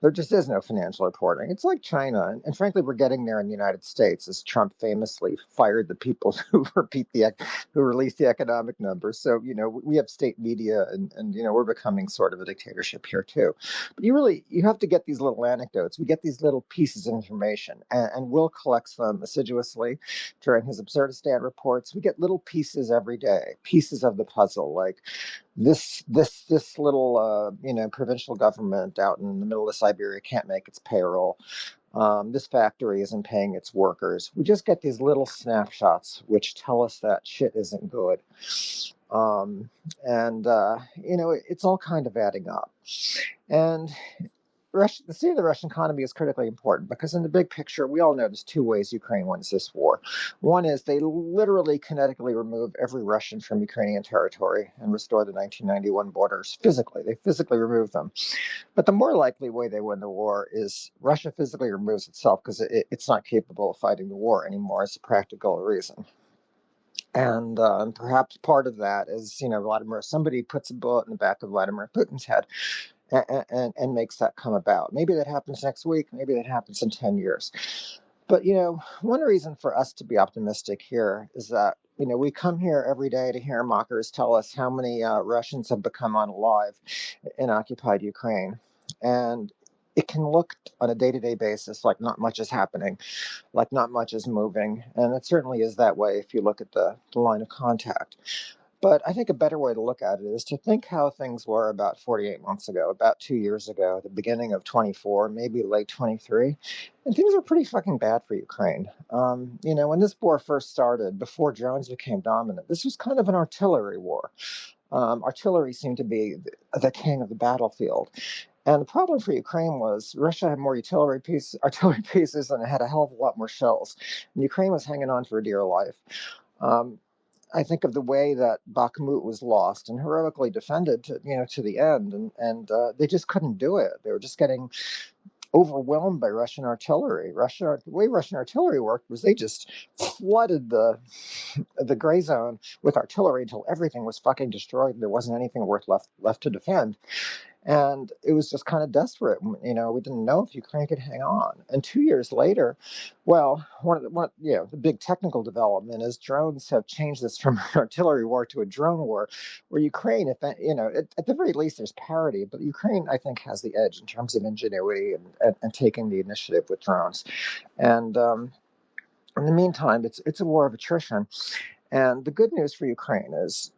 There just is no financial reporting. It's like China, and frankly, we're getting there in the United States, as Trump famously fired the people who who release the economic numbers. So we have state media, and we're becoming sort of a dictatorship here too. But you have to get these little anecdotes. We get these little pieces of information, and Will collects them assiduously during his Absurdistan reports. We get little pieces every day, pieces of the puzzle, like this little provincial government out in the middle of Siberia can't make its payroll. This factory isn't paying its workers. We just get these little snapshots which tell us that shit isn't good. It's all kind of adding up. And the state of the Russian economy is critically important because in the big picture, we all know there's two ways Ukraine wins this war. One is they literally kinetically remove every Russian from Ukrainian territory and restore the 1991 borders physically. They physically remove them. But the more likely way they win the war is Russia physically removes itself because it's not capable of fighting the war anymore as a practical reason. And perhaps part of that is, somebody puts a bullet in the back of Vladimir Putin's head and makes that come about. Maybe that happens next week. Maybe that happens in 10 years. But, one reason for us to be optimistic here is that, we come here every day to hear mockers tell us how many Russians have become unalive in occupied Ukraine. And it can look on a day-to-day basis like not much is happening, like not much is moving. And it certainly is that way if you look at the line of contact. But I think a better way to look at it is to think how things were about 48 months ago, about 2 years ago, the beginning of 24, maybe late 23. And things were pretty fucking bad for Ukraine. When this war first started, before drones became dominant, this was kind of an artillery war. Artillery seemed to be the king of the battlefield. And the problem for Ukraine was Russia had more artillery pieces, and it had a hell of a lot more shells. And Ukraine was hanging on for dear life. I think of the way that Bakhmut was lost and heroically defended to the end, and they just couldn't do it. They were just getting overwhelmed by Russian artillery. The way Russian artillery worked was they just flooded the gray zone with artillery until everything was fucking destroyed and there wasn't anything worth left to defend. And it was just kind of desperate. We didn't know if Ukraine could hang on. And 2 years later, well, the big technical development is drones have changed this from an artillery war to a drone war, where Ukraine, at the very least, there's parity. But Ukraine, I think, has the edge in terms of ingenuity and taking the initiative with drones. And in the meantime, it's a war of attrition. And the good news for Ukraine is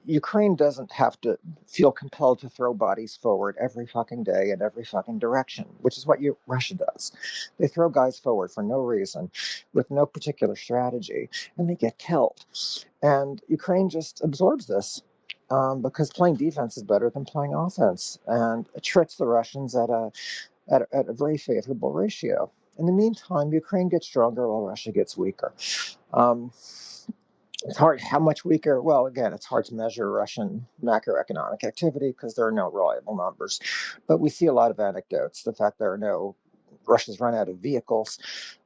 Ukraine doesn't have to feel compelled to throw bodies forward every fucking day in every fucking direction, which is what Russia does. They throw guys forward for no reason, with no particular strategy, and they get killed. And Ukraine just absorbs this because playing defense is better than playing offense, and it tricks the Russians at a very favorable ratio. In the meantime, Ukraine gets stronger while Russia gets weaker. It's hard. How much weaker? Well, again, it's hard to measure Russian macroeconomic activity because there are no reliable numbers. But we see a lot of anecdotes. The fact Russia's run out of vehicles.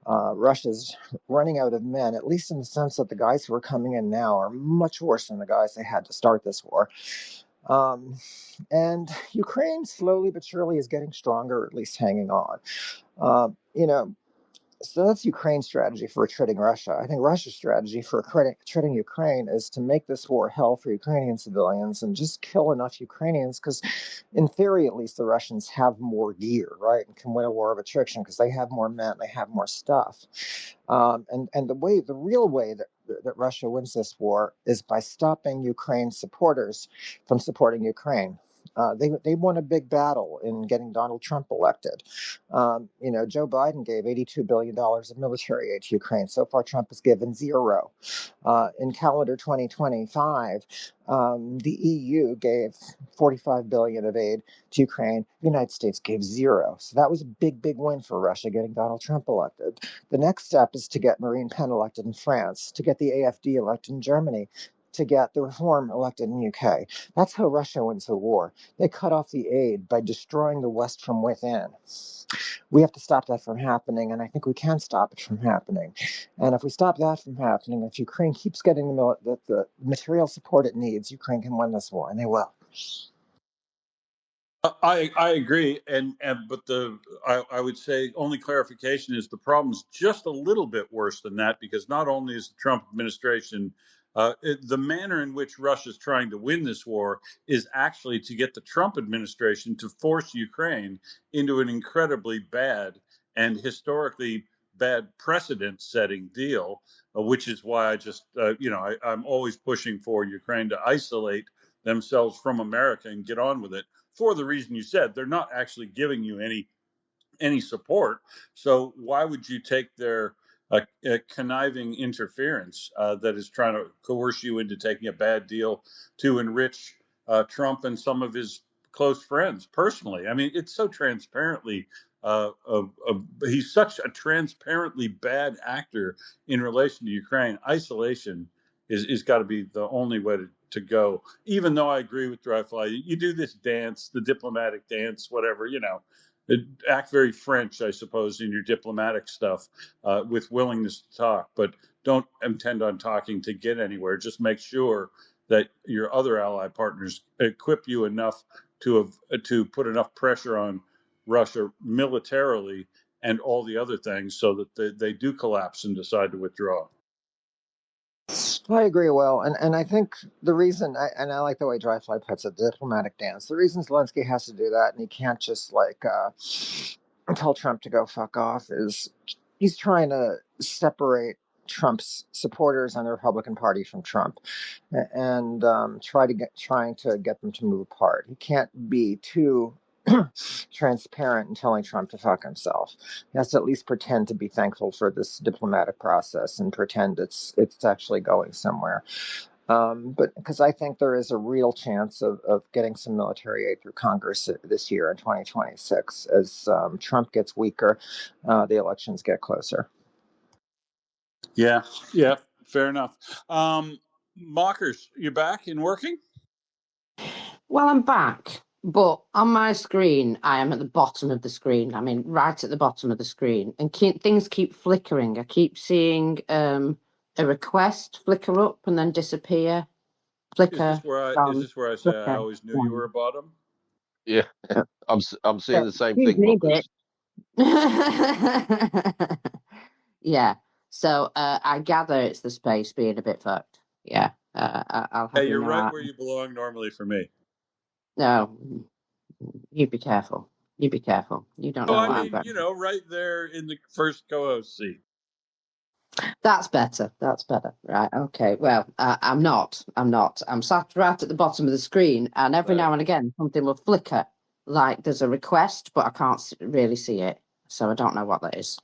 Russia's running out of men, at least in the sense that the guys who are coming in now are much worse than the guys they had to start this war. And Ukraine slowly but surely is getting stronger, or at least hanging on. So that's Ukraine's strategy for treating Russia. I think Russia's strategy for treating Ukraine is to make this war hell for Ukrainian civilians and just kill enough Ukrainians because, in theory, at least the Russians have more gear, right, and can win a war of attrition because they have more men, they have more stuff. And the real way that Russia wins this war is by stopping Ukraine's supporters from supporting Ukraine. They won a big battle in getting Donald Trump elected. Joe Biden gave $82 billion of military aid to Ukraine. So far, Trump has given zero. In calendar 2025, the EU gave $45 billion of aid to Ukraine. The United States gave zero. So that was a big, big win for Russia getting Donald Trump elected. The next step is to get Marine Le Pen elected in France, to get the AfD elected in Germany, to get the Reform elected in the UK. That's how Russia wins the war. They cut off the aid by destroying the West from within. We have to stop that from happening, and I think we can stop it from happening. And if we stop that from happening, if Ukraine keeps getting the material support it needs, Ukraine can win this war, and they will. I agree, but I would say only clarification is the problem's just a little bit worse than that, because not only is the Trump administration the manner in which Russia is trying to win this war is actually to get the Trump administration to force Ukraine into an incredibly bad and historically bad precedent-setting deal, which is why I'm always pushing for Ukraine to isolate themselves from America and get on with it. For the reason you said, they're not actually giving you any support. So why would you take their conniving interference that is trying to coerce you into taking a bad deal to enrich Trump and some of his close friends personally? I mean, it's so transparently. He's such a transparently bad actor in relation to Ukraine. Isolation is got to be the only way to go. Even though I agree with Dryfly, you do this dance, the diplomatic dance, whatever, act very French, I suppose, in your diplomatic stuff with willingness to talk, but don't intend on talking to get anywhere. Just make sure that your other ally partners equip you enough to put enough pressure on Russia militarily and all the other things so that they do collapse and decide to withdraw. I agree, Will, and I think the reason, I like the way Dryfly puts it, the diplomatic dance. The reason Zelensky has to do that, and he can't just tell Trump to go fuck off, is he's trying to separate Trump's supporters on the Republican Party from Trump, and trying to get them to move apart. He can't be too transparent and telling Trump to fuck himself. He has to at least pretend to be thankful for this diplomatic process and pretend it's actually going somewhere. But because I think there is a real chance of getting some military aid through Congress this year in 2026 as Trump gets weaker, the elections get closer. Yeah, fair enough. Mockers, you back and working? Well, I'm back, but on my screen, I am at the bottom of the screen. I mean, right at the bottom of the screen, and things keep flickering. I keep seeing a request flicker up and then disappear. Flicker. Is this where I say I always knew you were a bottom? Yeah, I'm seeing the same thing, Marcus. Yeah. So I gather it's the space being a bit fucked. Yeah. I'll have you're right where you belong normally for me. No, you be careful. You be careful. You don't know. I mean, right there in the first co-host seat. That's better. Right. Okay. Well, I'm not. I'm sat right at the bottom of the screen, and every now and again something will flicker, like there's a request, but I can't really see it, so I don't know what that is.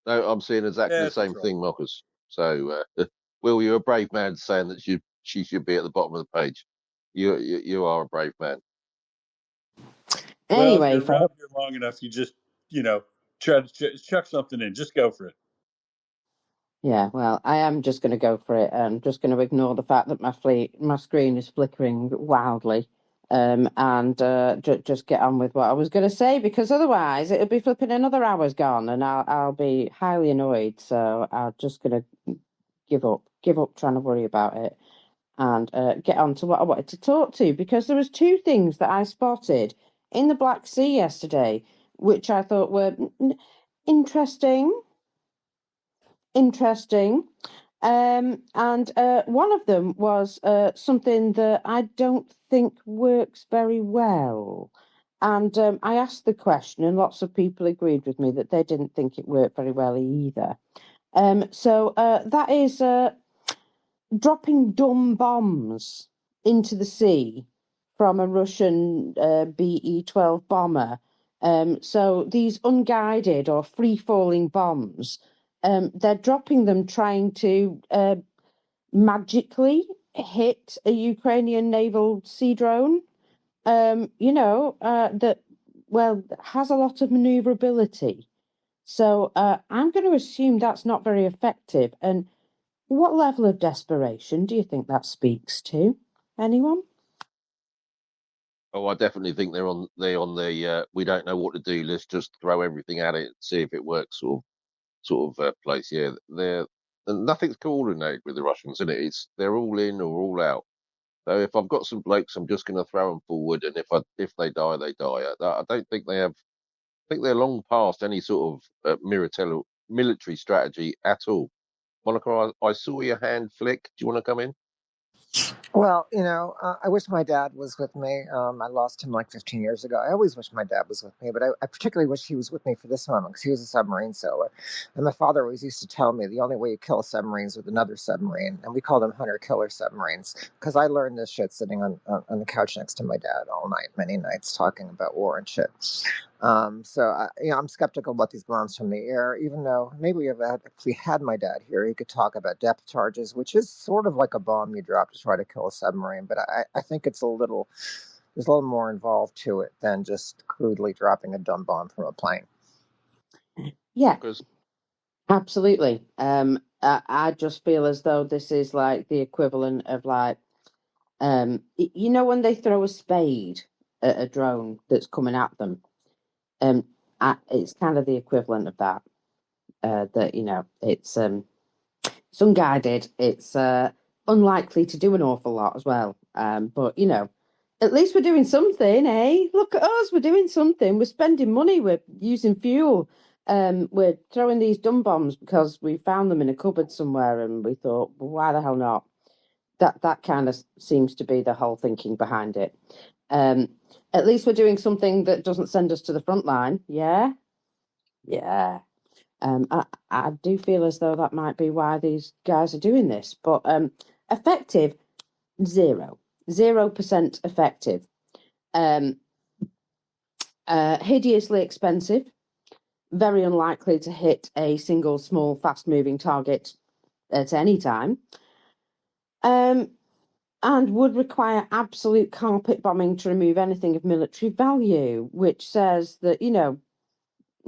No, I'm seeing exactly the same thing, Marcus. So, Will, you're a brave man saying that she should be at the bottom of the page. You are a brave man. Anyway, well, if you're around here long enough, you just try to chuck something in. Just go for it. Yeah, well, I am just going to go for it. I'm just going to ignore the fact that my screen is flickering wildly, and just get on with what I was going to say, because otherwise it'll be flipping another hour's gone, and I'll be highly annoyed. So I'm just going to give up trying to worry about it, and get on to what I wanted to talk to, because there was two things that I spotted in the Black Sea yesterday, which I thought were interesting. And one of them was something that I don't think works very well. And I asked the question, and lots of people agreed with me that they didn't think it worked very well either. So that is dropping dumb bombs into the sea from a Russian BE-12 bomber. So these unguided or free-falling bombs, they're dropping them trying to magically hit a Ukrainian naval sea drone, that, well, has a lot of maneuverability. So I'm going to assume that's not very effective. And what level of desperation do you think that speaks to? Anyone? Oh, I definitely think they're on the we don't know what to do. Let's just throw everything at it and see if it works sort of place. Yeah, and nothing's coordinated with the Russians, isn't it? They're all in or all out. So if I've got some blokes, I'm just going to throw them forward, and if they die, they die. I don't think they have. I think they're long past any sort of military strategy at all. Monica, I saw your hand flick. Do you want to come in? Well, I wish my dad was with me. I lost him like 15 years ago. I always wish my dad was with me, but I particularly wish he was with me for this moment because he was a submarine sailor. And my father always used to tell me the only way you kill a submarine is with another submarine. And we call them hunter-killer submarines because I learned this shit sitting on the couch next to my dad all night, many nights, talking about war and shit. I'm skeptical about these bombs from the air, even though maybe if we had my dad here, he could talk about depth charges, which is sort of like a bomb you drop to try to kill a submarine. But I think there's a little more involved to it than just crudely dropping a dumb bomb from a plane. Yeah, absolutely. I just feel as though this is like the equivalent of like, when they throw a spade at a drone that's coming at them. It's kind of the equivalent of that. It's unguided. It's unlikely to do an awful lot as well. But at least we're doing something, eh? Look at us, we're doing something. We're spending money. We're using fuel. We're throwing these dumb bombs because we found them in a cupboard somewhere, and we thought, well, why the hell not? That kind of seems to be the whole thinking behind it. At least we're doing something that doesn't send us to the front line. Yeah. I do feel as though that might be why these guys are doing this. But effective, 0% effective. Hideously expensive. Very unlikely to hit a single small, fast-moving target at any time. And would require absolute carpet bombing to remove anything of military value, which says that,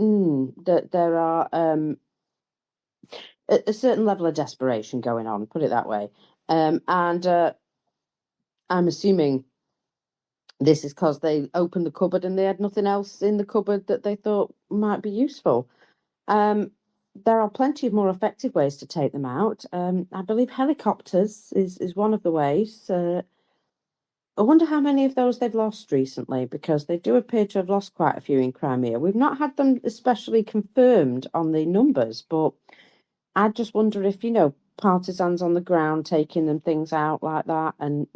that there are a certain level of desperation going on, put it that way. And I'm assuming this is because they opened the cupboard and they had nothing else in the cupboard that they thought might be useful. There are plenty of more effective ways to take them out. I believe helicopters is one of the ways. I wonder how many of those they've lost recently, because they do appear to have lost quite a few in Crimea. We've not had them especially confirmed on the numbers, but I just wonder if, partisans on the ground taking them things out like that. And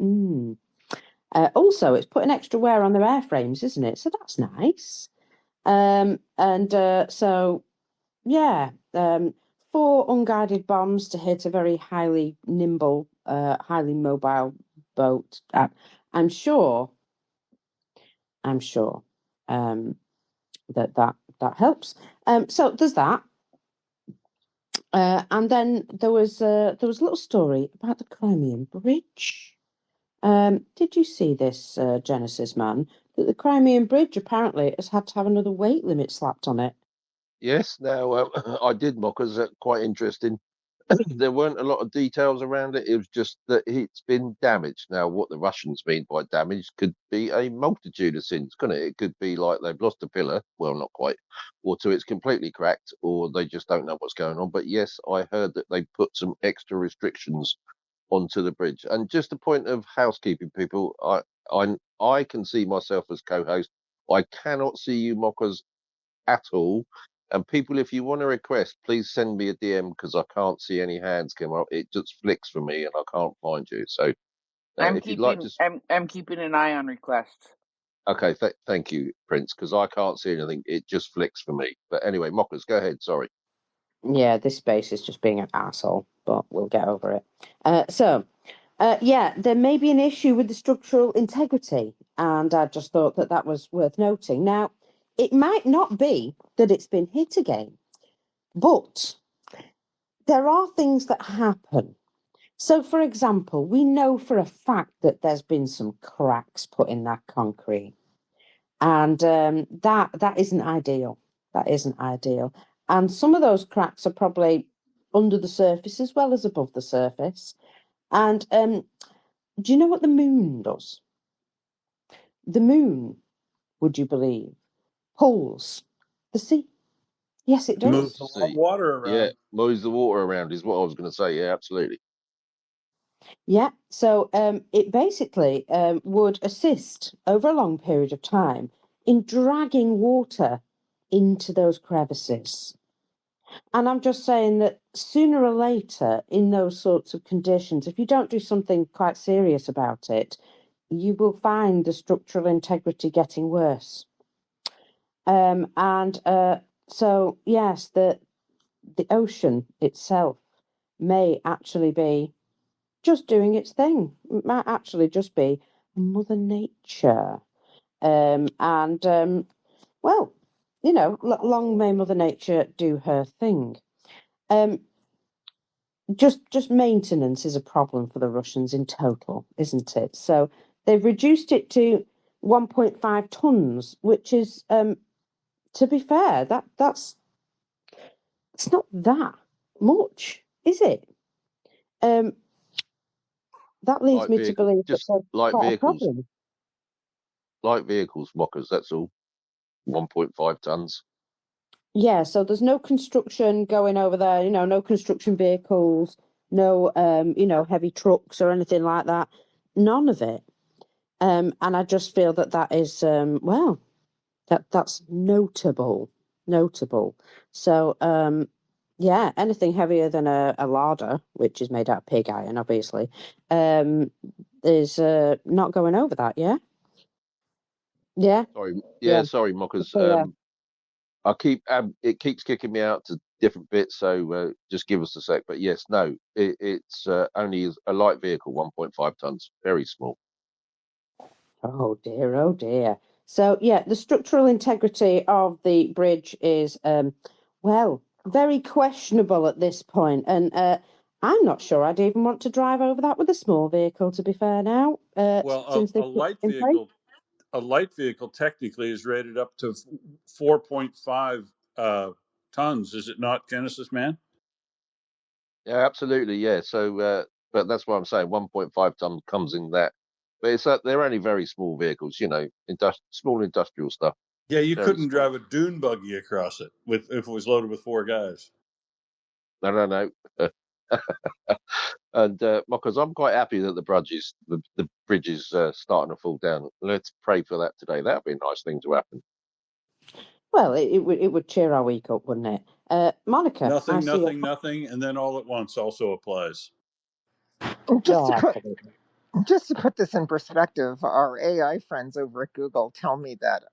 also, it's putting extra wear on their airframes, isn't it? So that's nice. Four unguided bombs to hit a very highly nimble, highly mobile boat. I'm sure that helps. So there's that. And then there was a little story about the Crimean Bridge. Did you see this, Genesis man? That the Crimean Bridge apparently has had to have another weight limit slapped on it. Yes. Now I did, Mockers. Quite interesting. There weren't a lot of details around it. It was just that it's been damaged. Now, what the Russians mean by damage could be a multitude of sins, couldn't it? It could be like they've lost a pillar, well, not quite, or two, it's completely cracked, or they just don't know what's going on. But yes, I heard that they put some extra restrictions onto the bridge. And just a point of housekeeping, people, I can see myself as co-host. I cannot see you, Mockers, at all. And people, if you want to request, please send me a DM because I can't see any hands come up. It just flicks for me and I can't find you. So if you'd like to, I'm keeping an eye on requests. okay, thank you, Prince, because I can't see anything. It just flicks for me. But anyway, Mockers, go ahead. Sorry. Yeah, this space is just being an asshole, but we'll get over it. So Yeah, there may be an issue with the structural integrity, and I just thought that that was worth noting. Now, it might not be that it's been hit again, but there are things that happen. So, for example, we know for a fact that there's been some cracks put in that concrete, and that isn't ideal. That isn't ideal. And some of those cracks are probably under the surface as well as above the surface. And do you know what the moon does? The moon, would you believe, pulls the sea. Yes, it Moves Pulls a the does. lot of sea. water Yeah, around. moves the water around is what I was going to say. Yeah, absolutely. Yeah, so it basically would assist over a long period of time in dragging water into those crevices. And I'm just saying that sooner or later, in those sorts of conditions, if you don't do something quite serious about it, you will find the structural integrity getting worse. And so, yes, the ocean itself may actually be just doing its thing. It might actually just be Mother Nature. And well, you know, long may Mother Nature do her thing. Um, just maintenance is a problem for the Russians in total, isn't it? So they've reduced it to 1.5 tons, which is, to be fair, that's it's not that much, is it? Um, that leads Light me to vehicle, believe that just there's light quite a vehicles, problem. mockers. That's all. 1.5 tons. Yeah, so there's no construction going over there, you know, no construction vehicles, no you know, heavy trucks or anything like that. None of it. And I just feel that that is well, that's notable. Notable. So yeah, anything heavier than a larder, which is made out of pig iron, obviously, is not going over that, yeah? Yeah, Sorry, yeah, yeah. sorry, mockers. So, yeah. I keep it keeps kicking me out to different bits, so just give us a sec. But yes, no, it's only a light vehicle, 1.5 tons, very small. Oh dear, oh dear. So yeah, the structural integrity of the bridge is well, very questionable at this point, and I'm not sure I'd even want to drive over that with a small vehicle. To be fair, now Well, since they've put it in place. a light vehicle technically is rated up to 4.5 tons. Is it not, Genesis Man? Yeah, absolutely, yeah. So, but that's why I'm saying 1.5 ton comes in that. But it's they're only very small vehicles, you know, small industrial stuff, Yeah, you very couldn't small. drive a dune buggy across it with if it was loaded with four guys. No, no, no. And Mockers, I'm quite happy that the bridge is starting to fall down. Let's pray for that today. That'd be a nice thing to happen. Well, it would cheer our week up, wouldn't it? Monica, I Nothing, see you. nothing, nothing, and then all at once also applies. Just to Oh, put Just to put this in perspective, our AI friends over at Google tell me that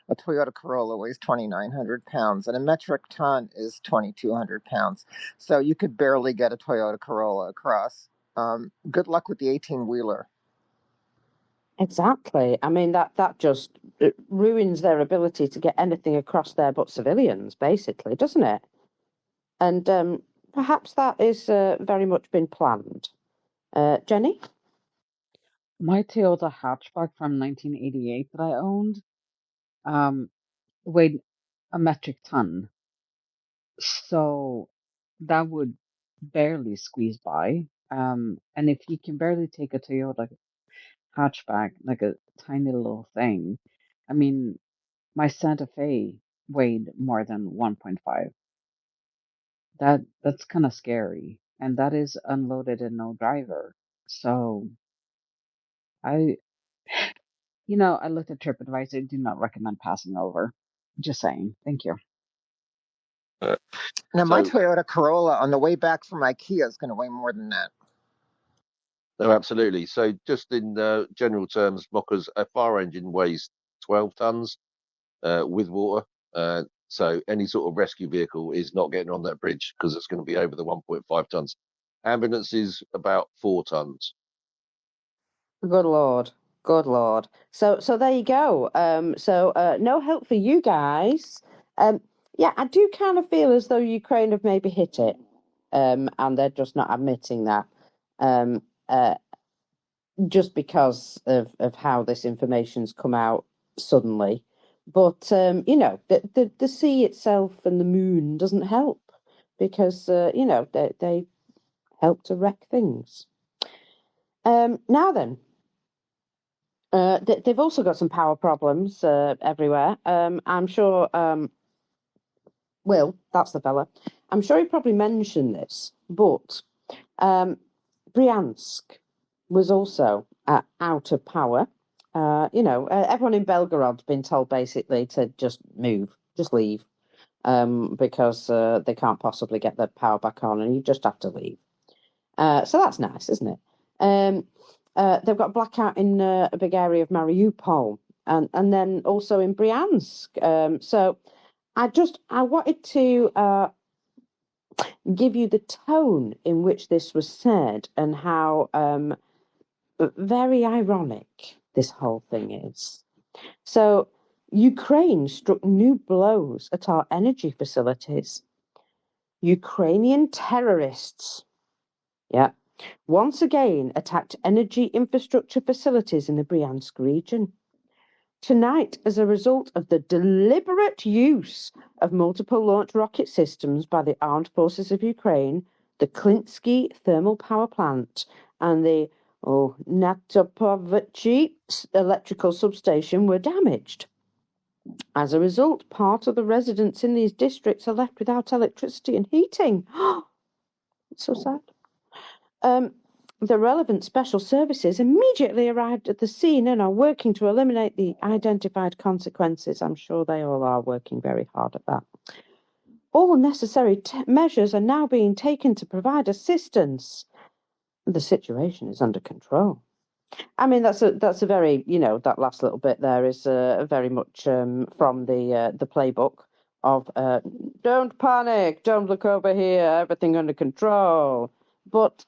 a Toyota Corolla weighs 2,900 pounds and a metric ton is 2,200 pounds. So you could barely get a Toyota Corolla across. Good luck with the 18-wheeler. exactly. I mean that just ruins their ability to get anything across there but civilians, basically, doesn't it? And perhaps that is very much been planned. Jenny? My Toyota hatchback from 1988 that I owned um, weighed a metric ton. So that would barely squeeze by. And if you can barely take a Toyota hatchback, like a tiny little thing, I mean, my Santa Fe weighed more than 1.5. That's kind of scary, and that is unloaded and no driver. So I, I looked at TripAdvisor. Do not recommend passing over. Just saying. Thank you. Uh, Now, my so, Toyota Corolla on the way back from IKEA is going to weigh more than that. no, absolutely. So, just in general terms, Mockers, a fire engine weighs 12 tons with water. So, any sort of rescue vehicle is not getting on that bridge because it's going to be over the 1.5 tons. Ambulance is about 4 tons. Good Lord. Good Lord. So there you go. No help for you guys. Yeah, I do kind of feel as though Ukraine have maybe hit it. And they're just not admitting that. Um, just because of how this information's come out suddenly. But the sea itself and the moon doesn't help because they help to wreck things. Now then, they've also got some power problems everywhere. I'm sure Will, that's the fella. I'm sure he probably mentioned this, but Bryansk was also out of power. Everyone in Belgorod's been told basically to just move, just leave, because they can't possibly get the power back on, and you just have to leave. So that's nice, isn't it? They've got blackout in a big area of Mariupol, and then also in Bryansk. So I wanted to give you the tone in which this was said and how very ironic this whole thing is. So, Ukraine struck new blows at our energy facilities. Ukrainian terrorists, once again attacked energy infrastructure facilities in the Bryansk region. Tonight, as a result of the deliberate use of multiple launch rocket systems by the armed forces of Ukraine, the Klinsky thermal power plant and the Natopovchi electrical substation were damaged. As a result, part of the residents in these districts are left without electricity and heating. It's so sad. The relevant special services immediately arrived at the scene and are working to eliminate the identified consequences. I'm sure they all are working very hard at that. All necessary measures are now being taken to provide assistance. The situation is under control. I mean, that's a very, that last little bit there is very much from the playbook of don't panic, don't look over here, everything under control. But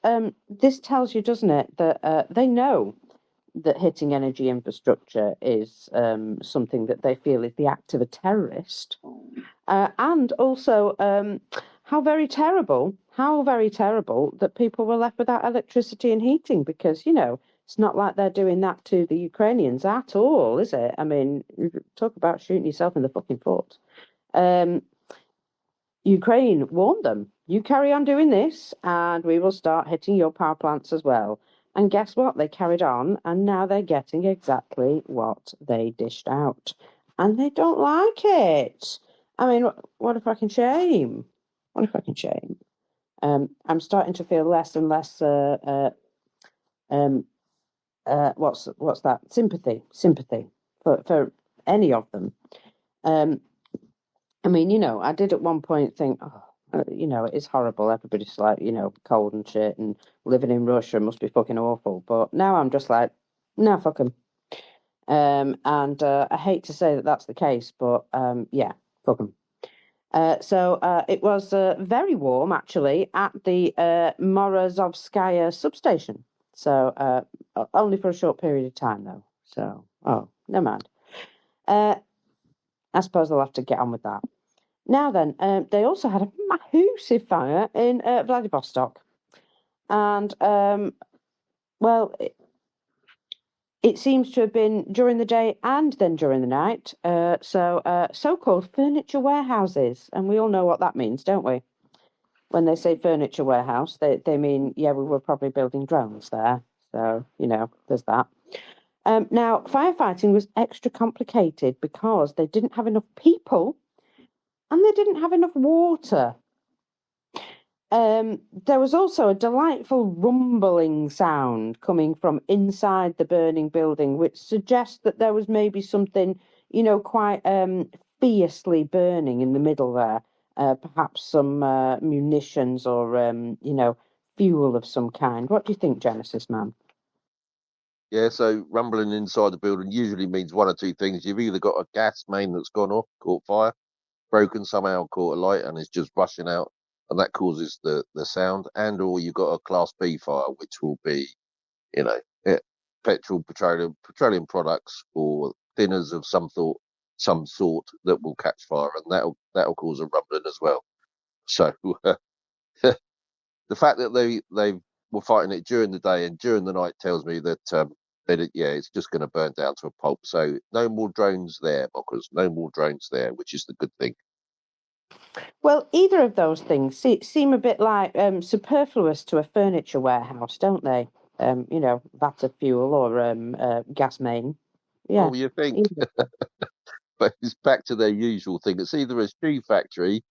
this tells you, doesn't it, that they know that hitting energy infrastructure is something that they feel is the act of a terrorist. And also how very terrible that people were left without electricity and heating because, it's not like they're doing that to the Ukrainians at all, is it? I mean, talk about shooting yourself in the fucking foot. Ukraine warned them, you carry on doing this and we will start hitting your power plants as well. And guess what? They carried on and now they're getting exactly what they dished out. And they don't like it. I mean, what a fucking shame. What a fucking shame. I'm starting to feel less and less what's that? Sympathy for any of them. I mean, I did at one point think, it's horrible. Everybody's like, cold and shit, and living in Russia must be fucking awful. But now I'm just like, no, fuck them. And I hate to say that that's the case, but yeah, fuck them. So it was very warm, actually, at the Morozovskaya substation. So only for a short period of time, though. So, never mind. I suppose I'll have to get on with that. Now then, they also had a massive fire in Vladivostok. And, it seems to have been during the day and then during the night. So-called furniture warehouses. And we all know what that means, don't we? When they say furniture warehouse, they mean, we were probably building drones there. So, there's that. Now, firefighting was extra complicated because they didn't have enough people and they didn't have enough water. There was also a delightful rumbling sound coming from inside the burning building, which suggests that there was maybe something, quite fiercely burning in the middle there. Perhaps some munitions or, fuel of some kind. What do you think, Genesis Man? Yeah, so rumbling inside the building usually means one or two things. You've either got a gas main that's gone off, caught fire, broken somehow, caught a light, and it's just rushing out, and that causes the sound, and or you've got a Class B fire, which will be, petroleum products, or thinners of some sort that will catch fire, and that'll cause a rumbling as well. So the fact that they were fighting it during the day and during the night tells me that it's just going to burn down to a pulp. So no more drones there, Mockers. No more drones there, which is the good thing. Well, either of those things seem a bit like superfluous to a furniture warehouse, don't they? Vat of fuel or gas main. Yeah. Oh, you think? But it's back to their usual thing. It's either a shoe factory,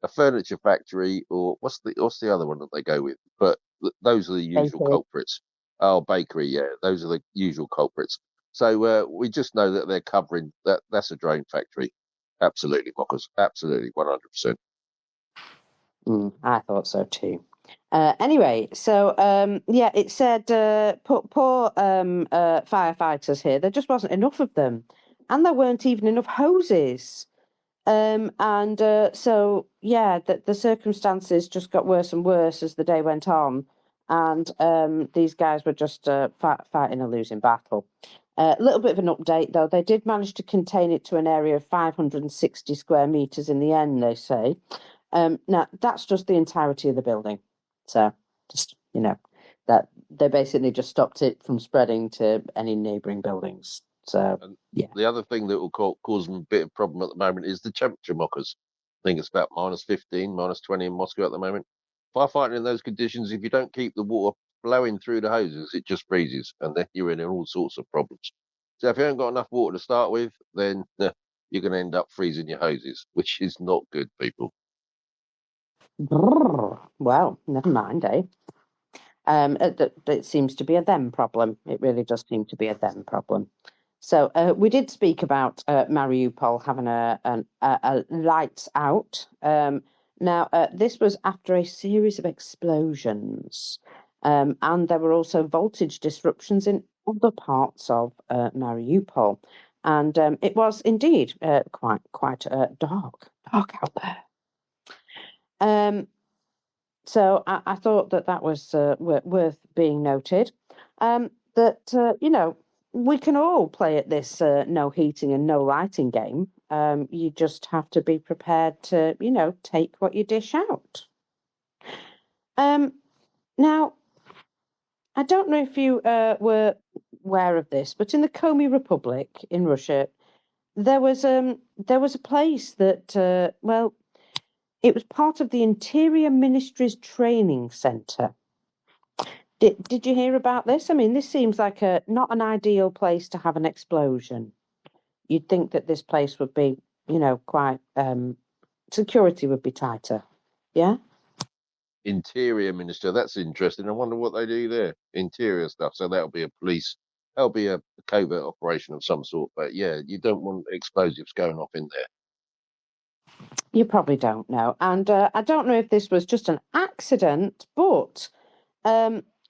a furniture factory, or what's the other one that they go with? But those are the usual Bakery. culprits. Oh, bakery, yeah, those are the usual culprits. So we just know that they're covering that. That's a drone factory. Absolutely, Mockers. Absolutely, 100%. I thought so too. Anyway, so it said poor firefighters here. There just wasn't enough of them, and there weren't even enough hoses. The circumstances just got worse and worse as the day went on, and these guys were just fighting a losing battle. A little bit of an update, though. They did manage to contain it to an area of 560 square metres in the end, they say. Now, that's just the entirety of the building. So, just, that they basically just stopped it from spreading to any neighbouring buildings. So, yeah. The other thing that will cause them a bit of problem at the moment is the temperature, Mockers. I think it's about -15, -20 in Moscow at the moment. Firefighting in those conditions, if you don't keep the water flowing through the hoses, it just freezes, and then you're in all sorts of problems. So if you haven't got enough water to start with, then you're going to end up freezing your hoses, which is not good, people. Well, never mind, eh? It seems to be a them problem. It really does seem to be a them problem. So we did speak about Mariupol having a lights out. Now, this was after a series of explosions, and there were also voltage disruptions in other parts of Mariupol, and it was indeed quite dark out there. So I thought that was worth being noted. We can all play at this no heating and no lighting game. You just have to be prepared to, take what you dish out. Now, I don't know if you were aware of this, but in the Komi Republic in Russia, there was a place that, it was part of the Interior Ministry's training centre. Did you hear about this? I mean, this seems like not an ideal place to have an explosion. You'd think that this place would be, quite security would be tighter. Yeah. Interior Minister, that's interesting. I wonder what they do there. Interior stuff. So that'll be a covert operation of some sort. But yeah, you don't want explosives going off in there. You probably don't know. And I don't know if this was just an accident, but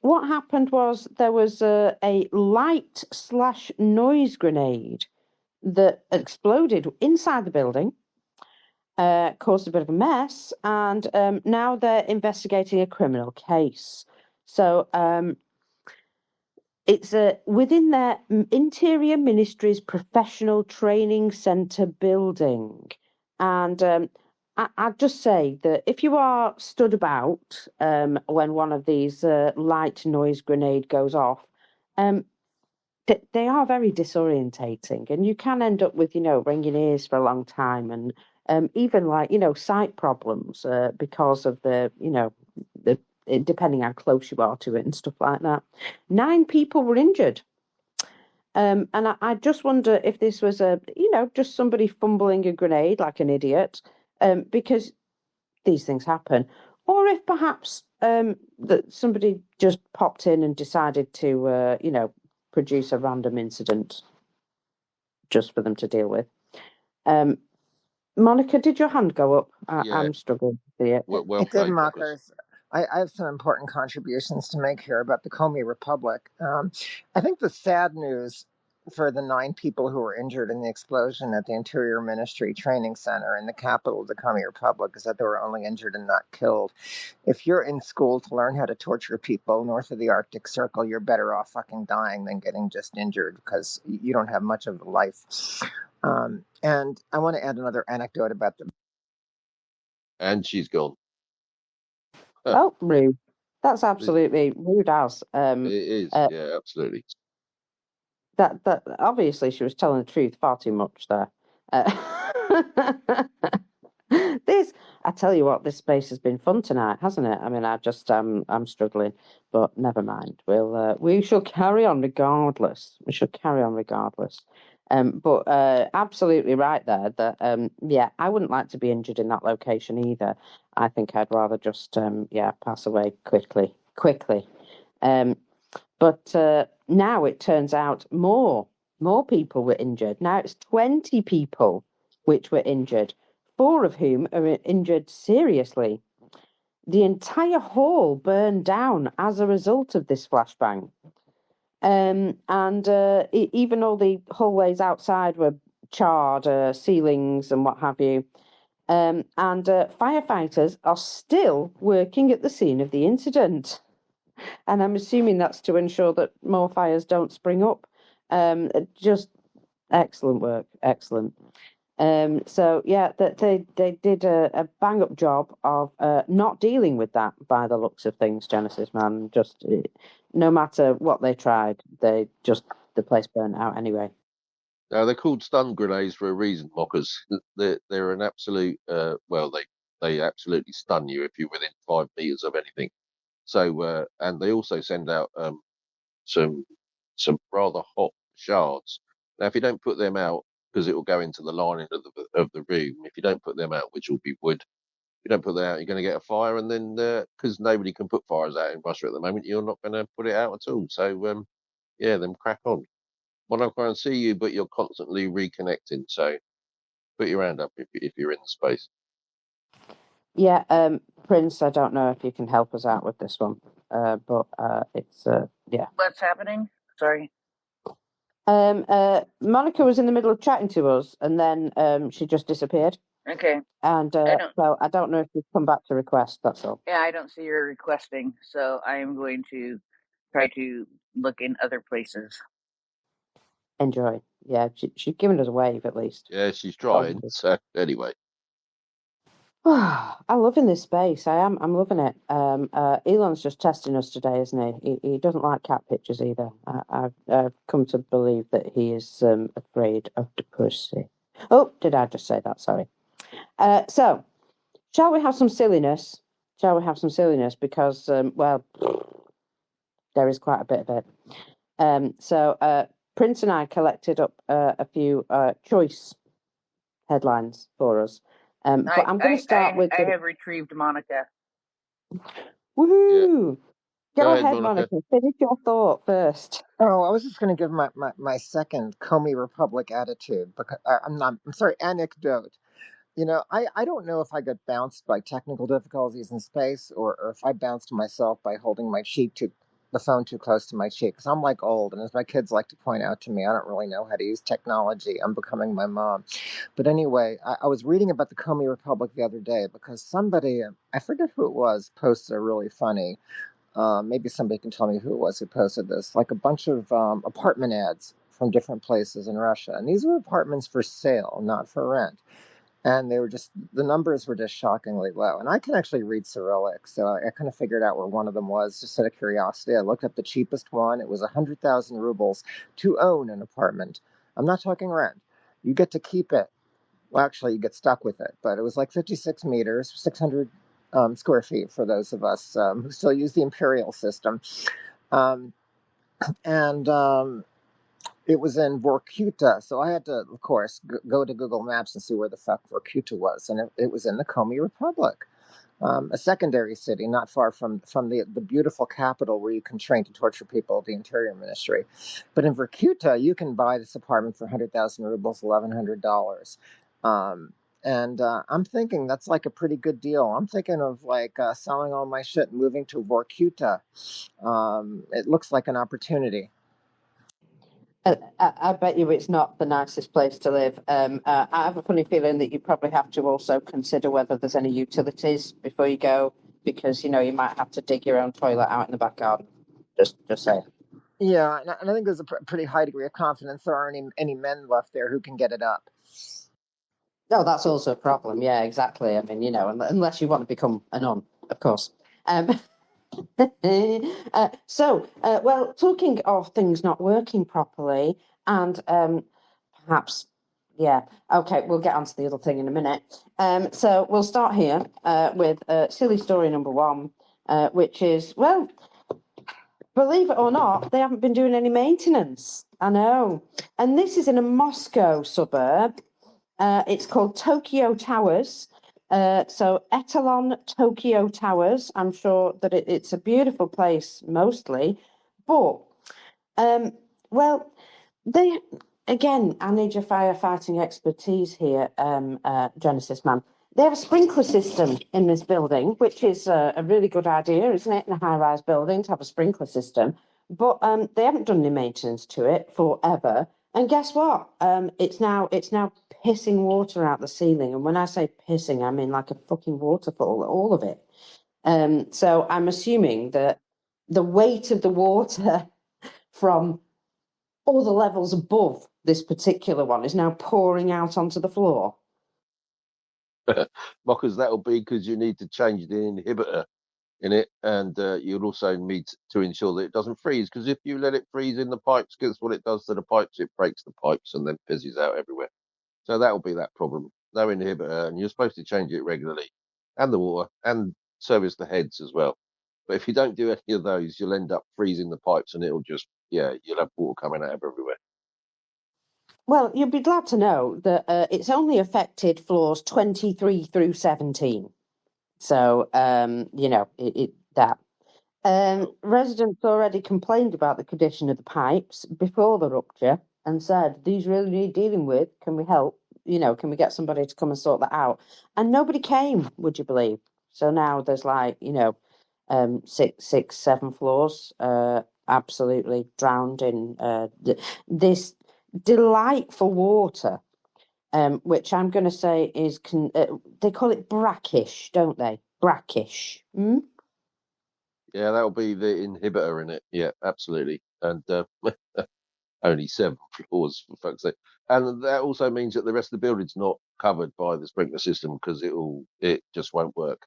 what happened was there was a light/noise grenade that exploded inside the building, caused a bit of a mess, and now they're investigating a criminal case. So it's within their Interior Ministry's Professional Training Centre building. And I'd just say that if you are stood about when one of these light noise grenade goes off, they are very disorientating, and you can end up with, ringing ears for a long time, and even sight problems because of the depending how close you are to it and stuff like that. 9 people were injured. And I just wonder if this was just somebody fumbling a grenade like an idiot, because these things happen, or if perhaps that somebody just popped in and decided to, produce a random incident just for them to deal with. Monica, did your hand go up? I'm struggling to see it. Well It did, played, Mockers. I have some important contributions to make here about the Komi Republic. I think the sad news for the 9 people who were injured in the explosion at the Interior Ministry Training Center in the capital of the Communist Republic is that they were only injured and not killed. If you're in school to learn how to torture people north of the Arctic Circle, you're better off fucking dying than getting just injured because you don't have much of a life. And I want to add another anecdote about the. And she's gone. Oh, rude. That's It absolutely rude as. is, yeah, absolutely. That obviously she was telling the truth far too much there. This, I tell you what, this space has been fun tonight, hasn't it? I mean, I'm struggling, but never mind. We shall carry on regardless. We shall carry on regardless. But absolutely right there. That yeah, I wouldn't like to be injured in that location either. I think I'd rather just pass away quickly. But now it turns out more people were injured. Now it's 20 people which were injured, 4 of whom are injured seriously. The entire hall burned down as a result of this flashbang. And even all the hallways outside were charred, ceilings and what have you. And firefighters are still working at the scene of the incident. And I'm assuming that's to ensure that more fires don't spring up. Just excellent work, excellent. So yeah, that they did a bang up job of not dealing with that by the looks of things. Genesis man, just no matter what they tried, the place burnt out anyway. Now they're called stun grenades for a reason, mockers. They're an absolute. Well, they absolutely stun you if you're within 5 meters of anything. So and they also send out some rather hot shards. Now, if you don't put them out, because it will go into the lining of the room. If you don't put them out, which will be wood, if you don't put them out, you're going to get a fire, and then because nobody can put fires out in Russia at the moment, you're not going to put it out at all. So yeah, then crack on. Well, I can't see you, but you're constantly reconnecting. So put your hand up if you're in the space. Yeah, Prince, I don't know if you can help us out with this one, but it's yeah. What's happening? Sorry. Monica was in the middle of chatting to us, and then she just disappeared. Okay. And well, I don't know if you've come back to request. That's all. Yeah, I don't see her requesting, so I am going to try to look in other places. Enjoy. Yeah, she's given us a wave at least. Yeah, she's trying. So anyway. I'm loving this space. I'm loving it. Elon's just testing us today, isn't he? He doesn't like cat pictures either. I've come to believe that he is afraid of the pussy. Oh, did I just say that? Sorry. So, shall we have some silliness? Because, well, there is quite a bit of it. So, Prince and I collected up a few choice headlines for us. But I'm going to start with. I have retrieved Monica. Woohoo! Yeah. Go ahead, Monica. Finish your thought first. Oh, I was just going to give my second Comey Republic attitude, because I'm sorry, anecdote. You know, I don't know if I got bounced by technical difficulties in space, or if I bounced myself by holding the phone too close to my cheek. Because I'm like old, and as my kids like to point out to me, I don't really know how to use technology. I'm becoming my mom. But anyway, I was reading about the Comey Republic the other day because somebody, I forget who it was, posted a really funny. Maybe somebody can tell me who it was who posted this. Like a bunch of apartment ads from different places in Russia, and these were apartments for sale, not for rent. And the numbers were just shockingly low. And I can actually read Cyrillic, so I kind of figured out where one of them was, just out of curiosity. I looked up the cheapest one. It was 100,000 rubles to own an apartment. I'm not talking rent. You get to keep it. Well, actually, you get stuck with it. But it was like 56 meters, 600 square feet for those of us who still use the imperial system. And it was in Vorkuta, so I had to, of course, go to Google Maps and see where the fuck Vorkuta was, and it was in the Komi Republic, a secondary city not far from the beautiful capital where you can train to torture people, the Interior Ministry. But in Vorkuta, you can buy this apartment for 100,000 rubles, $1,100. And I'm thinking that's like a pretty good deal. I'm thinking of like selling all my shit and moving to Vorkuta. It looks like an opportunity. I bet you it's not the nicest place to live. I have a funny feeling that you probably have to also consider whether there's any utilities before you go, because you might have to dig your own toilet out in the back garden. Just say. Yeah, and I think there's a pretty high degree of confidence there aren't any men left there who can get it up. No, that's also a problem. Yeah, exactly. I mean, unless you want to become a nun, of course. Well, talking of things not working properly, and perhaps, yeah, okay, we'll get onto the other thing in a minute. So we'll start here with silly story number one, which is, well, believe it or not, they haven't been doing any maintenance. I know. And this is in a Moscow suburb. It's called Tokyo Towers. So Etalon Tokyo Towers. I'm sure that it's a beautiful place mostly, but well, they again. I need your firefighting expertise here, Genesis man. They have a sprinkler system in this building, which is a really good idea, isn't it? In a high-rise building to have a sprinkler system, but they haven't done any maintenance to it forever. And guess what? It's now pissing water out the ceiling. And when I say pissing, I mean like a fucking waterfall, all of it. So I'm assuming that the weight of the water from all the levels above this particular one is now pouring out onto the floor. Mockers, that'll be because you need to change the inhibitor in it, and you'll also need to ensure that it doesn't freeze, because if you let it freeze in the pipes, guess what it does to the pipes? It breaks the pipes and then fizzes out everywhere. So that'll be that problem. No inhibitor, and you're supposed to change it regularly, and the water, and service the heads as well. But if you don't do any of those, you'll end up freezing the pipes, and it'll just, you'll have water coming out of everywhere. Well, you'll be glad to know that it's only affected floors 23 through 17. So, that. Residents already complained about the condition of the pipes before the rupture and said, these really need dealing with. Can we help? Can we get somebody to come and sort that out? And nobody came, would you believe? So now there's 6, 7 floors absolutely drowned in this delightful water, which I'm going to say is, they call it brackish, don't they? Brackish. Mm? Yeah, that'll be the inhibitor in it. Yeah, absolutely. And only 7 floors, for fuck's sake. And that also means that the rest of the building's not covered by the sprinkler system, because it just won't work.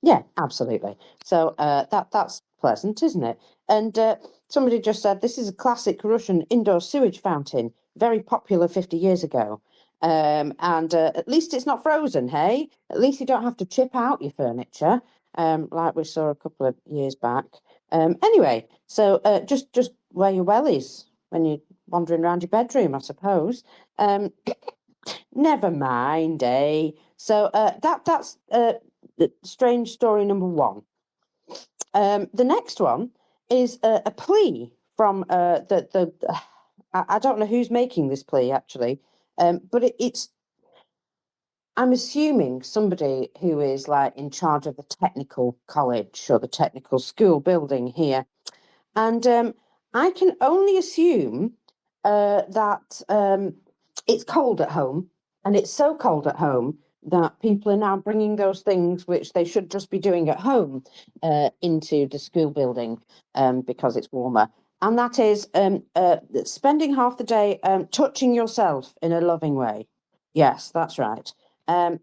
Yeah, absolutely. So that's pleasant, isn't it? And somebody just said this is a classic Russian indoor sewage fountain, very popular 50 years ago. And at least it's not frozen, hey? At least you don't have to chip out your furniture, like we saw a couple of years back. Anyway, so just wear your wellies when you're wandering around your bedroom, I suppose. Never mind, eh? So that's strange story number one. The next one is a plea from I don't know who's making this plea actually, but it's I'm assuming somebody who is in charge of the technical college or the technical school building here, and I can only assume that it's cold at home, and it's so cold at home that people are now bringing those things which they should just be doing at home into the school building because it's warmer. And that is spending half the day touching yourself in a loving way. Yes, that's right. I'm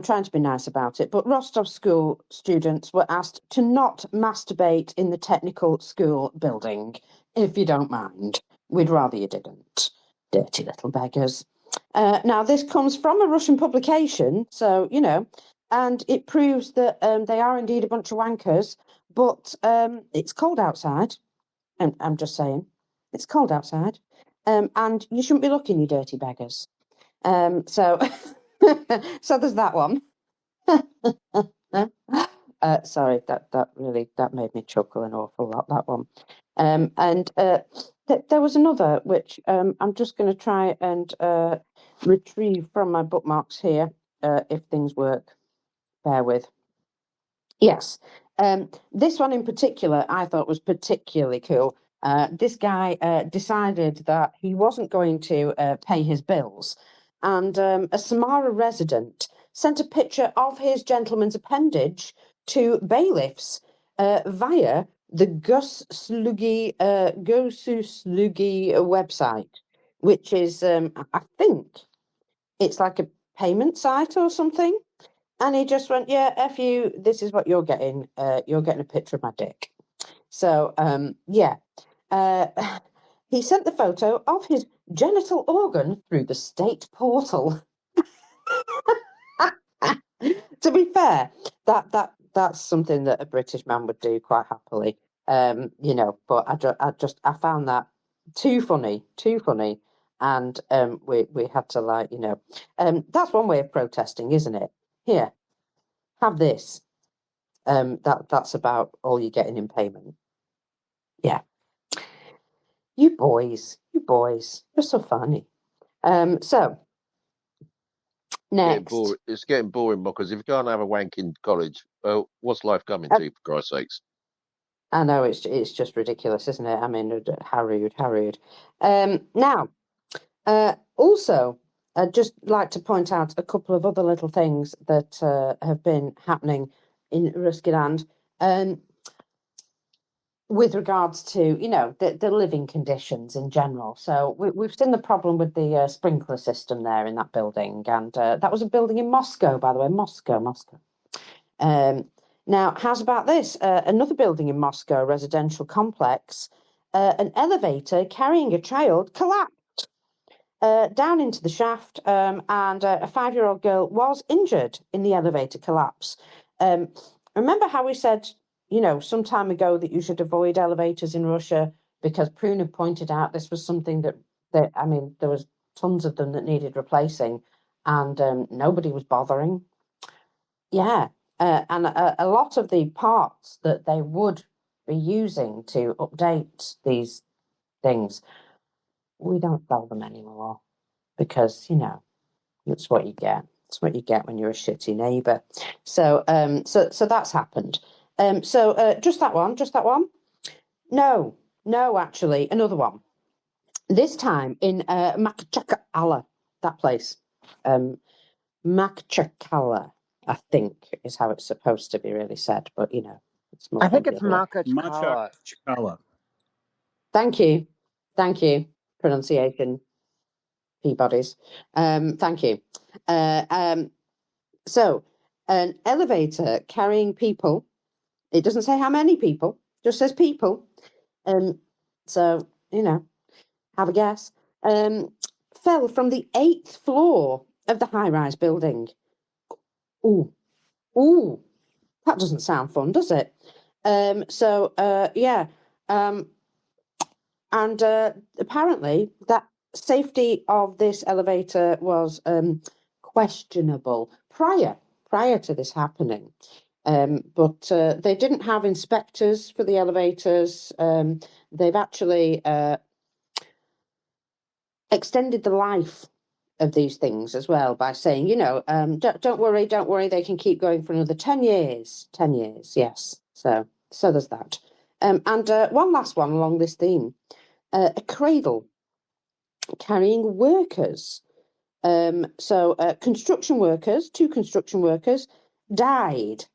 trying to be nice about it, but Rostov school students were asked to not masturbate in the technical school building, if you don't mind. We'd rather you didn't. Dirty little beggars. Now, this comes from a Russian publication, so, and it proves that they are indeed a bunch of wankers, but it's cold outside. I'm just saying, it's cold outside. And you shouldn't be looking, you dirty beggars. So there's that one. Sorry, that made me chuckle an awful lot, that one. And there was another which I'm just going to try and retrieve from my bookmarks here, if things work. Bear with. Yes. This one in particular I thought was particularly cool. this guy decided that he wasn't going to pay his bills, and a Samara resident sent a picture of his gentleman's appendage to bailiffs via the Gosuslugi website, which is, I think, it's like a payment site or something. And he just went, yeah, F you, this is what you're getting. You're getting a picture of my dick. So, yeah. He sent the photo of his genital organ through the state portal. To be fair, that's something that a British man would do quite happily. You know, but I found that too funny, and we had to, like, you know, that's one way of protesting, isn't it? Here, have this. That's about all you're getting in payment. Yeah. You boys, you're so funny. So next, It's getting boring, because if you can't have a wank in college, well, what's life coming to, for Christ's sakes? I know, it's just ridiculous, isn't it? I mean, how rude. Now, also, I'd just like to point out a couple of other little things that have been happening in Ruskiland, with regards to, you know, the living conditions in general. So we've seen the problem with the sprinkler system there in that building, and that was a building in Moscow, by the way, Moscow. Now, how's about this? Another building in Moscow, residential complex, an elevator carrying a child collapsed down into the shaft, and a 5-year-old girl was injured in the elevator collapse. Remember how we said, you know, some time ago that you should avoid elevators in Russia because Pruna pointed out this was something that I mean, there was tons of them that needed replacing, and nobody was bothering. Yeah, and a lot of the parts that they would be using to update these things, we don't sell them anymore because, you know, that's what you get. It's what you get when you're a shitty neighbour. So that's happened. So just that one. No, actually, another one. This time in Makhachkala, that place. Makhachkala, I think, is how it's supposed to be really said, but, you know, it's I think it's Makachkala. Machakala. Thank you. Pronunciation, Peabody's. Thank you. So, an elevator carrying people. It doesn't say how many people, just says people. So, you know, have a guess. Fell from the 8th floor of the high-rise building. Ooh, that doesn't sound fun, does it? Yeah. And apparently that safety of this elevator was questionable prior to this happening. But they didn't have inspectors for the elevators. They've actually extended the life of these things as well by saying, you know, don't worry, they can keep going for another 10 years. 10 years, yes. So there's that. And one last one along this theme. A cradle carrying workers. So construction workers, 2 construction workers, died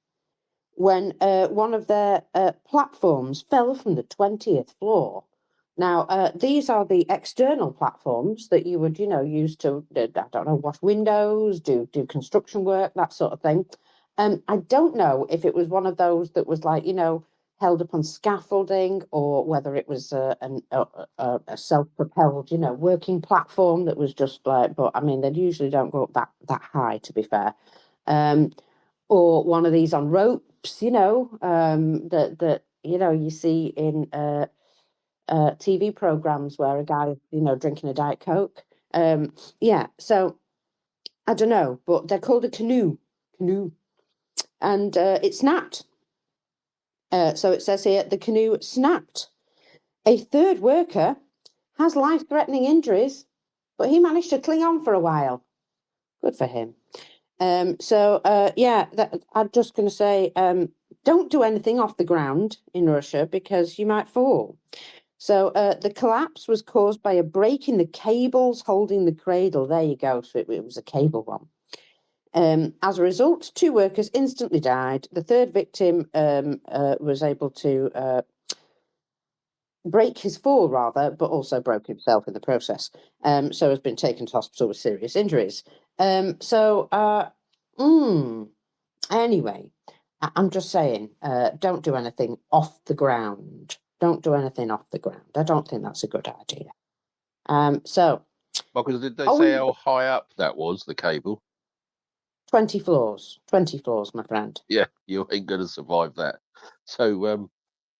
when one of their platforms fell from the 20th floor. Now, these are the external platforms that you would, you know, use to, I don't know, wash windows, do construction work, that sort of thing. I don't know if it was one of those that was, like, you know, held up on scaffolding, or whether it was a self-propelled, you know, working platform that was just like, but I mean, they usually don't go up that high, to be fair. Or one of these on ropes, you know, that you know, you see in TV programs where a guy, you know, drinking a Diet Coke. Yeah, so I don't know, but they're called a canoe, and it snapped. So it says here, the canoe snapped. A 3rd worker has life-threatening injuries, but he managed to cling on for a while. Good for him. Yeah, I'm just going to say, don't do anything off the ground in Russia because you might fall. So the collapse was caused by a break in the cables holding the cradle. There you go. So it was a cable one. As a result, 2 workers instantly died. The third victim was able to break his fall, rather, but also broke himself in the process. So has been taken to hospital with serious injuries. Anyway, I'm just saying, don't do anything off the ground. Don't do anything off the ground. I don't think that's a good idea. Because did they say how high up that was, the cable? 20 floors. 20 floors, my friend. Yeah, you ain't going to survive that. So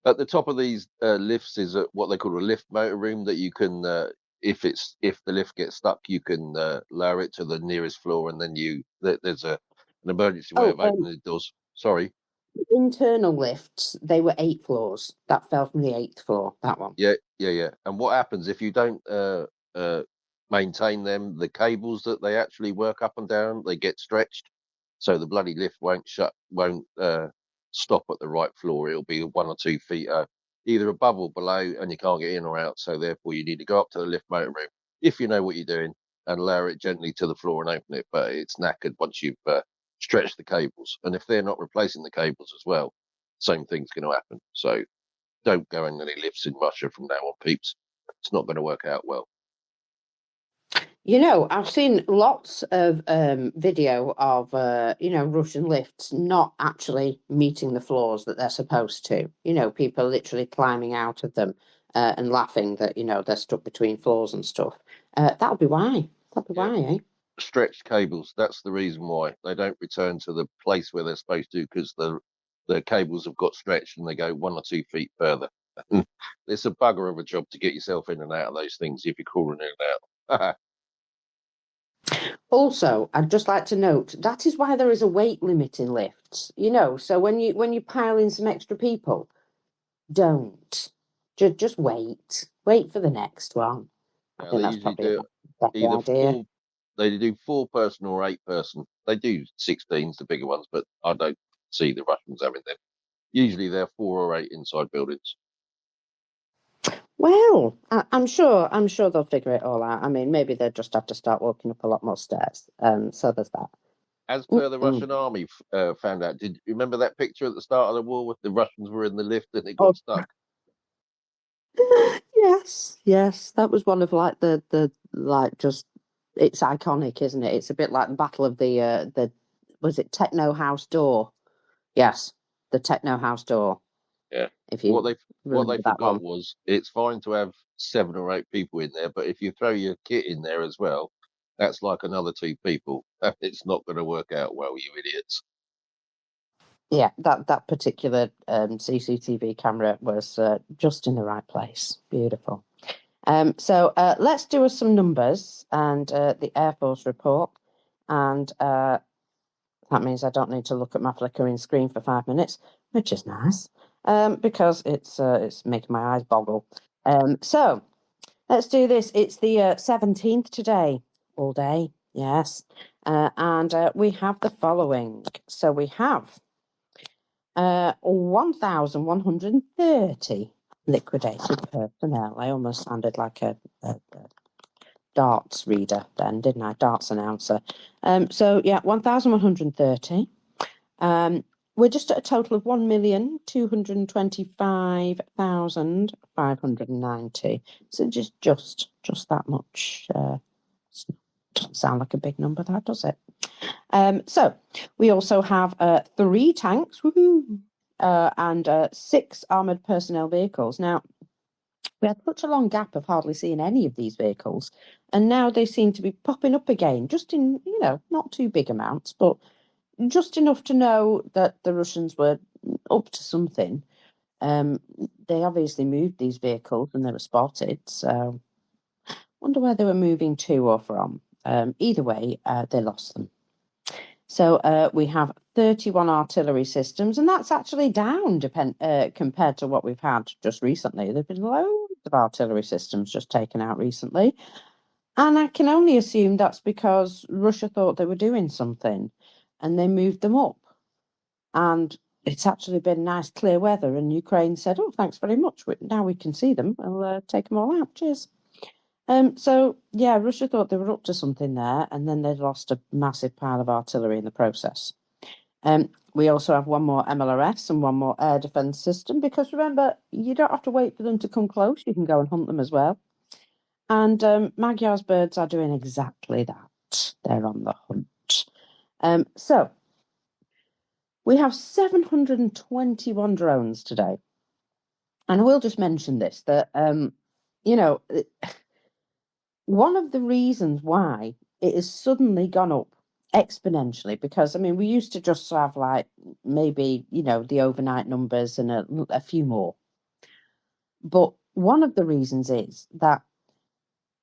at the top of these lifts is what they call a lift motor room that you can, if the lift gets stuck, you can lower it to the nearest floor, and then there's an emergency way of opening the doors. Sorry. Internal lifts, they were 8 floors. That fell from the 8th floor, that one. Yeah. And what happens if you don't maintain them? The cables that they actually work up and down, they get stretched, so the bloody lift won't stop at the right floor. It'll be 1 or 2 feet either above or below, and you can't get in or out. So therefore, you need to go up to the lift motor room if you know what you're doing and lower it gently to the floor and open it. But it's knackered once you've stretched the cables, and if they're not replacing the cables as well, same thing's going to happen. So don't go in any lifts in Russia from now on, peeps. It's not going to work out well. You know, I've seen lots of video of, Russian lifts not actually meeting the floors that they're supposed to. You know, people literally climbing out of them and laughing that, they're stuck between floors and stuff. That'll be why. Why, eh? Stretched cables, that's the reason why. They don't return to the place where they're supposed to, because the cables have got stretched and they go 1 or 2 feet further. It's a bugger of a job to get yourself in and out of those things if you're crawling in and out. Also, I'd just like to note that is why there is a weight limit in lifts. So when you pile in some extra people, don't just wait for the next one. I think that's probably a better idea. They do 4-person or 8-person. They do 16s, the bigger ones, but I don't see the Russians having them. Usually they're 4 or 8 inside buildings. Well, I'm sure they'll figure it all out. I mean, maybe they'll just have to start walking up a lot more stairs. So there's that. As per the Russian army found out, did you remember that picture at the start of the war with the Russians were in the lift and it got stuck? Yes, that was one of it's iconic, isn't it? It's a bit like the Battle of the was it Techno House door? Yes, the Techno House door. Yeah. If you what they forgot was it's fine to have 7 or 8 people in there, but if you throw your kit in there as well, that's like another 2 people. It's not going to work out well, you idiots. Yeah, that particular CCTV camera was just in the right place. Beautiful. So let's do some numbers and the Air Force report. And that means I don't need to look at my flickering screen for 5 minutes, which is nice because it's making my eyes boggle. So let's do this. It's the 17th today, all day, yes. And we have the following. So we have 1,130 liquidated personnel. I almost sounded like a darts reader then, didn't I? Darts announcer. 1,130. We're just at a total of 1,225,590. So just that much. Doesn't sound like a big number, that does it? So we also have 3 tanks, and 6 armoured personnel vehicles. Now, we had such a long gap of hardly seeing any of these vehicles, and now they seem to be popping up again, just in, not too big amounts, but just enough to know that the Russians were up to something. They obviously moved these vehicles and they were spotted, so wonder where they were moving to or from. Either way, they lost them. So we have 31 artillery systems, and that's actually down compared to what we've had just recently. There have been loads of artillery systems just taken out recently. And I can only assume that's because Russia thought they were doing something and they moved them up. And, it's actually been nice, clear weather, and Ukraine said, "Oh, thanks very much. Now we can see them. I'll take them all out. Cheers." So yeah, Russia thought they were up to something there, and then they'd lost a massive pile of artillery in the process. We also have one more MLRS and one more air defence system, because remember, you don't have to wait for them to come close. You can go and hunt them as well. And Magyar's birds are doing exactly that. They're on the hunt. So we have 721 drones today. And I will just mention this, that, one of the reasons why it has suddenly gone up exponentially, because I mean, we used to just have like maybe the overnight numbers and a few more, but one of the reasons is that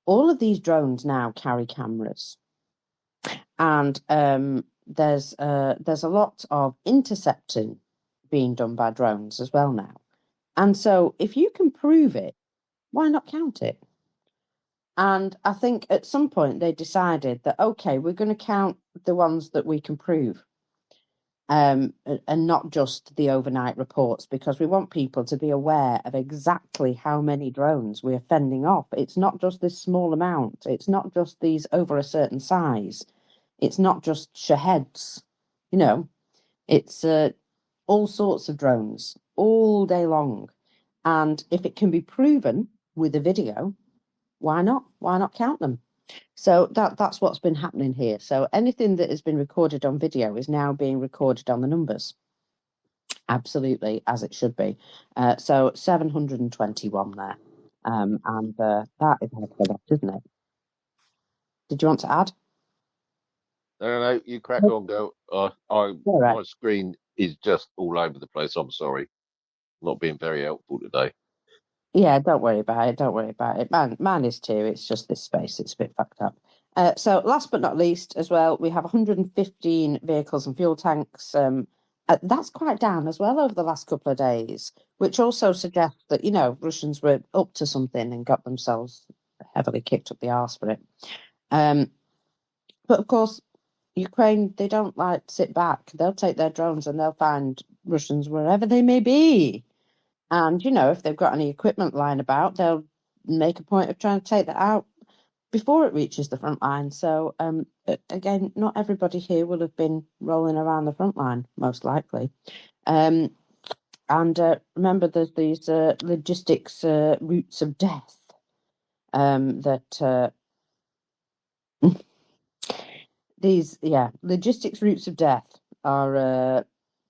all of these drones now carry cameras, and there's a lot of intercepting being done by drones as well now, and so if you can prove it, why not count it? And I think at some point they decided that, okay, we're going to count the ones that we can prove, and not just the overnight reports, because we want people to be aware of exactly how many drones we're fending off. It's not just this small amount. It's not just these over a certain size. It's not just Shaheds. It's all sorts of drones all day long. And if it can be proven with a video, why not? Why not count them? So that's what's been happening here. So anything that has been recorded on video is now being recorded on the numbers. Absolutely, as it should be. So 721 there. And that is a lot, isn't it? Did you want to add? No, you crack on, go. Right. My screen is just all over the place. I'm sorry, not being very helpful today. Yeah, don't worry about it. Don't worry about it. Mine is too. It's just this space. It's a bit fucked up. So last but not least, as well, we have 115 vehicles and fuel tanks. That's quite down as well over the last couple of days, which also suggests that Russians were up to something and got themselves heavily kicked up the arse for it. But of course, Ukraine, they don't sit back. They'll take their drones and they'll find Russians wherever they may be. And, if they've got any equipment lying about, they'll make a point of trying to take that out before it reaches the front line. So, again, not everybody here will have been rolling around the front line, most likely. And remember, there's these logistics routes of death that... logistics routes of death are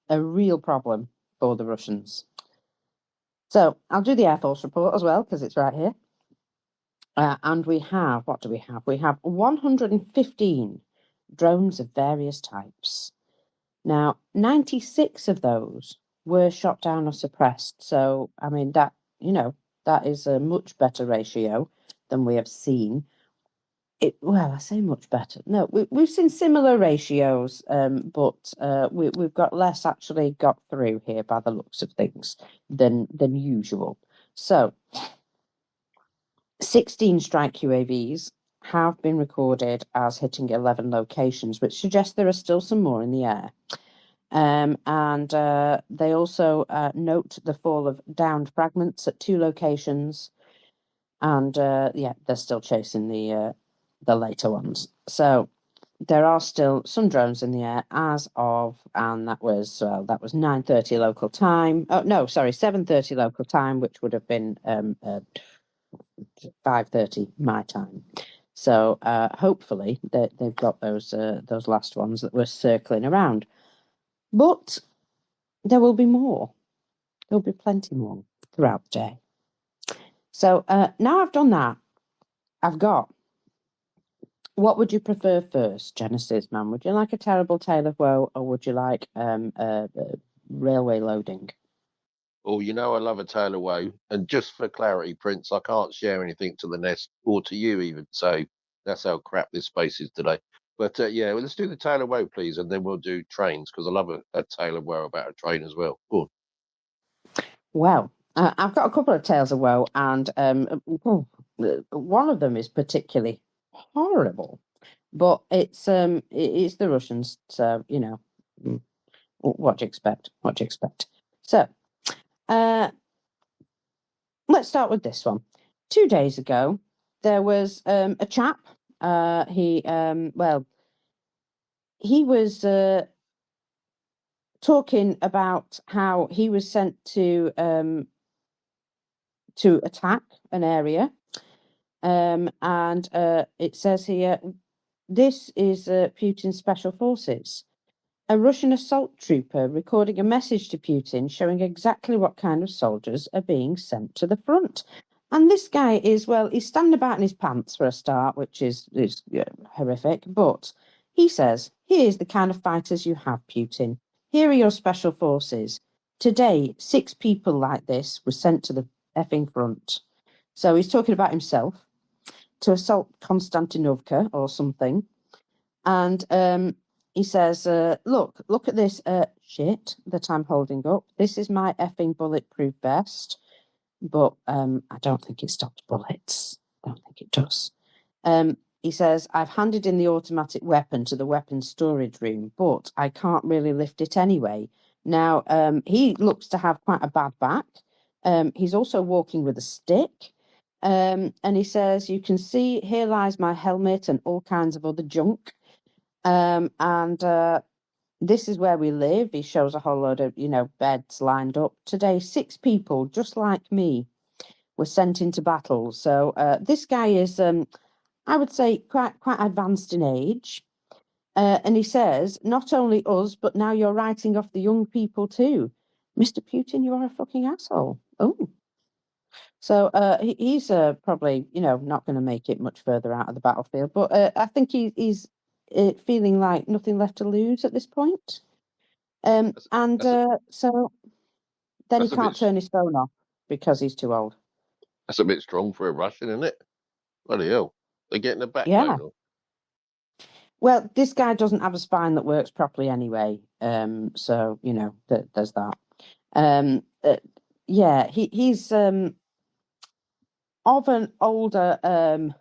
a real problem for the Russians. So I'll do the Air Force report as well, because it's right here. And we have, what do we have? We have 115 drones of various types. Now, 96 of those were shot down or suppressed. So, I mean, that is a much better ratio than we have seen. I say much better. No, we've seen similar ratios, but we've got less actually got through here by the looks of things than usual. So, 16 strike UAVs have been recorded as hitting 11 locations, which suggests there are still some more in the air. And they also note the fall of downed fragments at 2 locations. And they're still chasing the later ones. So there are still some drones in the air as of, and that was 9:30 local time. Oh no, sorry, 7:30 local time, which would have been 5:30 my time. So hopefully they've got those last ones that were circling around. But there will be more. There'll be plenty more throughout the day. So now I've done that, I've got. What would you prefer first, Genesis Man? Would you like a terrible tale of woe, or would you like railway loading? Oh, I love a tale of woe. And just for clarity, Prince, I can't share anything to the nest or to you even. So that's how crap this space is today. But let's do the tale of woe, please, and then we'll do trains, because I love a tale of woe about a train as well. Go on. Well, I've got a couple of tales of woe, and one of them is particularly horrible, but it's the Russians, so What do you expect? What do you expect? So, let's start with this one. 2 days ago, there was a chap. He was talking about how he was sent to attack an area, and it says here, this is Putin's special forces. A Russian assault trooper recording a message to Putin showing exactly what kind of soldiers are being sent to the front. And this guy is, well, he's standing about in his pants for a start, which is horrific. But he says, here's the kind of fighters you have, Putin. Here are your special forces. Today, 6 people like this were sent to the effing front. So he's talking about himself to assault Konstantinovka or something. And he says, look at this shit that I'm holding up. This is my effing bulletproof vest. But I don't think it stops bullets. I don't think it does. He says, I've handed in the automatic weapon to the weapons storage room, but I can't really lift it anyway. Now, he looks to have quite a bad back. He's also walking with a stick. And he says, you can see here lies my helmet and all kinds of other junk. This is where we live. He shows a whole load of, beds lined up. Today, 6 people, just like me, were sent into battle. So this guy is, I would say, quite advanced in age. And he says, not only us, but now you're writing off the young people too. Mr. Putin, you are a fucking asshole. Oh. So he's probably, not going to make it much further out of the battlefield. But I think he's feeling like nothing left to lose at this point. So then he can't turn his phone off because he's too old. That's a bit strong for a Russian, isn't it? Bloody hell. They're getting a backbone. Yeah. Well, this guy doesn't have a spine that works properly anyway. So, there's that. He's of an older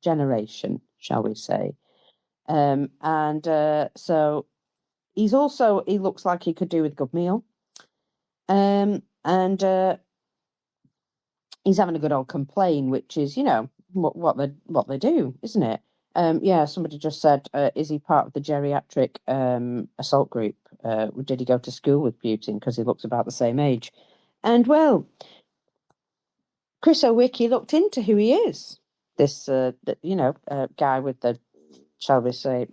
generation, shall we say. So he looks like he could do with a good meal. He's having a good old complain, which is, what they do, isn't it? Somebody just said, is he part of the geriatric assault group? Did he go to school with Putin? Because he looks about the same age. And, well, Chris Owicki looked into who he is. This, guy with the, shall we say,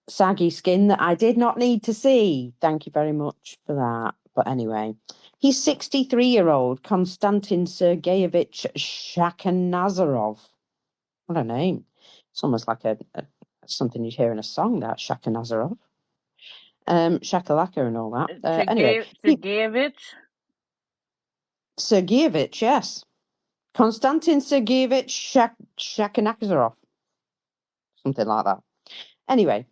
saggy skin that I did not need to see. Thank you very much for that. But anyway, he's 63-year-old Konstantin Sergeyevich Shakhanazarov. What a name. It's almost like something you'd hear in a song, that Shakhanazarov. Shakalaka and all that. Anyway. Sergeyevich, yes. Konstantin Sergeyevich Shakhanazarov. Something like that. Anyway.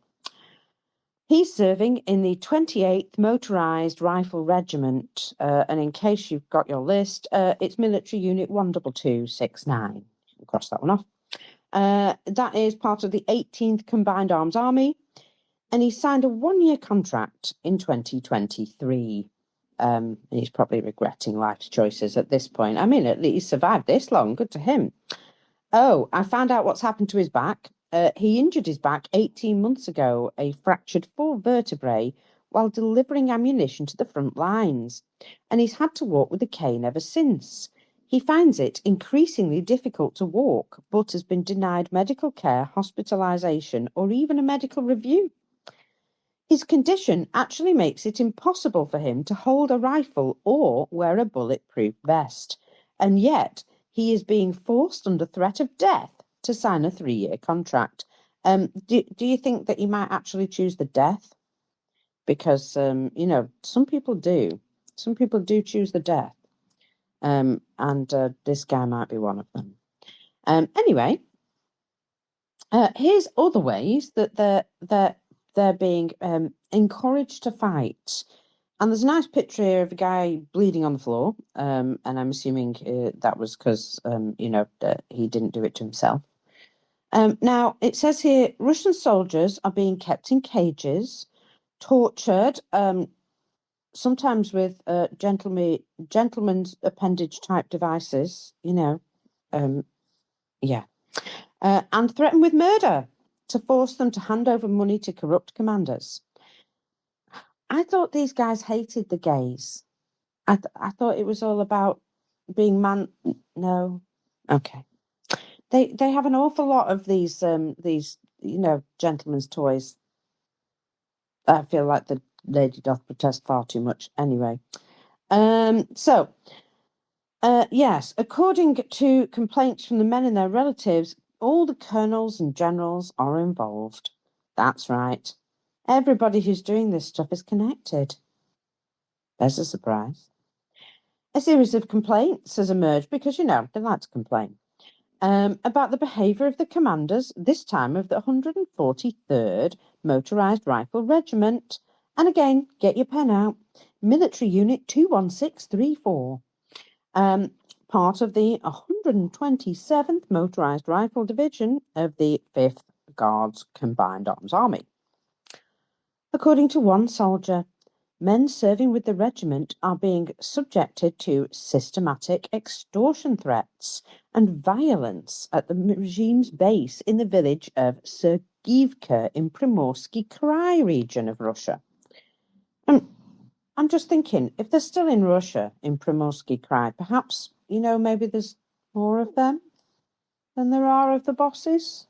He's serving in the 28th Motorised Rifle Regiment, and in case you've got your list, it's Military Unit 12269. Cross that one off. That is part of the 18th Combined Arms Army, and he signed a 1-year contract in 2023. And he's probably regretting life's choices at this point. I mean, at least he survived this long. Good to him. Oh, I found out what's happened to his back. He injured his back 18 months ago, a fractured 4 vertebrae, while delivering ammunition to the front lines, and he's had to walk with a cane ever since. He finds it increasingly difficult to walk, but has been denied medical care, hospitalisation, or even a medical review. His condition actually makes it impossible for him to hold a rifle or wear a bulletproof vest, and yet he is being forced under threat of death to sign a 3-year contract. Do you think that he might actually choose the death? Because, some people do. Some people do choose the death. And this guy might be one of them. Anyway, here's other ways that they're being encouraged to fight. And there's a nice picture here of a guy bleeding on the floor. And I'm assuming that was because, he didn't do it to himself. Now, it says here, Russian soldiers are being kept in cages tortured, sometimes with gentleman's appendage type devices, yeah, and threatened with murder to force them to hand over money to corrupt commanders. I thought these guys hated the gays. I thought it was all about being man. No, okay. They have an awful lot of these gentlemen's toys. I feel like the lady doth protest far too much. Anyway, yes, according to complaints from the men and their relatives, all the colonels and generals are involved. That's right. Everybody who's doing this stuff is connected. There's a surprise. A series of complaints has emerged because, they like to complain, about the behaviour of the commanders, this time of the 143rd Motorised Rifle Regiment. And again, get your pen out, Military Unit 21634. Part of the 127th Motorised Rifle Division of the 5th Guards Combined Arms Army. According to one soldier, men serving with the regiment are being subjected to systematic extortion threats and violence at the regime's base in the village of Sergivka in Primorsky Krai region of Russia. I'm just thinking, if they're still in Russia, in Primorsky Krai, perhaps, maybe there's more of them than there are of the bosses.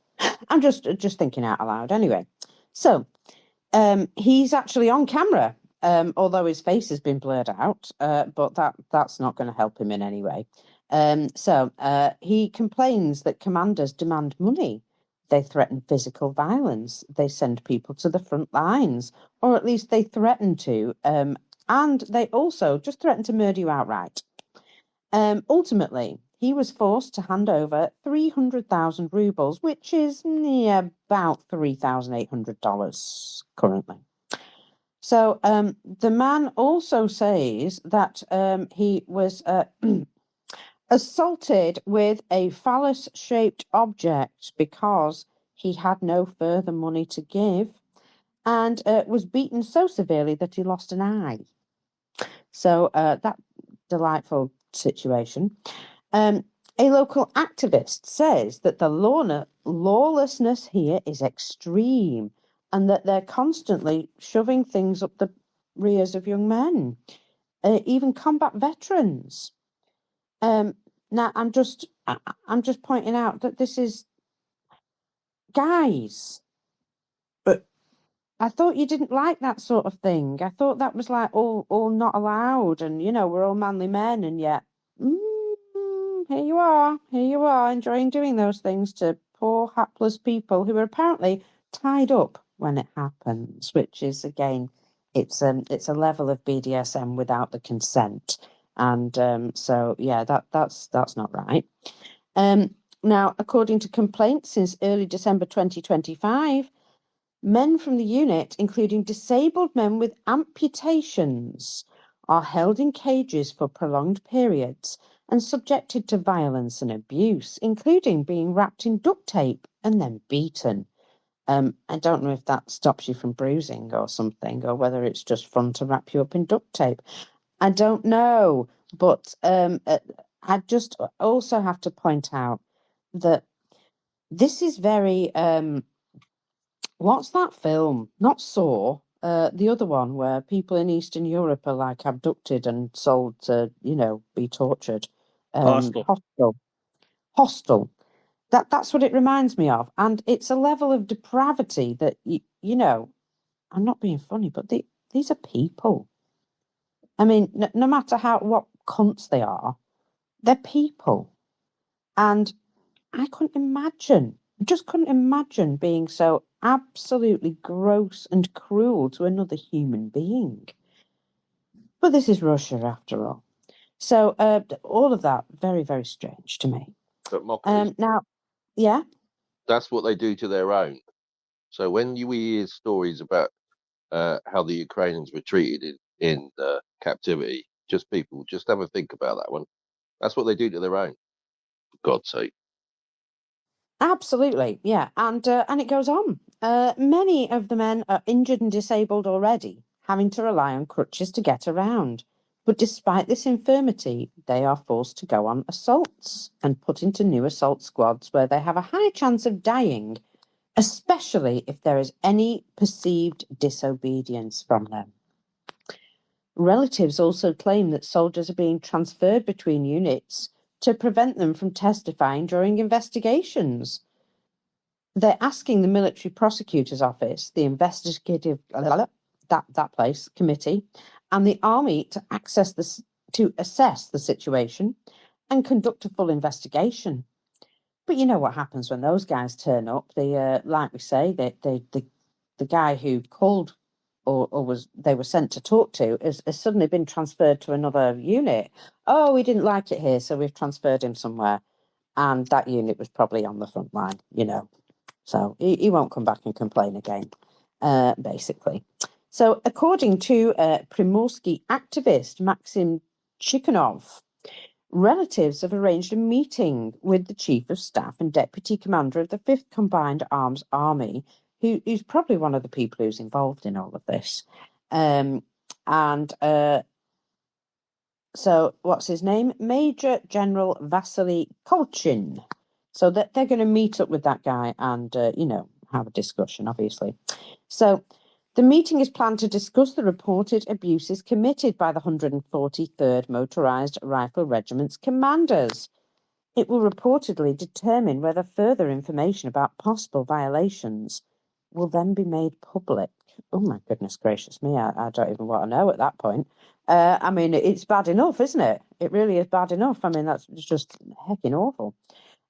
I'm just thinking out aloud. Anyway, so he's actually on camera. Although his face has been blurred out, but that's not going to help him in any way. So he complains that commanders demand money. They threaten physical violence. They send people to the front lines, or at least they threaten to, and they also just threaten to murder you outright. Ultimately, he was forced to hand over 300,000 rubles, which is about $3,800 currently. So the man also says that he was assaulted with a phallus-shaped object because he had no further money to give, and was beaten so severely that he lost an eye. So that delightful situation. A local activist says that the lawlessness here is extreme, and that they're constantly shoving things up the rears of young men, even combat veterans. Now, I'm just pointing out that this is, guys. But I thought you didn't like that sort of thing. I thought that was like all not allowed, and we're all manly men, and yet here you are enjoying doing those things to poor hapless people who are apparently tied up when it happens, which is, again, it's a level of BDSM without the consent, and so yeah, that's not right. Now, according to complaints since early December 2025, men from the unit, including disabled men with amputations, are held in cages for prolonged periods and subjected to violence and abuse, including being wrapped in duct tape and then beaten. I don't know if that stops you from bruising or something, or whether it's just fun to wrap you up in duct tape. I don't know, but I just also have to point out that this is very... what's that film? Not Saw. The other one where people in Eastern Europe are like abducted and sold to, be tortured. Hostel. That's what it reminds me of, and it's a level of depravity that I'm not being funny, but these are people. I mean, no matter what cunts they are, they're people, and I just couldn't imagine being so absolutely gross and cruel to another human being. But this is Russia, after all. So all of that, very, very strange to me. But Mockery, Now, yeah? that's what they do to their own. So when we hear stories about how the Ukrainians were treated in captivity, just have a think about that one. That's what they do to their own, for God's sake. Absolutely, yeah. And it goes on. Many of the men are injured and disabled already, having to rely on crutches to get around. But despite this infirmity, they are forced to go on assaults and put into new assault squads where they have a high chance of dying, especially if there is any perceived disobedience from them. Relatives also claim that soldiers are being transferred between units to prevent them from testifying during investigations. They're asking the military prosecutor's office, the investigative committee, and the army to assess the situation and conduct a full investigation. But you know what happens when those guys turn up? Like we say, the guy who called or they were sent to talk to has suddenly been transferred to another unit. Oh, we didn't like it here, so we've transferred him somewhere. And that unit was probably on the front line, So he won't come back and complain again, basically. So according to Primorsky activist Maxim Chikhanov, relatives have arranged a meeting with the Chief of Staff and Deputy Commander of the 5th Combined Arms Army, who's probably one of the people who's involved in all of this. So what's his name? Major General Vasily Kolchin. So that they're going to meet up with that guy and, have a discussion, obviously. So the meeting is planned to discuss the reported abuses committed by the 143rd Motorized Rifle Regiment's commanders. It will reportedly determine whether further information about possible violations will then be made public. Oh, my goodness gracious me, I don't even want to know at that point. It's bad enough, isn't it? It really is bad enough. That's just heckin' awful.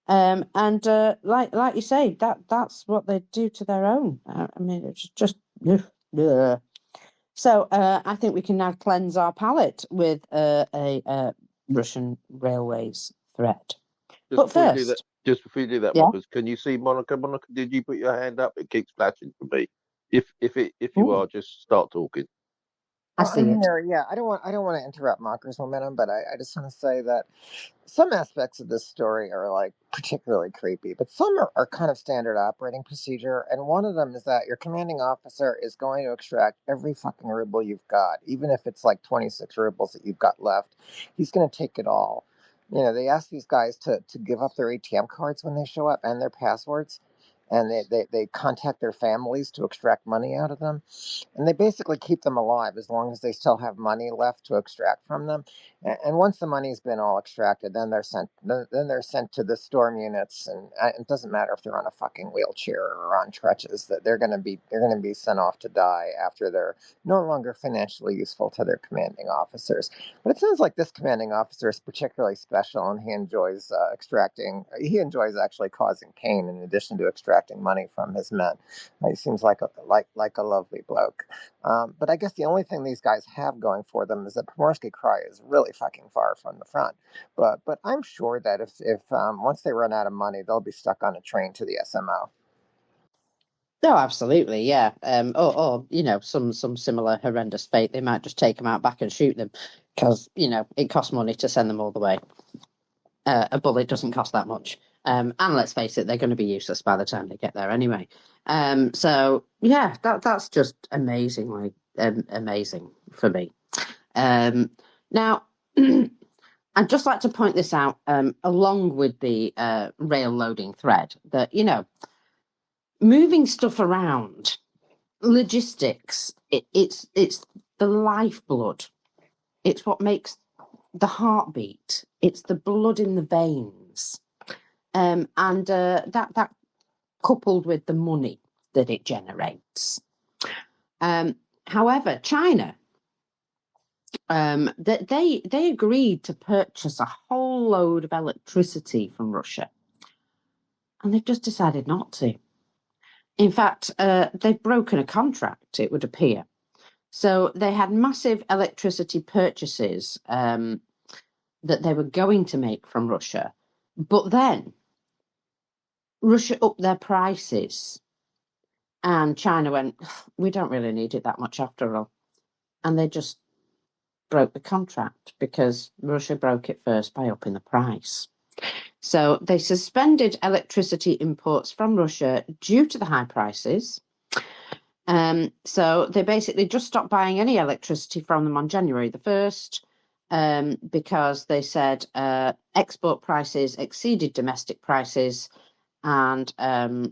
Like you say, that's what they do to their own. It's just... Ugh. So I think we can now cleanse our palate with a Russian railways threat. But first... Just before you do that, yeah? Mockers, can you see Monica? Monica, did you put your hand up? It keeps flashing for me. If you are, just start talking. I see I'm it. here. Yeah, I don't want to interrupt Mocker's momentum, but I just want to say that some aspects of this story are like particularly creepy, but some are kind of standard operating procedure. And one of them is that your commanding officer is going to extract every fucking ruble you've got, even if it's like 26 rubles that you've got left. He's going to take it all. They ask these guys to give up their ATM cards when they show up and their passwords. And they contact their families to extract money out of them. And they basically keep them alive as long as they still have money left to extract from them. And once the money's been all extracted, then they're sent to the storm units. And it doesn't matter if they're on a fucking wheelchair or on crutches, that they're going to be sent off to die after they're no longer financially useful to their commanding officers. But it sounds like this commanding officer is particularly special, and he enjoys actually causing pain in addition to extracting money from his men. He seems like a lovely bloke. But I guess the only thing these guys have going for them is that Primorsky Krai is really fucking far from the front. But I'm sure that if once they run out of money, they'll be stuck on a train to the SMO. No, absolutely, yeah. Or some similar horrendous fate. They might just take them out back and shoot them because it costs money to send them all the way. A bullet doesn't cost that much. And let's face it, they're going to be useless by the time they get there anyway. So yeah, that's just amazingly amazing for me. Now, I'd just like to point this out, along with the rail loading thread, that moving stuff around, logistics, it's the lifeblood. It's what makes the heartbeat. It's the blood in the veins. And that coupled with the money that it generates. However, China, they agreed to purchase a whole load of electricity from Russia, and they've just decided not to. In fact, they've broken a contract, it would appear. So they had massive electricity purchases that they were going to make from Russia, but then Russia upped their prices, and China went, we don't really need it that much after all. And they just broke the contract because Russia broke it first by upping the price. So they suspended electricity imports from Russia due to the high prices. So they basically just stopped buying any electricity from them on January the 1st because they said export prices exceeded domestic prices, and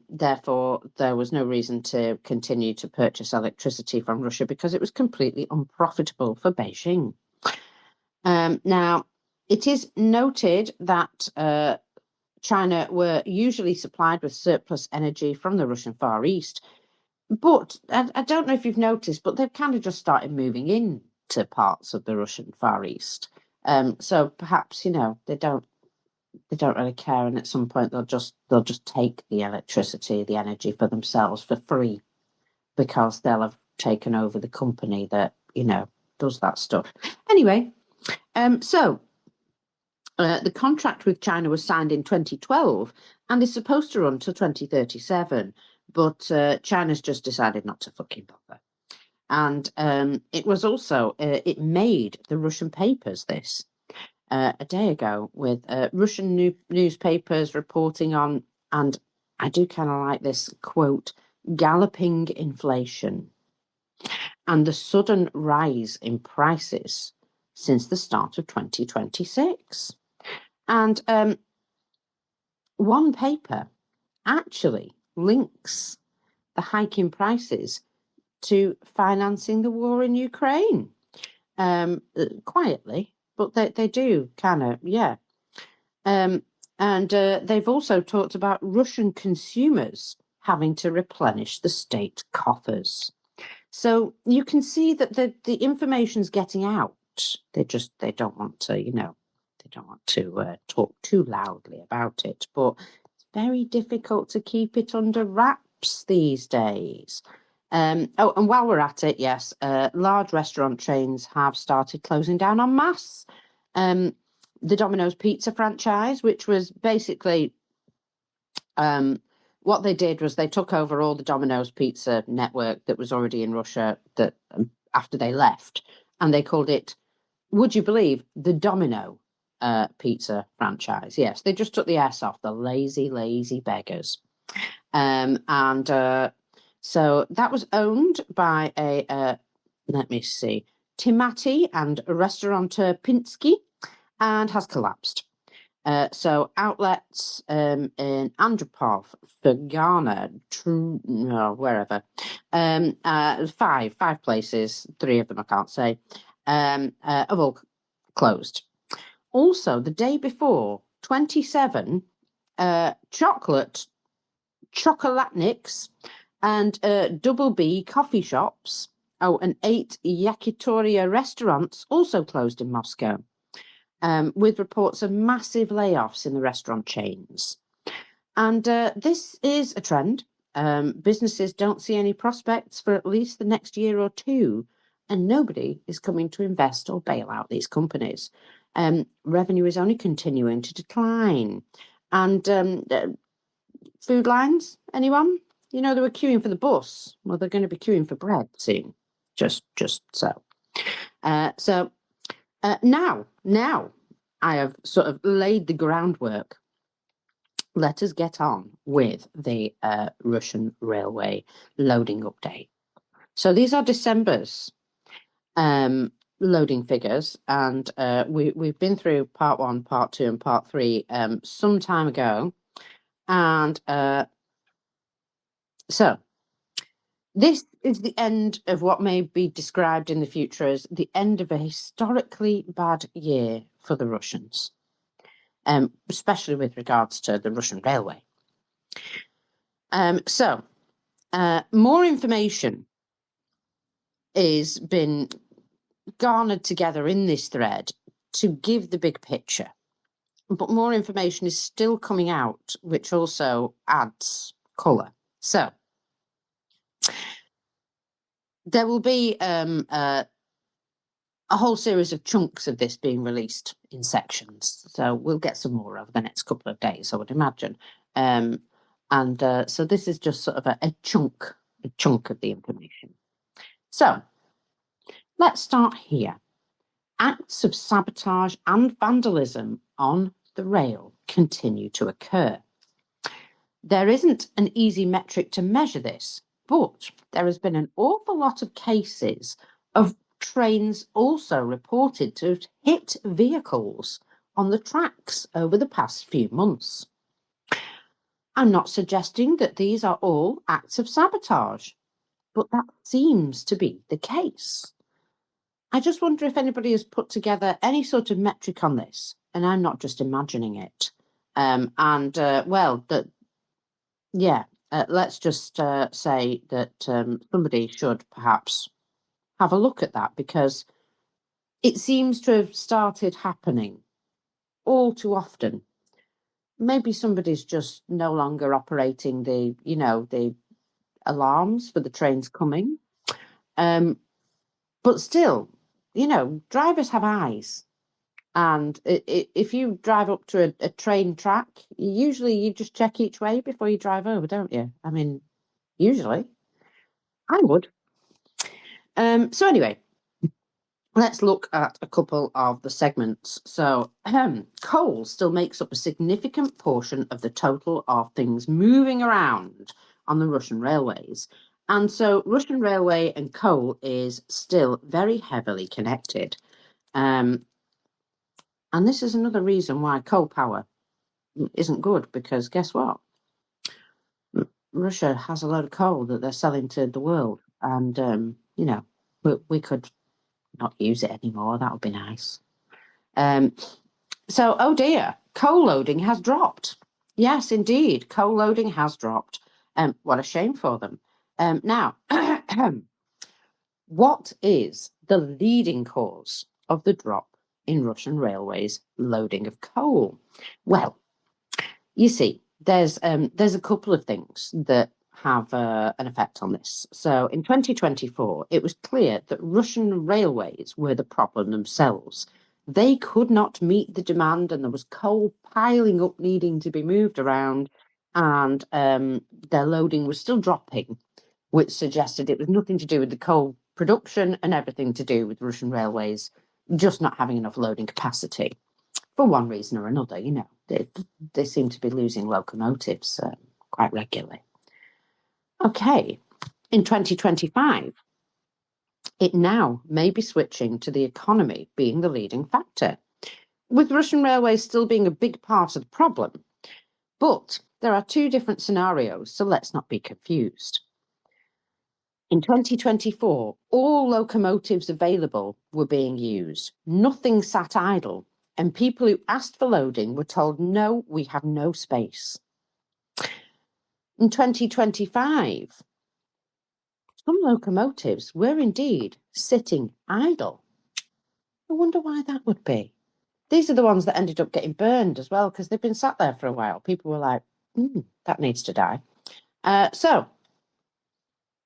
therefore there was no reason to continue to purchase electricity from Russia because it was completely unprofitable for Beijing. Now, it is noted that China were usually supplied with surplus energy from the Russian Far East, but I don't know if you've noticed, but they've kind of just started moving in to parts of the Russian Far East. So perhaps, they don't really care, and at some point they'll just take the electricity, the energy for themselves for free, because they'll have taken over the company that does that stuff. Anyway, so the contract with China was signed in 2012 and is supposed to run till 2037, but China's just decided not to fucking bother. And it was also it made the Russian papers this. A day ago, with Russian newspapers reporting on, and I do kind of like this quote, galloping inflation and the sudden rise in prices since the start of 2026. And one paper actually links the hike in prices to financing the war in Ukraine, quietly. But they do kind of, yeah. And they've also talked about Russian consumers having to replenish the state coffers. So you can see that the information's getting out. They don't want to, they don't want to talk too loudly about it. But it's very difficult to keep it under wraps these days. And while we're at it, yes, large restaurant chains have started closing down en masse. The Domino's Pizza franchise, which was basically what they did was they took over all the Domino's Pizza network that was already in Russia that after they left, and they called it, would you believe, the Domino Pizza franchise. Yes, they just took the S off, the lazy beggars. So that was owned by let me see, Timati and restaurateur Pinsky, and has collapsed. So outlets in Andropov, Fergana, wherever, 5 places, 3 of them I can't say, have all closed. Also, the day before, 27 chocolatniks and Double B coffee shops, and 8 yakitoria restaurants also closed in Moscow, with reports of massive layoffs in the restaurant chains. And this is a trend. Businesses don't see any prospects for at least the next year or two, and nobody is coming to invest or bail out these companies. Revenue is only continuing to decline. And food lines, anyone? They were queuing for the bus. Well, they're going to be queuing for bread soon. Just so. Now I have sort of laid the groundwork. Let us get on with the Russian railway loading update. So these are December's loading figures, and we've been through part 1, part 2, and part 3 some time ago. And so this is the end of what may be described in the future as the end of a historically bad year for the Russians, especially with regards to the Russian railway. More information is been garnered together in this thread to give the big picture, but more information is still coming out, which also adds colour. So there will be a whole series of chunks of this being released in sections. So we'll get some more over the next couple of days, I would imagine. So this is just sort of a chunk of the information. So let's start here. Acts of sabotage and vandalism on the rail continue to occur. There isn't an easy metric to measure this, but there has been an awful lot of cases of trains also reported to have hit vehicles on the tracks over the past few months. I'm not suggesting that these are all acts of sabotage, but that seems to be the case. I just wonder if anybody has put together any sort of metric on this, and I'm not just imagining it. Let's just say that somebody should perhaps have a look at that, because it seems to have started happening all too often. Maybe somebody's just no longer operating the alarms for the trains coming. But still, drivers have eyes. And if you drive up to a train track, usually you just check each way before you drive over, don't you? I mean, usually. I would. So anyway, let's look at a couple of the segments. So coal still makes up a significant portion of the total of things moving around on the Russian railways. And so Russian railway and coal is still very heavily connected. And this is another reason why coal power isn't good, because guess what? Russia has a load of coal that they're selling to the world. And, we could not use it anymore. That would be nice. So, oh dear, coal loading has dropped. Yes, indeed, coal loading has dropped. What a shame for them. Now, what is the leading cause of the drop in Russian railways loading of coal? Well, you see, there's a couple of things that have an effect on this. So in 2024, it was clear that Russian railways were the problem themselves. They could not meet the demand, and there was coal piling up needing to be moved around, and their loading was still dropping, which suggested it was nothing to do with the coal production and everything to do with Russian railways just not having enough loading capacity for one reason or another. They seem to be losing locomotives quite regularly. Okay, in 2025, it now may be switching to the economy being the leading factor, with Russian railways still being a big part of the problem. But there are two different scenarios, so let's not be confused. In 2024, all locomotives available were being used. Nothing sat idle, and people who asked for loading were told, no, we have no space. In 2025, some locomotives were indeed sitting idle. I wonder why that would be. These are the ones that ended up getting burned as well, because they've been sat there for a while. People were like, that needs to die. So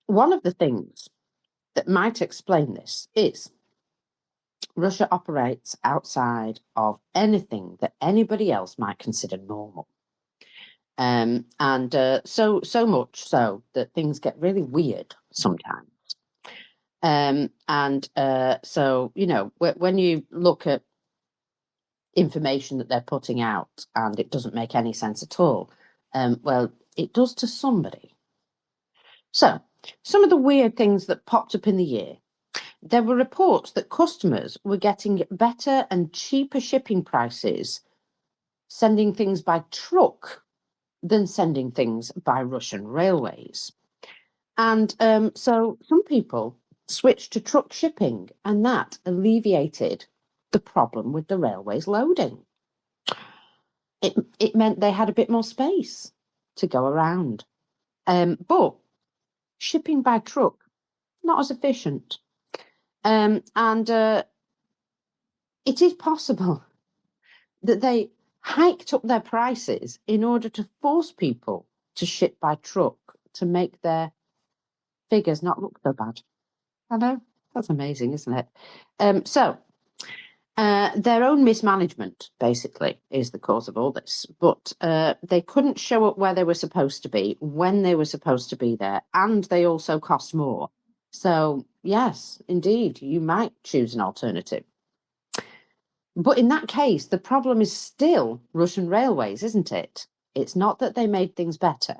one of the things that might explain this is Russia operates outside of anything that anybody else might consider normal. So much so that things get really weird sometimes. So, when you look at information that they're putting out and it doesn't make any sense at all, well, it does to somebody. So, some of the weird things that popped up in the year. There were reports that customers were getting better and cheaper shipping prices sending things by truck than sending things by Russian railways. And so some people switched to truck shipping, and that alleviated the problem with the railways loading. It meant they had a bit more space to go around. But shipping by truck, not as efficient. It is possible that they hiked up their prices in order to force people to ship by truck to make their figures not look so bad. I know, that's amazing, isn't it? Their own mismanagement, basically, is the cause of all this. But they couldn't show up where they were supposed to be, when they were supposed to be there, and they also cost more. So, yes, indeed, you might choose an alternative. But in that case, the problem is still Russian railways, isn't it? It's not that they made things better.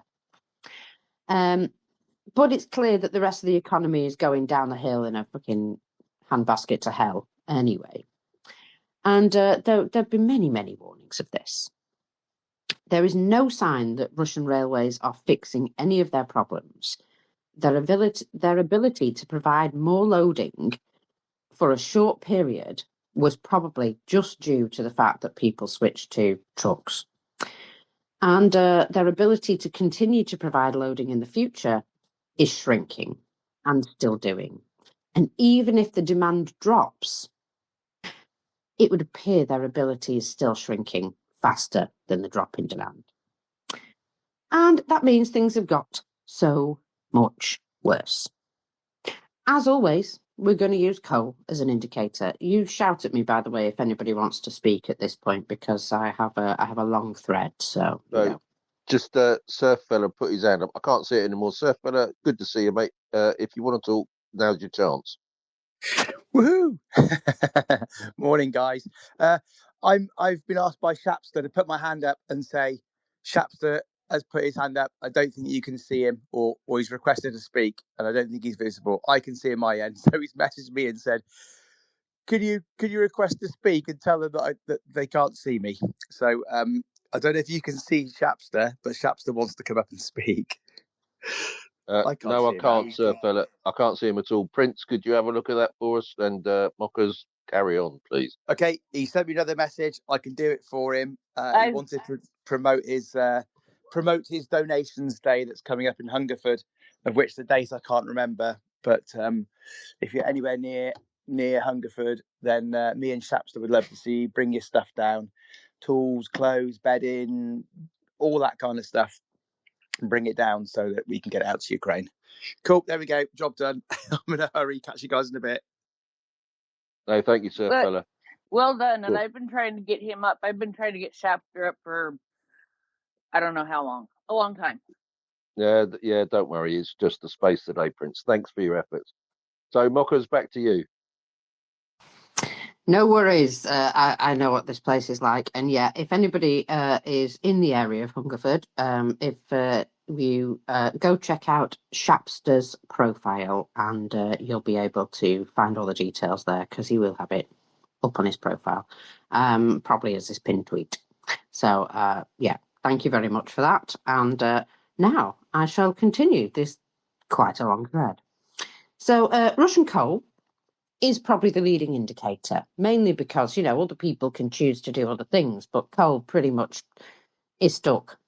But it's clear that the rest of the economy is going down the hill in a fucking handbasket to hell anyway. And there have been many, many warnings of this. There is no sign that Russian railways are fixing any of their problems. Their ability to provide more loading for a short period was probably just due to the fact that people switched to trucks. And their ability to continue to provide loading in the future is shrinking and still doing. And even if the demand drops, it would appear their ability is still shrinking faster than the drop in demand. And that means things have got so much worse. As always, we're going to use coal as an indicator. You shout at me, by the way, if anybody wants to speak at this point, because I have a long thread. So, just Surf Fella put his hand up. I can't see it anymore. Surf Fella, good to see you, mate. If you want to talk, now's your chance. Woohoo! Morning, guys. I've been asked by Shapster to put my hand up and say, Shapster has put his hand up. I don't think you can see him, or he's requested to speak, and I don't think he's visible. I can see him my end, so he's messaged me and said, "Could you request to speak and tell them that they can't see me?" So I don't know if you can see Shapster, but Shapster wants to come up and speak. I can't, Surf Fella. I can't see him at all. Prince, could you have a look at that for us? And Mockers, carry on, please. Okay, he sent me another message. I can do it for him. He wanted to promote his donations day that's coming up in Hungerford, of which the date I can't remember. But if you're anywhere near Hungerford, then me and Shapster would love to see you. Bring your stuff down, tools, clothes, bedding, all that kind of stuff, and bring it down so that we can get it out to Ukraine. Cool, there we go. Job done. I'm in a hurry. Catch you guys in a bit. No, thank you, Surf Fella. Well done. And I've been trying to get him up. I've been trying to get Shapter up for I don't know how long. A long time. Yeah, don't worry. It's just the space today, Prince. Thanks for your efforts. So, Mockers, back to you. No worries. I know what this place is like. And yeah, if anybody is in the area of Hungerford, if you go check out Shapster's profile, and you'll be able to find all the details there, because he will have it up on his profile, probably as his pinned tweet. So yeah, thank you very much for that. And now I shall continue this quite a long thread. So Russian coal is probably the leading indicator, mainly because, other people can choose to do other things, but coal pretty much is stuck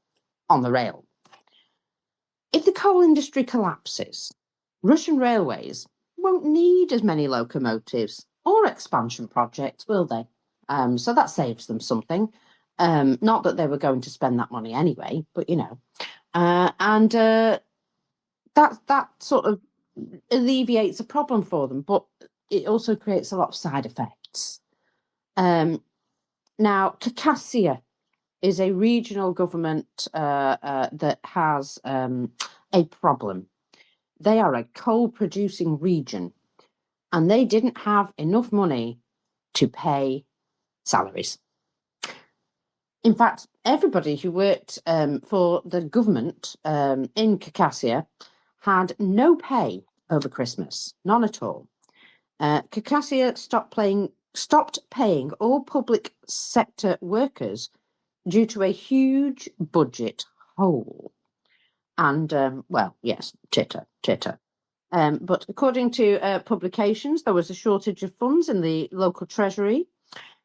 on the rail. If the coal industry collapses, Russian railways won't need as many locomotives or expansion projects, will they? So that saves them something. Not that they were going to spend that money anyway, but, and that sort of alleviates a problem for them, but it also creates a lot of side effects. Now, Khakassia is a regional government that has a problem. They are a coal-producing region, and they didn't have enough money to pay salaries. In fact, everybody who worked for the government in Khakassia had no pay over Christmas, none at all. Khakassia stopped paying all public sector workers due to a huge budget hole. And, well, yes, chitter. But according to publications, there was a shortage of funds in the local treasury.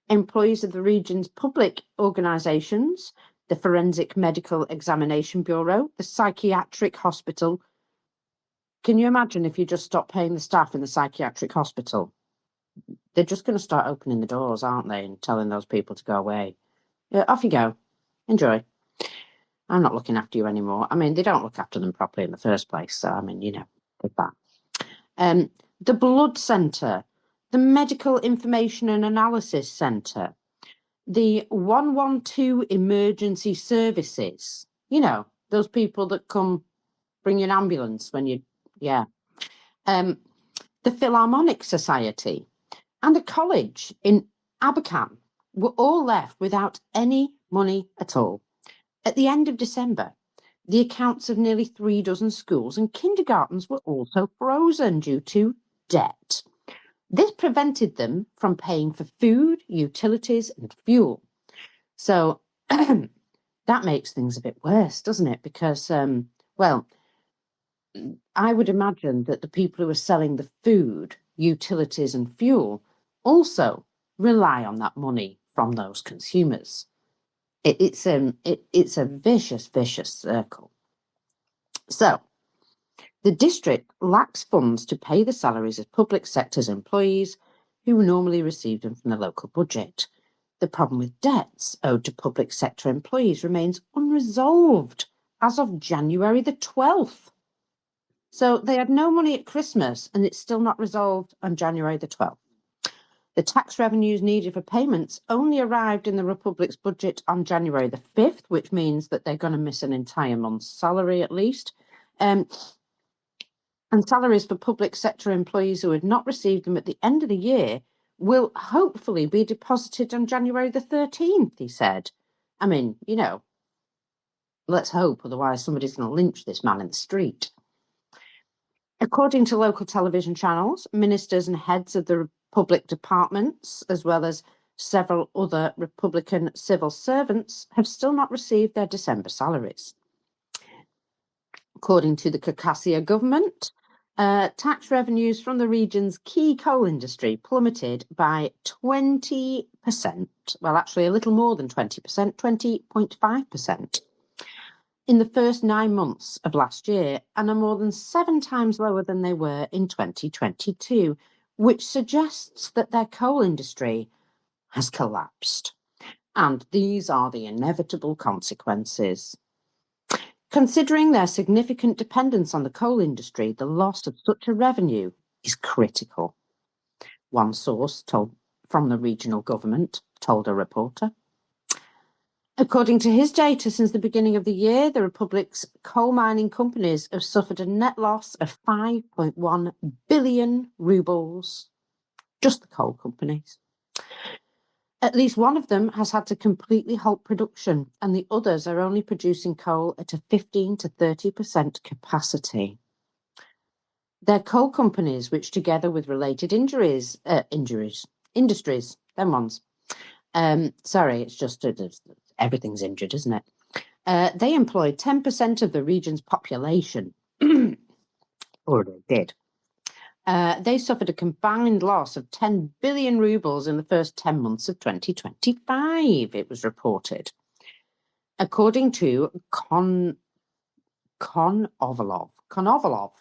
Employees of the region's public organisations, the Forensic Medical Examination Bureau, the Psychiatric Hospital. Can you imagine if you just stop paying the staff in the psychiatric hospital? They're just going to start opening the doors, aren't they, and telling those people to go away. Off you go. Enjoy. I'm not looking after you anymore. I mean, they don't look after them properly in the first place. So, I mean, with that. The Blood Centre, the Medical Information and Analysis Centre, the 112 Emergency Services. Those people that come bring you an ambulance when you, the Philharmonic Society, and a college in Abakan were all left without any money at all. At the end of December, the accounts of nearly 36 schools and kindergartens were also frozen due to debt. This prevented them from paying for food, utilities, and fuel. So that makes things a bit worse, doesn't it? Because, well, I would imagine that the people who are selling the food, utilities, and fuel also rely on that money from those consumers. It's a vicious, vicious circle. So the district lacks funds to pay the salaries of public sector's employees who normally receive them from the local budget. The problem with debts owed to public sector employees remains unresolved as of January the 12th. So they had no money at Christmas and it's still not resolved on January the 12th. The tax revenues needed for payments only arrived in the Republic's budget on January the 5th, which means that they're going to miss an entire month's salary at least. And salaries for public sector employees who had not received them at the end of the year will hopefully be deposited on January the 13th, he said. I mean, you know, let's hope, otherwise somebody's going to lynch this man in the street. According to local television channels, ministers and heads of the public departments, as well as several other Republican civil servants, have still not received their December salaries. According to the Caucasia government, tax revenues from the region's key coal industry plummeted by 20%. Well, actually, a little more than 20%, 20.5%. in the first 9 months of last year and are more than 7 times lower than they were in 2022, which suggests that their coal industry has collapsed. And these are the inevitable consequences. Considering their significant dependence on the coal industry, the loss of such a revenue is critical. One source from the regional government told a reporter. According to his data, since the beginning of the year, the Republic's coal mining companies have suffered a net loss of 5.1 billion rubles. Just the coal companies. At least one of them has had to completely halt production, and the others are only producing coal at a 15 to 30% capacity. They're coal companies which, together with related industries, them ones. Sorry, it's just everything's injured, isn't it? They employ 10% of the region's population, or they did. They suffered a combined loss of 10 billion rubles in the first 10 months of 2025, it was reported. According to Konovalov,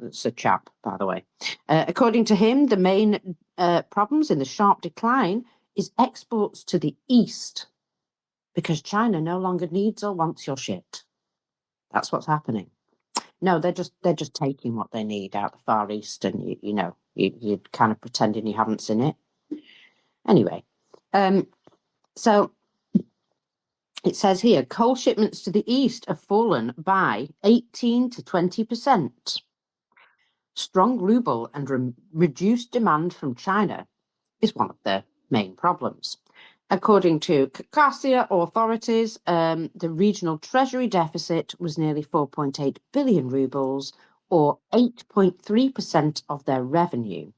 it's a chap, by the way. According to him, the main problems in the sharp decline is exports to the East, because China no longer needs or wants your shit. That's what's happening. No, they're just taking what they need out the Far East, and you're kind of pretending you haven't seen it. Anyway, so it says here, coal shipments to the East have fallen by 18 to 20%. Strong ruble and reduced demand from China is one of the main problems. According to Caucasia authorities, the regional treasury deficit was nearly 4.8 billion rubles, or 8.3% of their revenue,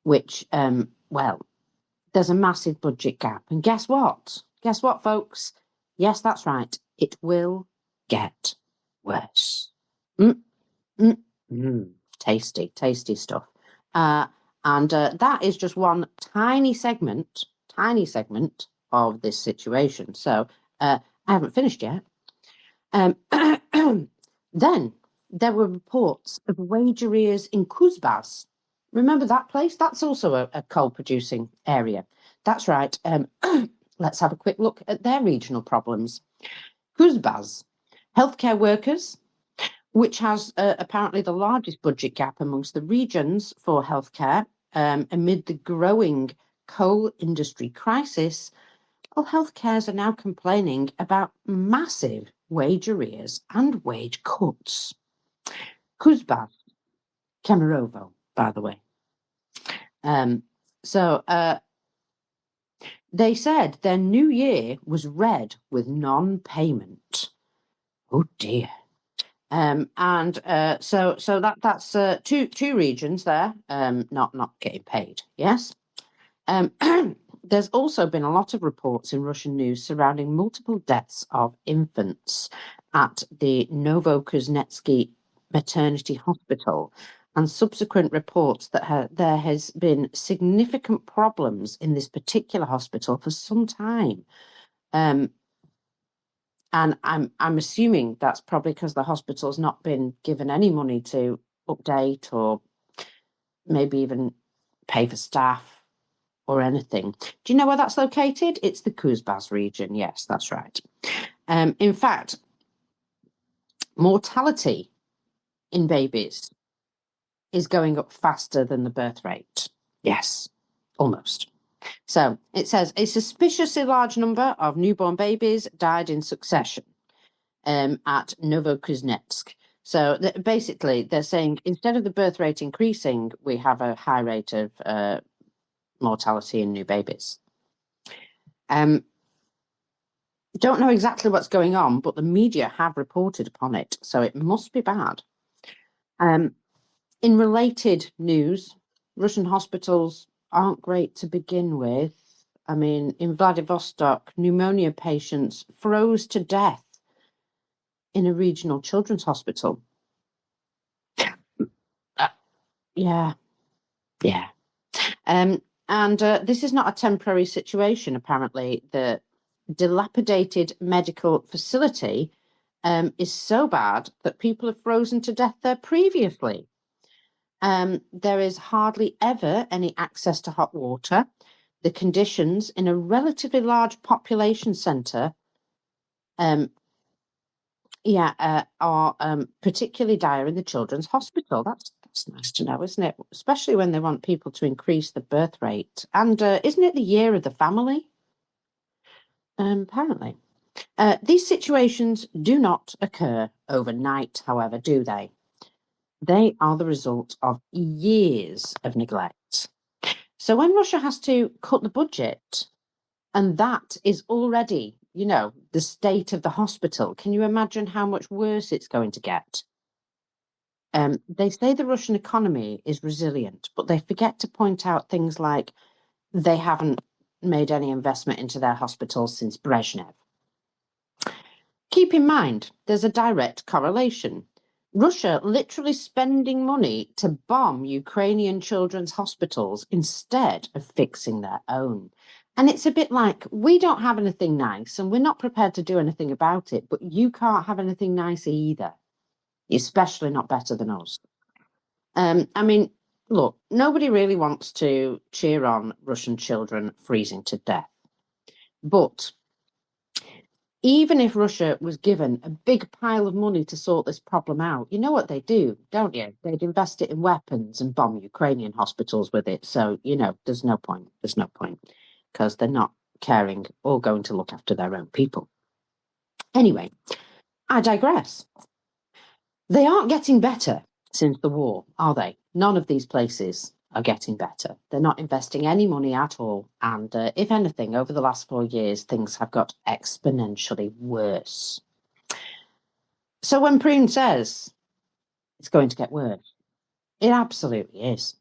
which, there's a massive budget gap. And guess what? Guess what, folks? Yes, that's right. It will get worse. Tasty, tasty stuff. And that is just one tiny segment of this situation. So I haven't finished yet. Then there were reports of wage arrears in Kuzbaz. Remember that place? That's also a coal-producing area. That's right. Let's have a quick look at their regional problems. Kuzbaz, healthcare workers, which has apparently the largest budget gap amongst the regions for healthcare amid the growing coal industry crisis. Well, healthcares are now complaining about massive wage arrears and wage cuts. Kuzbaz, Kemerovo, by the way. So they said their new year was red with non-payment. Oh dear. So that's two regions there, not getting paid. Yes. There's also been a lot of reports in Russian news surrounding multiple deaths of infants at the Novokuznetsky Maternity Hospital, and subsequent reports that there has been significant problems in this particular hospital for some time. And I'm assuming that's probably because the hospital's not been given any money to update or maybe even pay for staff or anything. Do you know where that's located? It's the Kuzbaz region. Yes, that's right. In fact, mortality in babies is going up faster than the birth rate. Yes, almost. So it says a suspiciously large number of newborn babies died in succession at Novokuznetsk. So basically, they're saying instead of the birth rate increasing, we have a high rate of mortality in new babies. Don't know exactly what's going on, but the media have reported upon it, so it must be bad. In related news, Russian hospitals aren't great to begin with. I mean, in Vladivostok, pneumonia patients froze to death in a regional children's hospital. Yeah. And this is not a temporary situation, apparently. The dilapidated medical facility is so bad that people have frozen to death there previously. There is hardly ever any access to hot water. The conditions in a relatively large population centre are particularly dire in the children's hospital. That's nice to know, isn't it? Especially when they want people to increase the birth rate. And isn't it the year of the family? Apparently. These situations do not occur overnight, however, do they? They are the result of years of neglect. So when Russia has to cut the budget, and that is already, the state of the hospital, can you imagine how much worse it's going to get? They say the Russian economy is resilient, but they forget to point out things like they haven't made any investment into their hospitals since Brezhnev. Keep in mind, there's a direct correlation. Russia literally spending money to bomb Ukrainian children's hospitals instead of fixing their own. And it's a bit like, we don't have anything nice and we're not prepared to do anything about it, but you can't have anything nice either, especially not better than us. I mean, look, nobody really wants to cheer on Russian children freezing to death. But even if Russia was given a big pile of money to sort this problem out, you know what they do, don't you? They'd invest it in weapons and bomb Ukrainian hospitals with it. So, there's no point. There's no point because they're not caring or going to look after their own people. Anyway, I digress. They aren't getting better since the war, are they? None of these places are getting better. They're not investing any money at all. And if anything, over the last 4 years, things have got exponentially worse. So when Prune says it's going to get worse, it absolutely is.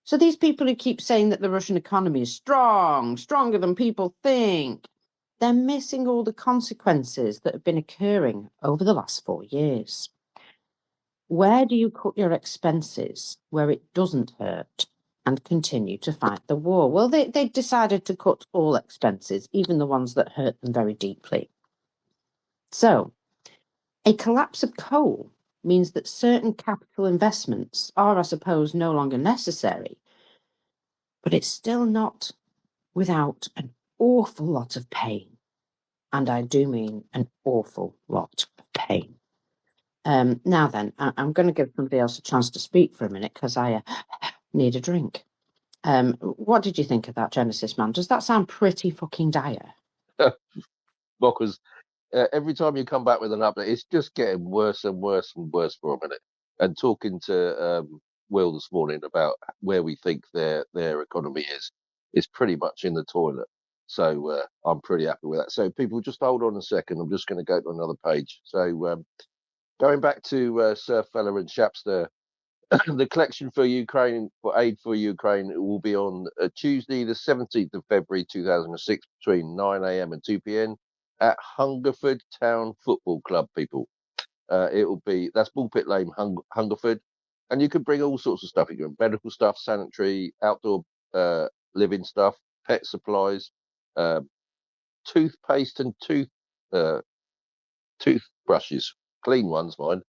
So these people who keep saying that the Russian economy is strong, stronger than people think, they're missing all the consequences that have been occurring over the last 4 years. Where do you cut your expenses where it doesn't hurt and continue to fight the war? Well, they decided to cut all expenses, even the ones that hurt them very deeply. So a collapse of coal means that certain capital investments are, I suppose, no longer necessary, but it's still not without an awful lot of pain. And I do mean an awful lot of pain. Now then, I'm going to give somebody else a chance to speak for a minute because I need a drink. What did you think of that, Genesis Man? Does that sound pretty fucking dire? Because every time you come back with an update, it's just getting worse and worse and worse for a minute. And talking to Will this morning about where we think their economy is, is pretty much in the toilet. So I'm pretty happy with that. So people, just hold on a second. I'm just going to go to another page. So going back to Sir Feller and Shapster, the collection for Ukraine, for aid for Ukraine, will be on Tuesday, the 17th of February 2006, between 9 a.m. and 2 p.m. at Hungerford Town Football Club, people. It will be, that's Bullpit Lane, Hungerford. And you can bring all sorts of stuff. You can medical stuff, sanitary, outdoor living stuff, pet supplies, toothpaste and toothbrushes, clean ones, mind,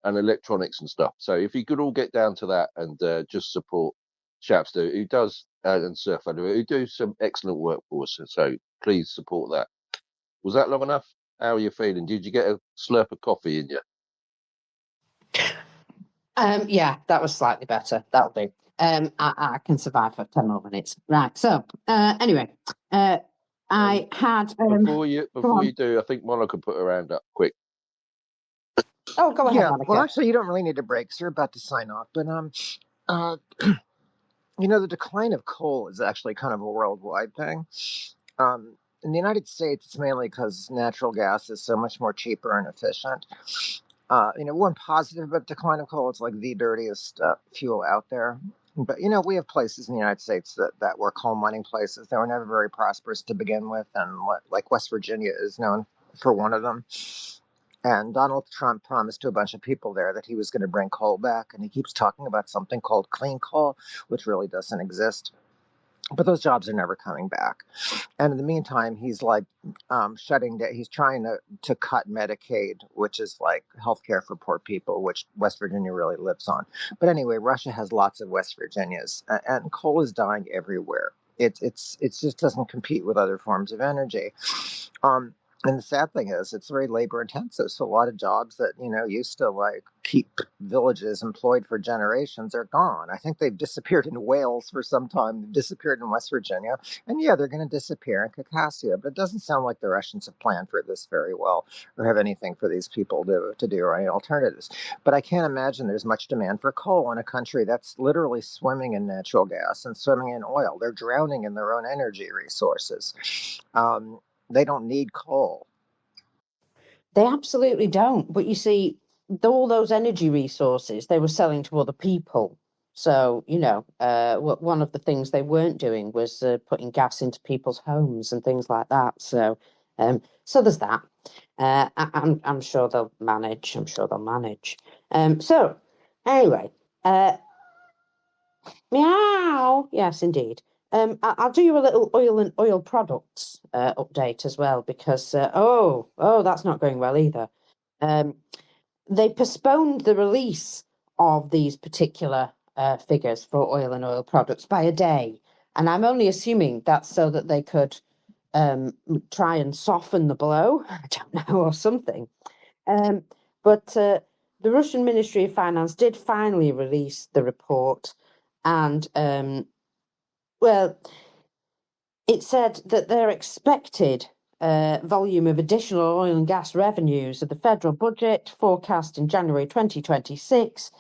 and electronics and stuff. So if you could all get down to that and just support Shapster, who does, and Surf who do some excellent work for us. So please support that. Was that long enough? How are you feeling? Did you get a slurp of coffee in you? Yeah, that was slightly better. That'll do. I can survive for 10 more minutes. Right. So, anyway, I had before you do, I think Monica put her hand up quick. Oh, go ahead, Yeah, Monica. well, actually, you don't really need a break, so you're about to sign off. But the decline of coal is actually kind of a worldwide thing. In the United States, it's mainly because natural gas is so much more cheaper and efficient. One positive about decline of coal, it's like the dirtiest fuel out there. But, we have places in the United States that were coal mining places that were never very prosperous to begin with. And like West Virginia is known for one of them. And Donald Trump promised to a bunch of people there that he was going to bring coal back. And he keeps talking about something called clean coal, which really doesn't exist. But those jobs are never coming back. And in the meantime, he's like shutting down. He's trying to cut Medicaid, which is like healthcare for poor people, which West Virginia really lives on. But anyway, Russia has lots of West Virginias, and coal is dying everywhere. It just doesn't compete with other forms of energy. And the sad thing is, it's very labor intensive. So a lot of jobs that, used to like keep villages employed for generations are gone. I think they've disappeared in Wales for some time. They've disappeared in West Virginia. And yeah, they're going to disappear in Caucasia. But it doesn't sound like the Russians have planned for this very well or have anything for these people to do or any alternatives. But I can't imagine there's much demand for coal in a country that's literally swimming in natural gas and swimming in oil. They're drowning in their own energy resources. They don't need coal. They absolutely don't. But you see, all those energy resources they were selling to other people. So, one of the things they weren't doing was putting gas into people's homes and things like that. So there's that. I'm sure they'll manage. So, anyway, meow. Yes, indeed. I'll do you a little oil products update as well because that's not going well either. They postponed the release of these particular figures for oil and oil products by a day, and I'm only assuming that's so that they could try and soften the blow. I don't know, or something. But the Russian Ministry of Finance did finally release the report, and it said that their expected volume of additional oil and gas revenues of the federal budget forecast in January 2026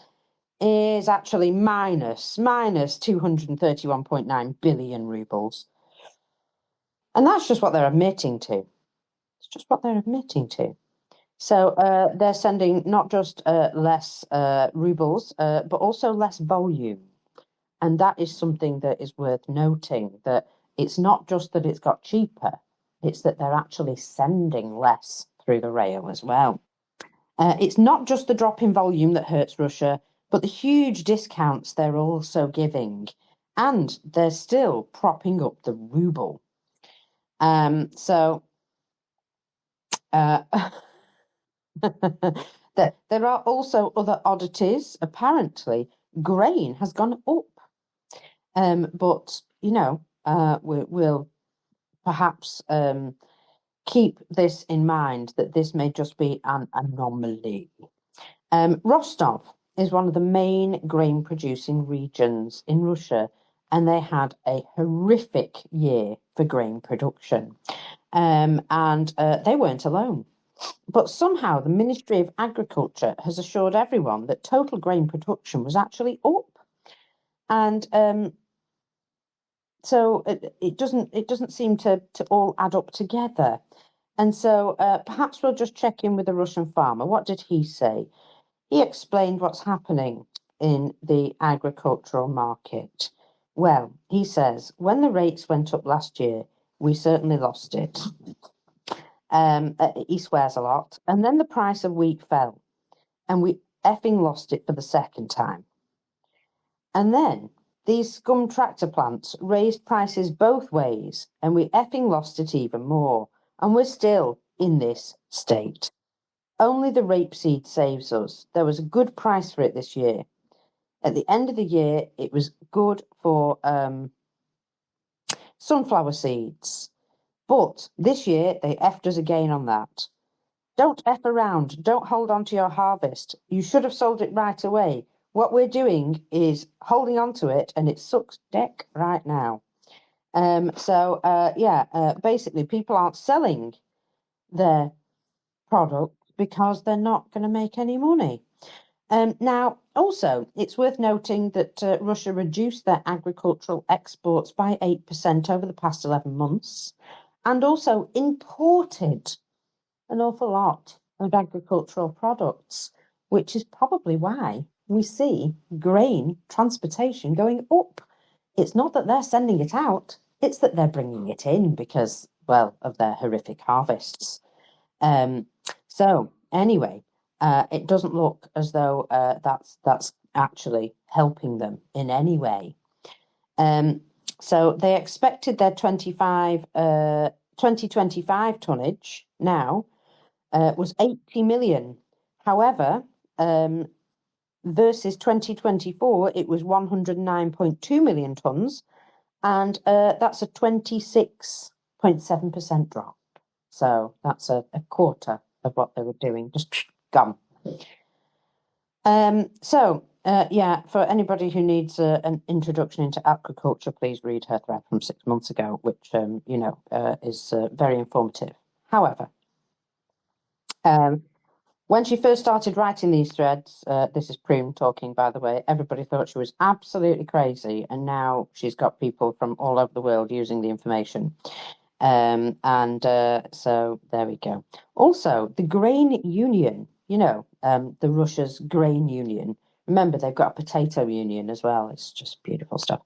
is actually minus 231.9 billion rubles. And that's just what they're admitting to. It's just what they're admitting to. So they're sending not just less rubles, but also less volume. And that is something that is worth noting, that it's not just that it's got cheaper, it's that they're actually sending less through the rail as well. It's not just the drop in volume that hurts Russia, but the huge discounts they're also giving. And they're still propping up the ruble. There are also other oddities. Apparently, grain has gone up. But, we'll perhaps keep this in mind, that this may just be an anomaly. Rostov is one of the main grain-producing regions in Russia, and they had a horrific year for grain production. And they weren't alone. But somehow the Ministry of Agriculture has assured everyone that total grain production was actually up. And so it doesn't seem to all add up together. And so perhaps we'll just check in with the Russian farmer. What did he say? He explained what's happening in the agricultural market. Well, he says, when the rates went up last year, we certainly lost it. He swears a lot. And then the price of wheat fell, and we effing lost it for the second time. And then these scum tractor plants raised prices both ways, and we effing lost it even more. And we're still in this state. Only the rapeseed saves us. There was a good price for it this year. At the end of the year, it was good for sunflower seeds. But this year, they effed us again on that. Don't F around. Don't hold on to your harvest. You should have sold it right away. What we're doing is holding on to it, and it sucks dick right now. Basically, people aren't selling their product because they're not going to make any money. Now, also, it's worth noting that Russia reduced their agricultural exports by 8% over the past 11 months, and also imported an awful lot of agricultural products, which is probably why we see grain transportation going up. It's not that they're sending it out, it's that they're bringing it in because, well, of their horrific harvests. So anyway, it doesn't look as though that's actually helping them in any way. So they expected their 2025 tonnage now was 80 million. However, versus 2024, it was 109.2 million tonnes, and that's a 26.7% drop. So that's a quarter of what they were doing, just gone. For anybody who needs an introduction into agriculture, please read her thread from 6 months ago, which is very informative. However, when she first started writing these threads, this is Prune talking, by the way, everybody thought she was absolutely crazy, and now she's got people from all over the world using the information. So there we go. Also, the grain union, the Russia's grain union. Remember, they've got a potato union as well. It's just beautiful stuff.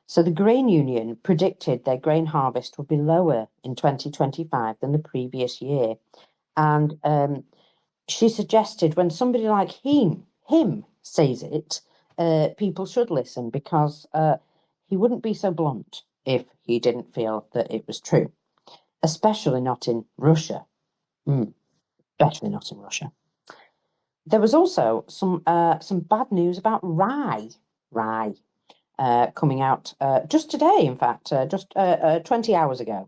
So the grain union predicted their grain harvest would be lower in 2025 than the previous year. And she suggested when somebody like him says it, people should listen because he wouldn't be so blunt if he didn't feel that it was true, especially not in Russia. Especially not in Russia. There was also some bad news about rye coming out just today, in fact, just 20 hours ago.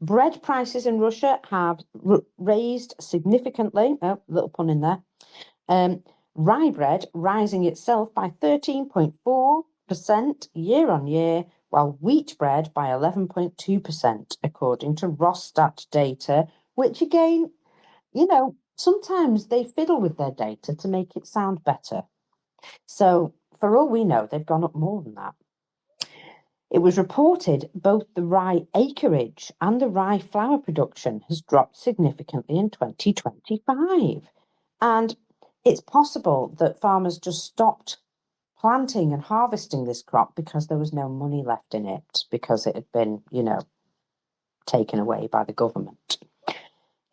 Bread prices in Russia have raised significantly. Oh, little pun in there. Rye bread rising itself by 13.4% year on year, while wheat bread by 11.2%, according to Rosstat data, which again, sometimes they fiddle with their data to make it sound better. So for all we know, they've gone up more than that. It was reported both the rye acreage and the rye flour production has dropped significantly in 2025. And it's possible that farmers just stopped planting and harvesting this crop because there was no money left in it, because it had been, taken away by the government.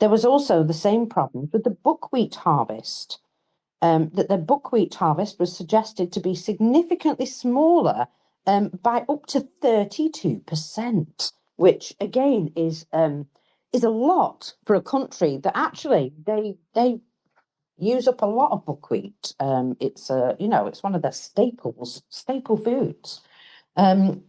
There was also the same problem with the buckwheat harvest, that the buckwheat harvest was suggested to be significantly smaller by up to 32%, which again is a lot for a country that actually they use up a lot of buckwheat. It's it's one of their staple foods. And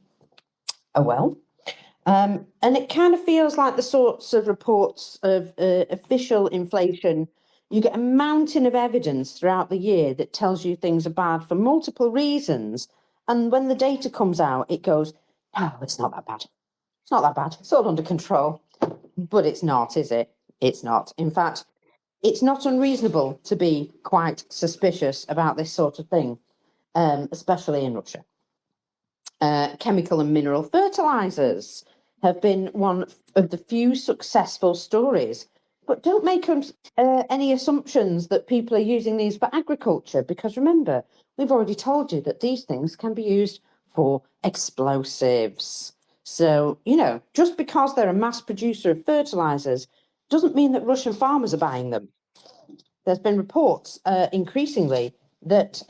it kind of feels like the sorts of reports of official inflation. You get a mountain of evidence throughout the year that tells you things are bad for multiple reasons. And when the data comes out, it goes, no, it's not that bad. It's not that bad. It's all under control. But it's not, is it? It's not. In fact, it's not unreasonable to be quite suspicious about this sort of thing, especially in Russia. chemical and mineral fertilizers have been one of the few successful stories. But don't make any assumptions that people are using these for agriculture, because remember, we've already told you that these things can be used for explosives. So, just because they're a mass producer of fertilizers doesn't mean that Russian farmers are buying them. There's been reports increasingly that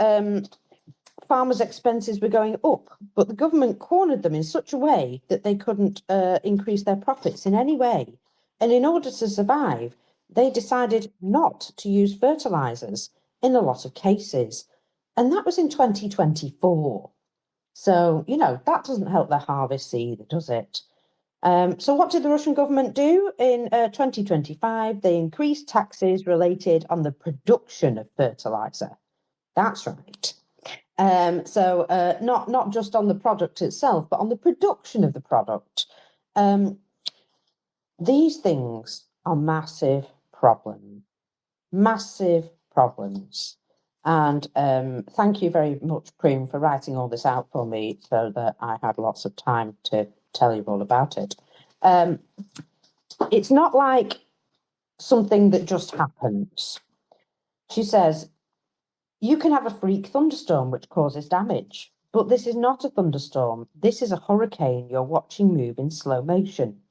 farmers' expenses were going up, but the government cornered them in such a way that they couldn't increase their profits in any way. And in order to survive, they decided not to use fertilizers in a lot of cases. And that was in 2024. So, that doesn't help their harvests either, does it? So what did the Russian government do in 2025? They increased taxes related on the production of fertilizer. That's right. So not just on the product itself, but on the production of the product. These things are massive problems. And thank you very much, Prem, for writing all this out for me so that I had lots of time to tell you all about it. It's not like something that just happens. She says, you can have a freak thunderstorm which causes damage, but this is not a thunderstorm. This is a hurricane you're watching move in slow motion.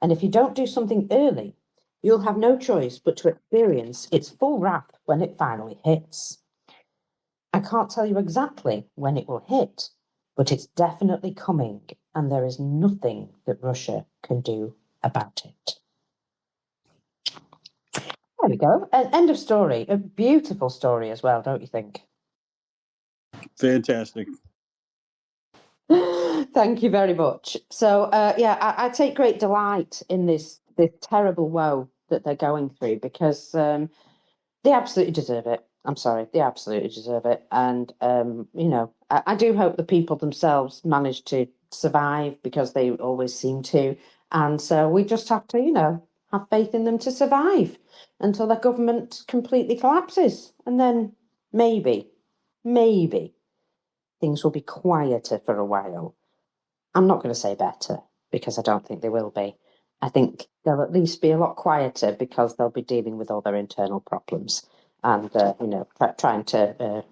And if you don't do something early, you'll have no choice but to experience its full wrath when it finally hits. I can't tell you exactly when it will hit, but it's definitely coming, and there is nothing that Russia can do about it. There we go. End of story. A beautiful story as well, don't you think? Fantastic. Thank you very much. So, I take great delight in this terrible woe that they're going through, because they absolutely deserve it. I'm sorry, they absolutely deserve it. And, I do hope the people themselves manage to survive, because they always seem to. And so we just have to, have faith in them to survive until their government completely collapses. And then maybe things will be quieter for a while. I'm not going to say better, because I don't think they will be. I think they'll at least be a lot quieter, because they'll be dealing with all their internal problems and, trying to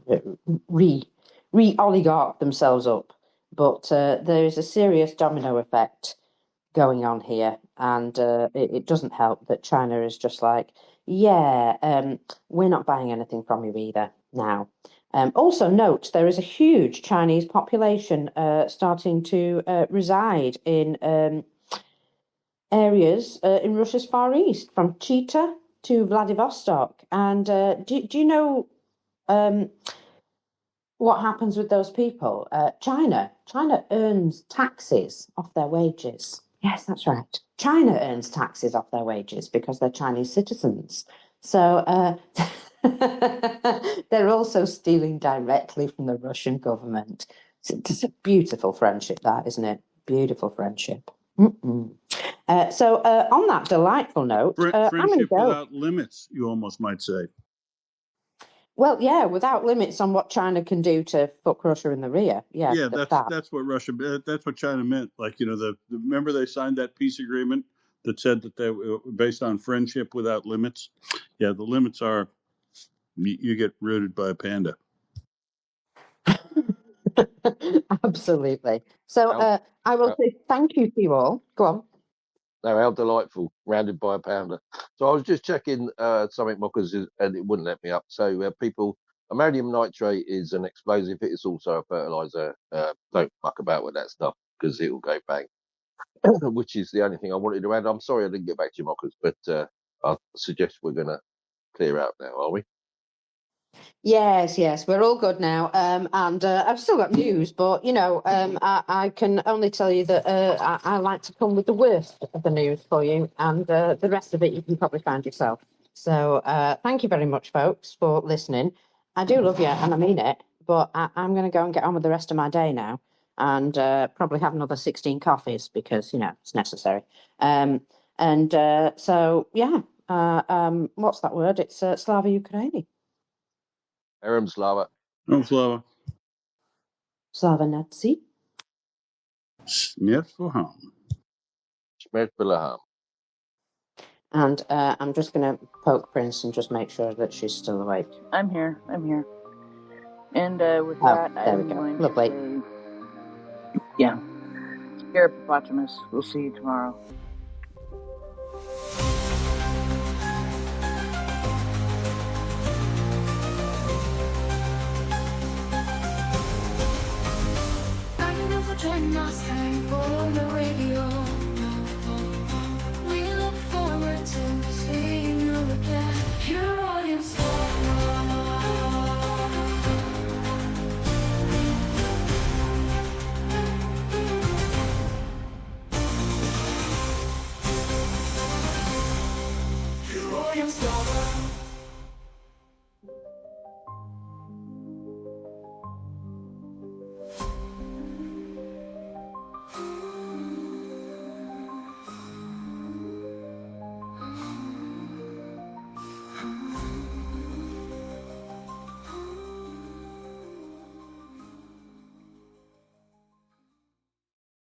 re-oligarch themselves up. But there is a serious domino effect going on here, and it doesn't help that China is just like, we're not buying anything from you either now. Also note, there is a huge Chinese population starting to reside in areas in Russia's Far East, from Chita to Vladivostok. And do you know what happens with those people? China earns taxes off their wages. Yes, that's right. China earns taxes off their wages because they're Chinese citizens. So they're also stealing directly from the Russian government. It's a beautiful friendship, that, isn't it? Beautiful friendship. So on that delightful note, friendship without limits, you almost might say. Well, yeah, without limits on what China can do to fuck Russia in the rear. Yeah, that's what that's what China meant. Like, remember they signed that peace agreement that said that they were based on friendship without limits. Yeah, the limits are you get rooted by a panda. Absolutely. So I will say thank you to you all. Go on. No, how delightful, rounded by a pounder. So I was just checking something, Mockers, and it wouldn't let me up. So people, ammonium nitrate is an explosive. It's also a fertilizer. Don't muck about with that stuff, because it will go bang. Which is the only thing I wanted to add. I'm sorry I didn't get back to you, Mockers, but I suggest we're going to clear out now, are we? Yes, we're all good now. And I've still got news, but, I can only tell you that I like to come with the worst of the news for you, and the rest of it you can probably find yourself. So thank you very much, folks, for listening. I do love you, and I mean it, but I'm going to go and get on with the rest of my day now, and probably have another 16 coffees, because, it's necessary. So, yeah, what's that word? It's Slava Ukraini. Slava. Slava. Slava Nazi. Smith Wilhelm. Smith Bilham. And I'm just going to poke Prince and just make sure that she's still awake. I'm here. I'm here. And with Oh, that, there we I'm go. going Lovely. to say, yeah, hippopotamus. We'll see you tomorrow. Thank you for joining us on Volya Radio. We look forward to seeing you again. Your audience. Your audience.